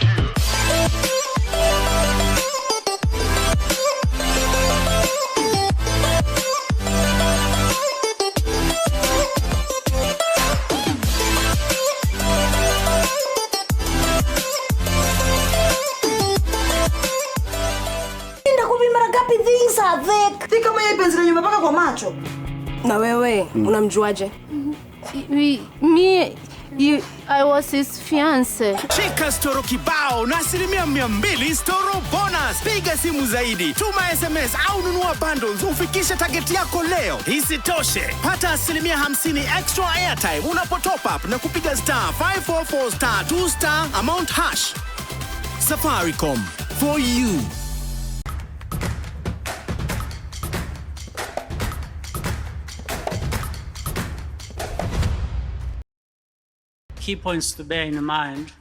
Speaker 19: Kwa macho.
Speaker 25: Na wewe unamjuaje?
Speaker 35: I was his fiance.
Speaker 13: Chika storo kibao na 200% storo bonus. Piga simu zaidi, tuma SMS au nunua bundles ufikishe target yako leo. Isitoshe, pata 50% extra airtime unapo top up na kupiga *544*2* amount hash. Safaricom, for you.
Speaker 2: Key points to bear in mind,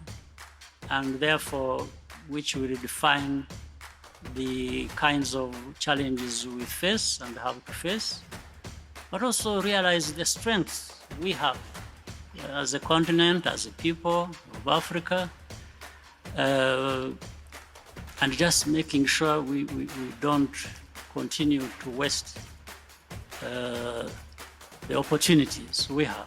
Speaker 2: and therefore which will define the kinds of challenges we face and how to face, but also realize the strengths we have as a continent, as a people of Africa, and just making sure we don't continue to waste the opportunities we have.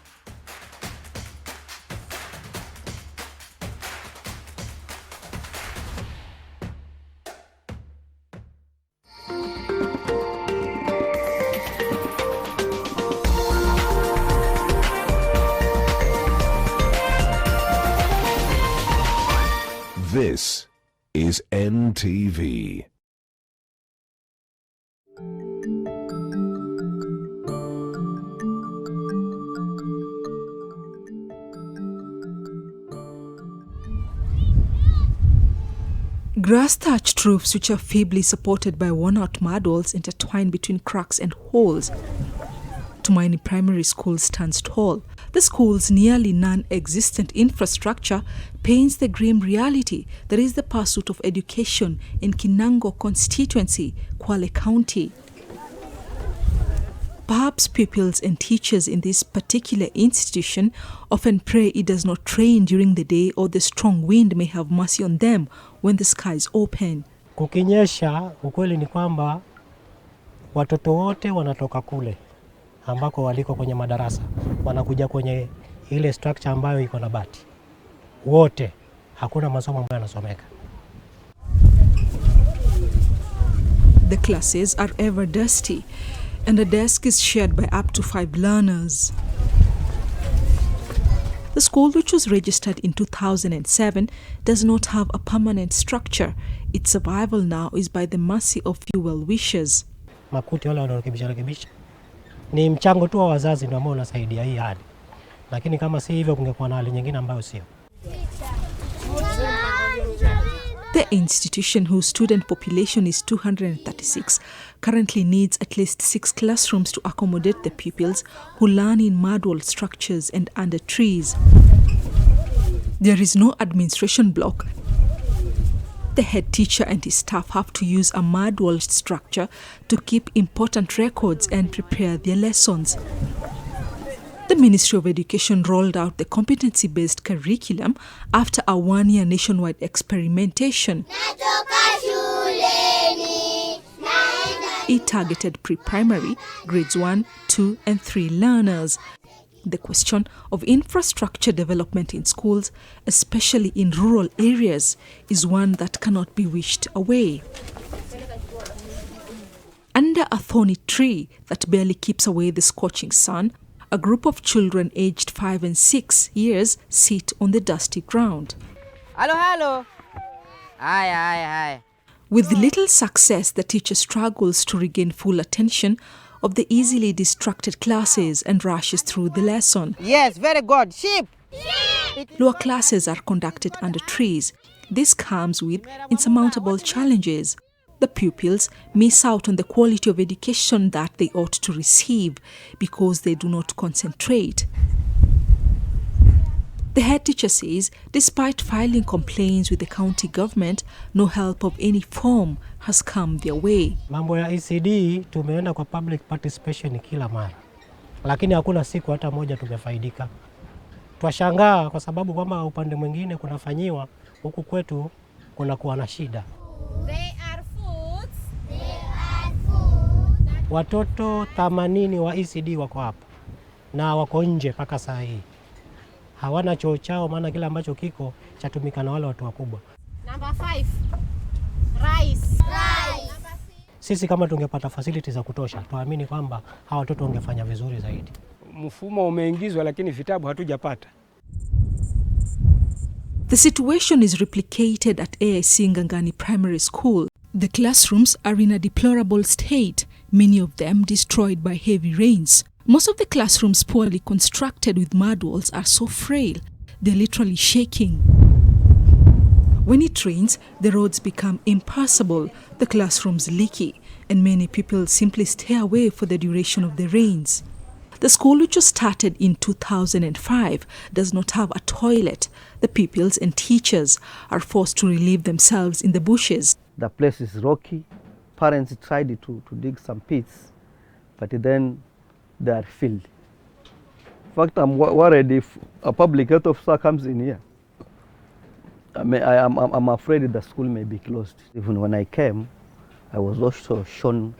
Speaker 3: This is NTV.
Speaker 4: Grass-thatched roofs which are feebly supported by worn-out mud walls intertwine between cracks and holes. Tumaini Primary School stands tall. The school's nearly non-existent infrastructure paints the grim reality that is the pursuit of education in Kinango constituency, Kwale County. Perhaps pupils and teachers in this particular institution often pray it does not rain during the day or the strong wind may have mercy on them when the skies open.
Speaker 5: Kukinyesha, ukweli ni kwamba watoto wote wanatoka kule ambako waliko kwenye madarasa, wanakuja kwenye ile structure ambayo iko na bati. Wote, hakuna masomo ambayo yanasomeka.
Speaker 4: The classes are ever dusty, and a desk is shared by up to 5 learners. The school, which was registered in 2007, does not have a permanent structure. Its survival now is by the mercy of few well-wishers.
Speaker 5: Makuti wale wanarekebisha. Ni mchango tu wa wazazi ndio ambao unasaidia hii hali. Lakini kama si hivyo kungekuwa na hali nyingine ambayo sio.
Speaker 4: The institution, whose student population is 236, currently needs at least 6 classrooms to accommodate the pupils who learn in mud-wall structures and under trees. There is no administration block. The head teacher and his staff have to use a mud-wall structure to keep important records and prepare their lessons. The Ministry of Education rolled out the competency-based curriculum after a 1-year nationwide experimentation. It targeted pre-primary, grades 1, 2 and 3 learners. The question of infrastructure development in schools, especially in rural areas, is one that cannot be wished away. Under a thorny tree that barely keeps away the scorching sun, a group of children aged 5 and 6 years sit on the dusty ground.
Speaker 6: Hello. Hi.
Speaker 4: With little success, the teacher struggles to regain full attention of the easily distracted classes and rushes through the lesson.
Speaker 6: Yes, very good. Sheep.
Speaker 4: Lower classes are conducted under trees. This comes with insurmountable challenges. The pupils miss out on the quality of education that they ought to receive because they do not concentrate. The head teacher says, despite filing complaints with the county government, no help of any form has come their way.
Speaker 5: Mambo ya ECD tumeenda kwa public participation kila mara, lakini hakuna siku hata moja tumefaidika. Twashangaa kwa sababu kwamba upande mwingine kunafanyiwa, huku kwetu kunakuwa na shida. Watoto 80 wa ECD wako hapa na wako nje mpaka saa hii. Hawana choo chao, maana kila ambacho kiko chatumika na wale watu wakubwa.
Speaker 6: Number 5. Rice.
Speaker 5: Sisi kama tungepata facilities za kutosha, tuamini kwamba hawa watoto wangefanya vizuri zaidi.
Speaker 7: Mfumo umeingizwa lakini vitabu hatujapata.
Speaker 4: The situation is replicated at AIC Ngangani Primary School. The classrooms are in a deplorable state, many of them destroyed by heavy rains. Most of the classrooms poorly constructed with mud walls are so frail, they're literally shaking. When it rains, the roads become impassable, the classrooms leaky, and many people simply stay away for the duration of the rains. The school, which was started in 2005, does not have a toilet. The pupils and teachers are forced to relieve themselves in the bushes.
Speaker 1: The place is rocky. Parents tried to dig some pits, but then they are filled. In fact, I'm worried if a public health officer comes in here. I'm afraid the school may be closed. Even when I came, I was also shown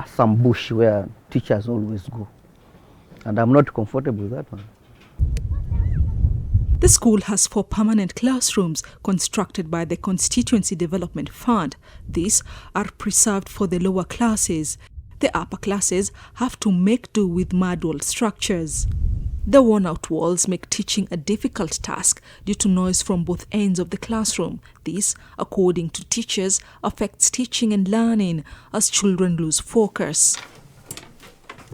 Speaker 1: some bush where teachers always go. And I'm not comfortable with that one.
Speaker 4: The school has 4 permanent classrooms constructed by the Constituency Development Fund. These are preserved for the lower classes. The upper classes have to make do with mud wall structures. The worn-out walls make teaching a difficult task due to noise from both ends of the classroom. This, according to teachers, affects teaching and learning as children lose focus.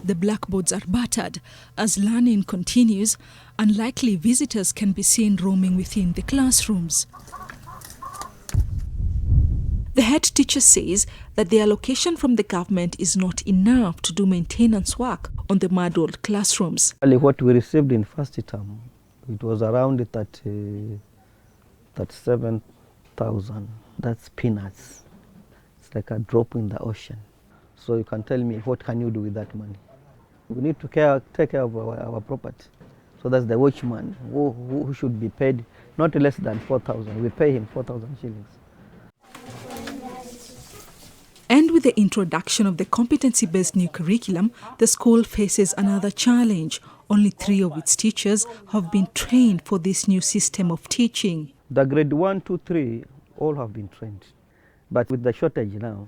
Speaker 4: The blackboards are battered. As learning continues, unlikely visitors can be seen roaming within the classrooms. The head teacher says that the allocation from the government is not enough to do maintenance work on the mud-walled classrooms.
Speaker 1: What we received in first term, it was around 37,000. That's peanuts. It's like a drop in the ocean. So you can tell me, what can you do with that money? We need to take care of our property. So that's the watchman who should be paid not less than 4,000. We pay him 4,000 shillings.
Speaker 4: And with the introduction of the competency-based new curriculum, the school faces another challenge. Only 3 of its teachers have been trained for this new system of teaching.
Speaker 1: The grade 1, 2, 3, all have been trained. But with the shortage now,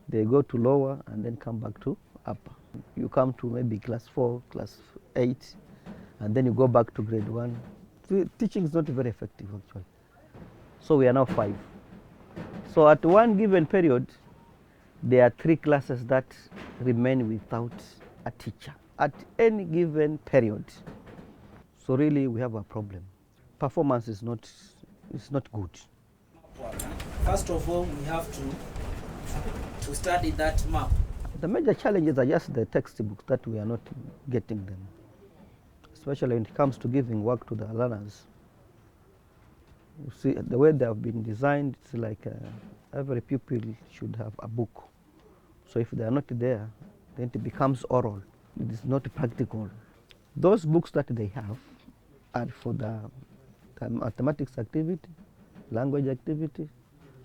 Speaker 1: they go to lower and then come back to upper. You come to maybe class 4, class 8, and then you go back to grade 1. Teaching is not very effective, actually. So we are now 5. So at one given period, there are 3 classes that remain without a teacher at any given period. So really, we have a problem. Performance is not good.
Speaker 19: First of all, we have to study that map.
Speaker 1: The major challenges are just the textbooks that we are not getting them, especially when it comes to giving work to the learners. You see, the way they have been designed, it's like every pupil should have a book. So if they are not there, then it becomes oral. It is not practical. Those books that they have are for the mathematics activity, language activity,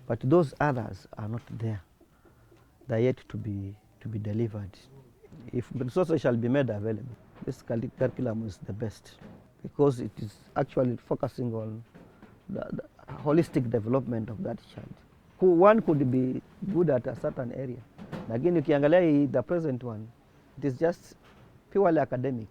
Speaker 1: but those others are not there. They are yet to be delivered. If resources shall be made available, this curriculum is the best because it is actually focusing on the holistic development of that child. One could be good at a certain area. Again, ukiangalia the present one, it is just purely academic.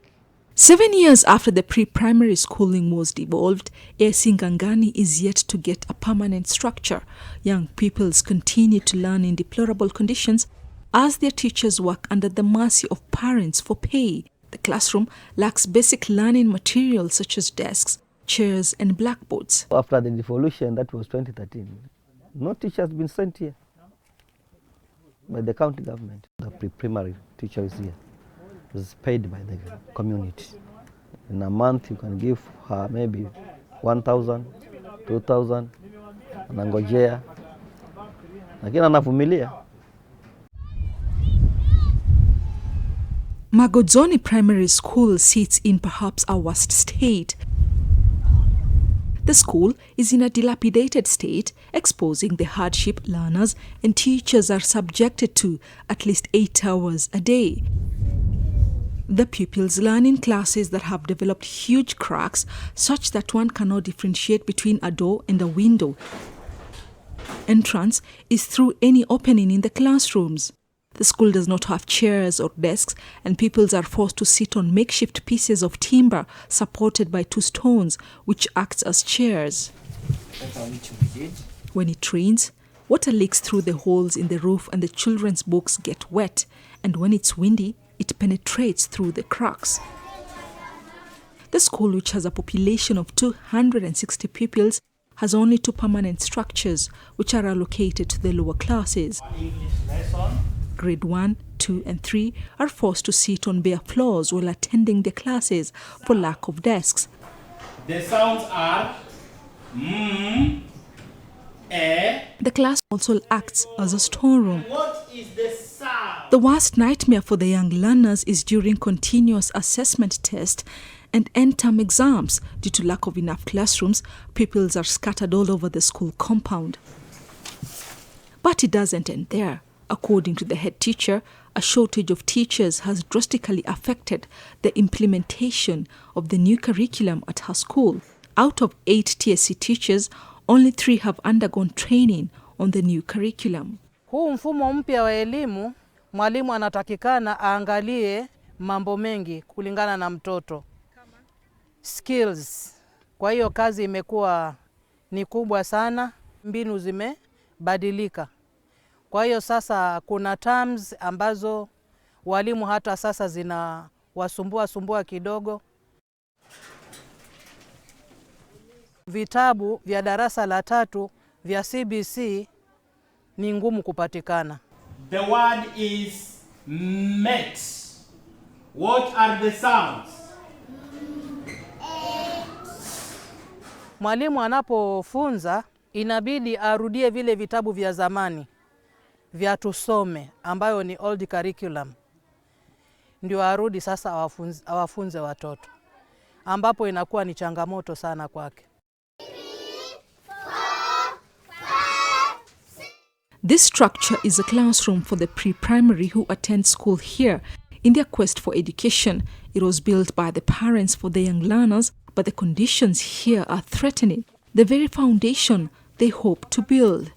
Speaker 4: 7 years after the pre-primary schooling was devolved, Ngangani is yet to get a permanent structure. Young pupils continue to learn in deplorable conditions as their teachers work under the mercy of parents for pay. The classroom lacks basic learning materials such as desks, chairs and blackboards.
Speaker 1: After the devolution, that was 2013, no teacher has been sent here by the county government. The pre-primary teacher is here. Is paid by the community. In a month, you can give her maybe 1,000, 2,000, anangojea, lakini anavumilia.
Speaker 4: Magodzoni Primary School sits in perhaps a worst state. The school is in a dilapidated state, exposing the hardship learners and teachers are subjected to at least 8 hours a day. The pupils learn in classes that have developed huge cracks such that one cannot differentiate between a door and a window. Entrance is through any opening in the classrooms. The school does not have chairs or desks and pupils are forced to sit on makeshift pieces of timber supported by 2 stones which acts as chairs. When it rains, water leaks through the holes in the roof and the children's books get wet, and when it's windy, it penetrates through the cracks. The school, which has a population of 260 pupils, has only 2 permanent structures which are allocated to the lower classes. Grade 1, 2 and 3 are forced to sit on bare floors while attending their classes for lack of desks.
Speaker 8: The sounds are
Speaker 4: The class also acts as a storeroom.
Speaker 8: What is the sound?
Speaker 4: The worst nightmare for the young learners is during continuous assessment tests and end-term exams. Due to lack of enough classrooms, pupils are scattered all over the school compound. But it doesn't end there. According to the head teacher, a shortage of teachers has drastically affected the implementation of the new curriculum at her school. Out of 8 TSC teachers, only 3 have undergone training on the new curriculum.
Speaker 9: Huu mfumo mpya wa elimu, mwalimu anatakikana aangalie mambo mengi kulingana na mtoto. Skills. Kwa hiyo kazi imekuwa ni kubwa sana, mbinu zimebadilika. Kwa hiyo sasa kuna terms ambazo walimu hata sasa zinawasumbua kidogo. Vitabu vya darasa la 3 vya CBC ni ngumu kupatikana.
Speaker 8: The word is met. What are the sounds?
Speaker 9: Mwalimu anapofunza inabidi arudie vile vitabu vya zamani vya tusome ambayo ni old curriculum. Ndio arudi sasa awafunze watoto, ambapo inakuwa ni changamoto sana kwake.
Speaker 4: This structure is a classroom for the pre-primary who attend school here. In their quest for education, it was built by the parents for the young learners, but the conditions here are threatening the very foundation they hope to build.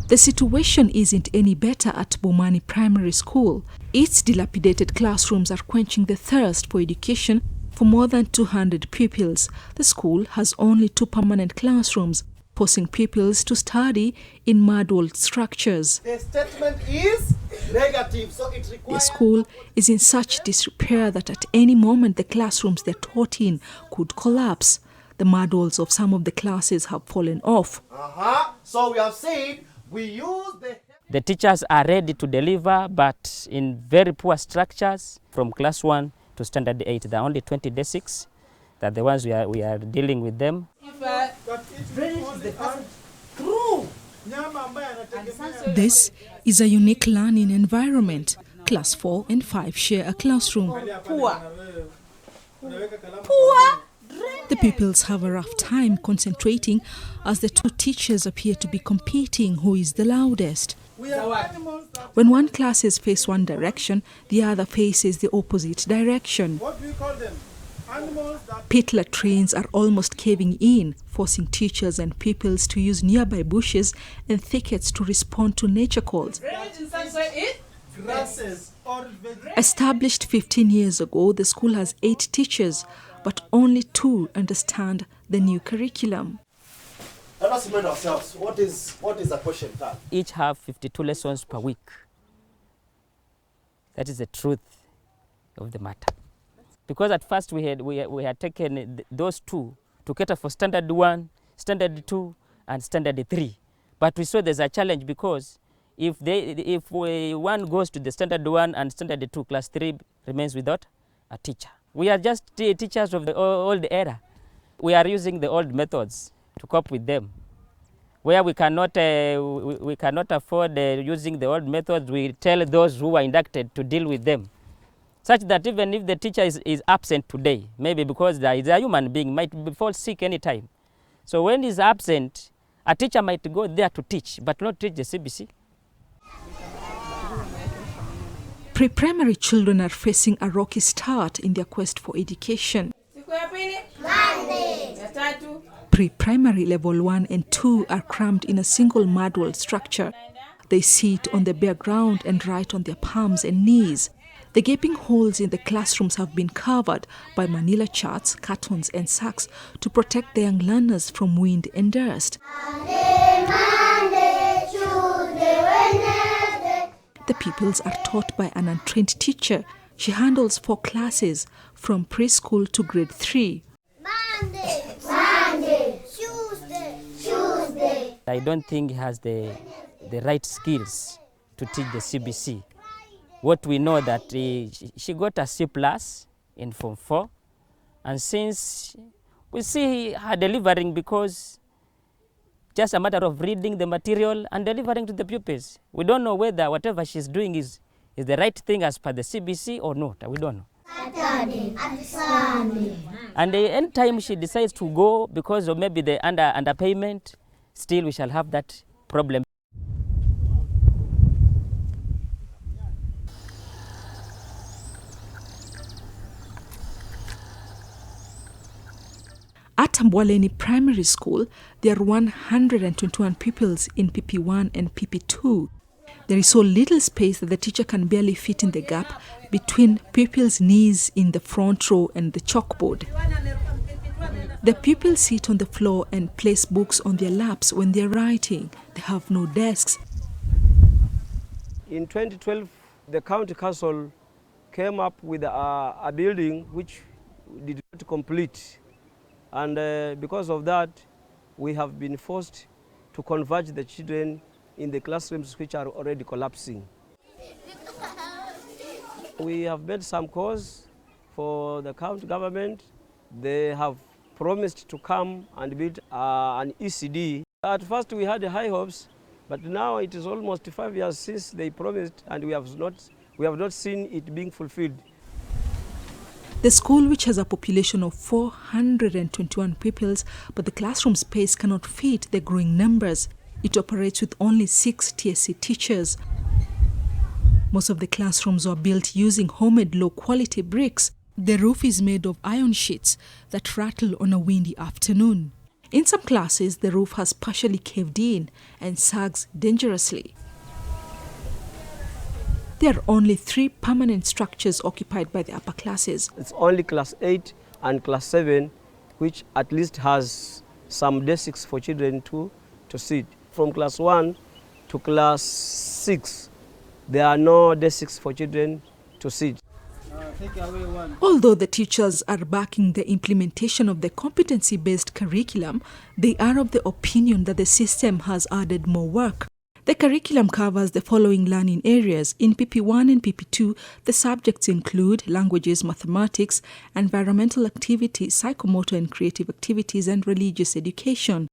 Speaker 4: The situation isn't any better at Bomani Primary School. Its dilapidated classrooms are quenching the thirst for education for more than 200 pupils. The school has only 2 permanent classrooms, forcing pupils to study in mud-walled structures.
Speaker 10: The statement is negative, so it requires...
Speaker 4: The school is in such disrepair that at any moment the classrooms they're taught in could collapse. The mud walls of some of the classes have fallen off.
Speaker 10: So we have said we use
Speaker 12: the teachers are ready to deliver, but in very poor structures from class 1 to standard 8. There are only 20 desks. That the ones we are dealing with them.
Speaker 4: This is a unique learning environment. Class 4 and 5 share a classroom. The pupils have a rough time concentrating as the 2 teachers appear to be competing who is the loudest. When one classes face one direction, the other faces the opposite direction.
Speaker 10: What do you call them?
Speaker 4: Pit latrines are almost caving in, forcing teachers and pupils to use nearby bushes and thickets to respond to nature calls. Established 15 years ago, the school has 8 teachers, but only 2 understand the new curriculum.
Speaker 10: Let us remind ourselves, what is the question tag?
Speaker 12: Each have 52 lessons per week. That is the truth of the matter. Because at first we had taken those 2 to cater for standard 1, standard 2, and standard 3. But we saw there's a challenge because if one goes to the standard 1 and standard 2, class 3 remains without a teacher. We are just teachers of the old era. We are using the old methods to cope with them. Where we cannot afford using the old methods, we tell those who are inducted to deal with them. Such that even if the teacher is absent today, maybe because there is a human being, might fall sick anytime. So when he's absent, a teacher might go there to teach, but not teach the CBC.
Speaker 4: Pre-primary children are facing a rocky start in their quest for education. Pre-primary level 1 and 2 are crammed in a single mud-walled structure. They sit on the bare ground and write on their palms and knees. The gaping holes in the classrooms have been covered by manila charts, cartons and sacks to protect the young learners from wind and dust. The pupils are taught by an untrained teacher. She handles 4 classes from preschool to grade 3.
Speaker 12: I don't think he has the right skills to teach the CBC. What we know that she got a C+ in Form 4, and since we see her delivering, because just a matter of reading the material and delivering to the pupils. We don't know whether whatever she's doing is the right thing as per the CBC or not. We don't know.
Speaker 35: Saturday and Sunday.
Speaker 12: And any time she decides to go because of maybe the underpayment, still we shall have that problem.
Speaker 4: At Mbwaleni Primary School, there are 121 pupils in PP1 and PP2. There is so little space that the teacher can barely fit in the gap between pupils' knees in the front row and the chalkboard. The pupils sit on the floor and place books on their laps when they are writing. They have no desks.
Speaker 11: In 2012, the county council came up with a building which did not complete. And because of that, we have been forced to converge the children in the classrooms which are already collapsing. We have made some calls for the county government. They have promised to come and build an ECD. At first we had high hopes, but now it is almost 5 years since they promised, and we have not seen it being fulfilled.
Speaker 4: The school, which has a population of 421 pupils, but the classroom space cannot fit the growing numbers. It operates with only 6 TSC teachers. Most of the classrooms are built using homemade low-quality bricks. The roof is made of iron sheets that rattle on a windy afternoon. In some classes, the roof has partially caved in and sags dangerously. There are only 3 permanent structures occupied by the upper classes.
Speaker 11: It's only class 8 and class 7 which at least has some desks for children to sit. From class 1 to class 6, there are no desks for children to sit.
Speaker 4: Although the teachers are backing the implementation of the competency-based curriculum, they are of the opinion that the system has added more work. The curriculum covers the following learning areas. In PP1 and PP2, the subjects include languages, mathematics, environmental activities, psychomotor and creative activities, and religious education.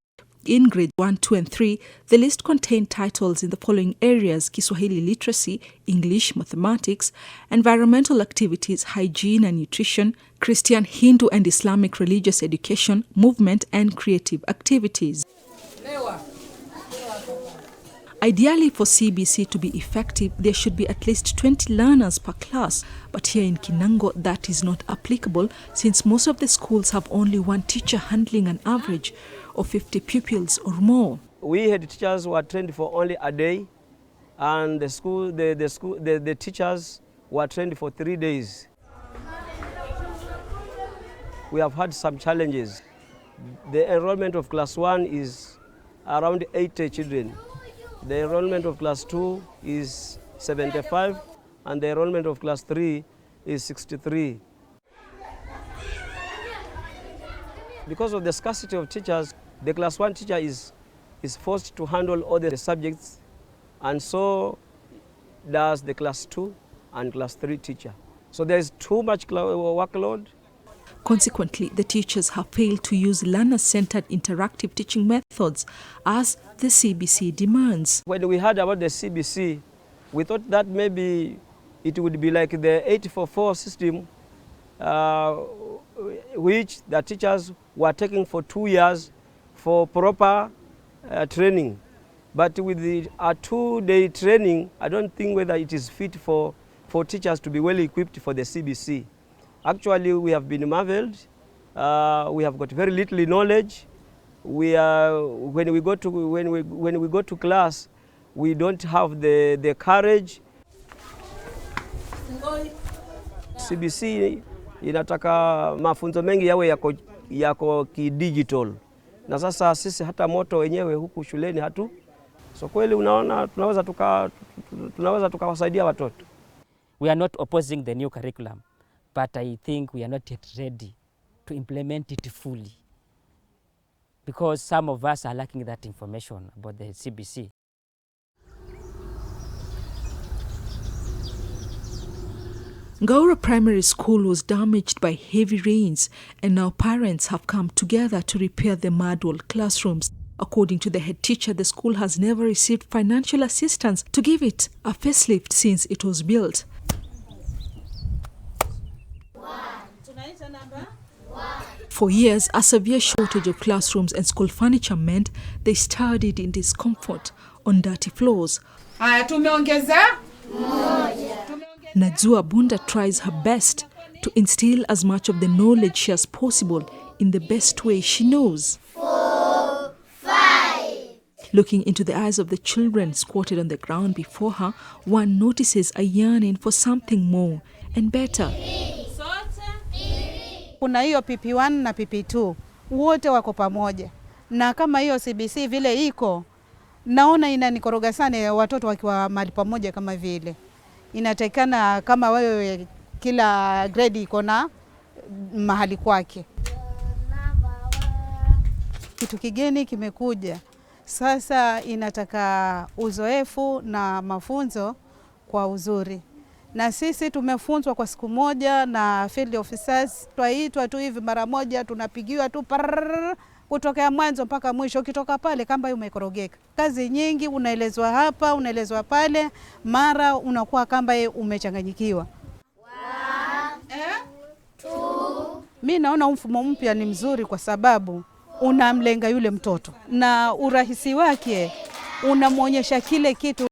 Speaker 4: In grade 1, 2, and 3, the list contained titles in the following areas: Kiswahili literacy, English, mathematics, environmental activities, hygiene and nutrition, Christian, Hindu, and Islamic religious education, movement, and creative activities. Ideally, for CBC to be effective, there should be at least 20 learners per class. But here in Kinango, that is not applicable, since most of the schools have only 1 teacher handling an average of 50 pupils or more.
Speaker 11: We had teachers who were trained for only a day, and the teachers were trained for 3 days. We have had some challenges. The enrollment of class 1 is around 80 children. The enrollment of class 2 is 75, and the enrollment of class 3 is 63. Because of the scarcity of teachers, the class 1 teacher is forced to handle all the subjects, and so does the class 2 and class 3 teacher. So there is too much workload.
Speaker 4: Consequently, the teachers have failed to use learner-centered interactive teaching methods as the CBC demands.
Speaker 11: When we heard about the CBC, we thought that maybe it would be like the 844 system, which the teachers were taking for 2 years for proper training. But with a 2-day training, I don't think whether it is fit for teachers to be well equipped for the CBC. Actually, we have been marveled. We have got very little knowledge. When we go to class, we don't have the courage. CBC inataka mafunzo mengi yawe yako kidigital. Na sasa sisi hata moto wenyewe huku shuleni hatu. So kweli unaona tunaweza tukawasaidia watoto.
Speaker 12: We are not opposing the new curriculum, but I think we are not yet ready to implement it fully. because some of us are lacking that information about the CBC.
Speaker 4: Ngaura Primary School was damaged by heavy rains, and now parents have come together to repair the mud-wall classrooms. According to the head teacher, the school has never received financial assistance to give it a facelift since it was built. For years, a severe shortage of classrooms and school furniture meant they studied in discomfort on dirty floors. Najua Bunda tries her best to instill as much of the knowledge she as possible in the best way she knows.
Speaker 35: 4, 5.
Speaker 4: Looking into the eyes of the children squatted on the ground before her, one notices a yearning for something more and better.
Speaker 9: Kuna hiyo PP1 na PP2 wote wako pamoja, na kama hiyo CBC vile iko, naona inanikoroga sana watoto wakiwa mahali pamoja. Kama vile inatakikana kama wewe kila grade iko na mahali kwake. Kitu kigeni kimekuja sasa, inataka uzoefu na mafunzo kwa uzuri. Na sisi tumefunzwa kwa siku moja na field officers. Twaitwa tu hivi mara moja, tunapigiwa tu kutokea mwanzo mpaka mwisho. Ukitoka pale kamba umekorogeka. Kazi nyingi unaelezwa hapa, unaelezwa pale, mara unakuwa kamba umechanganyikiwa.
Speaker 35: 1, 2.
Speaker 9: Mimi naona mfumo mpya ni mzuri kwa sababu unamlenga yule mtoto na urahisi wake, unamuonyesha kile kitu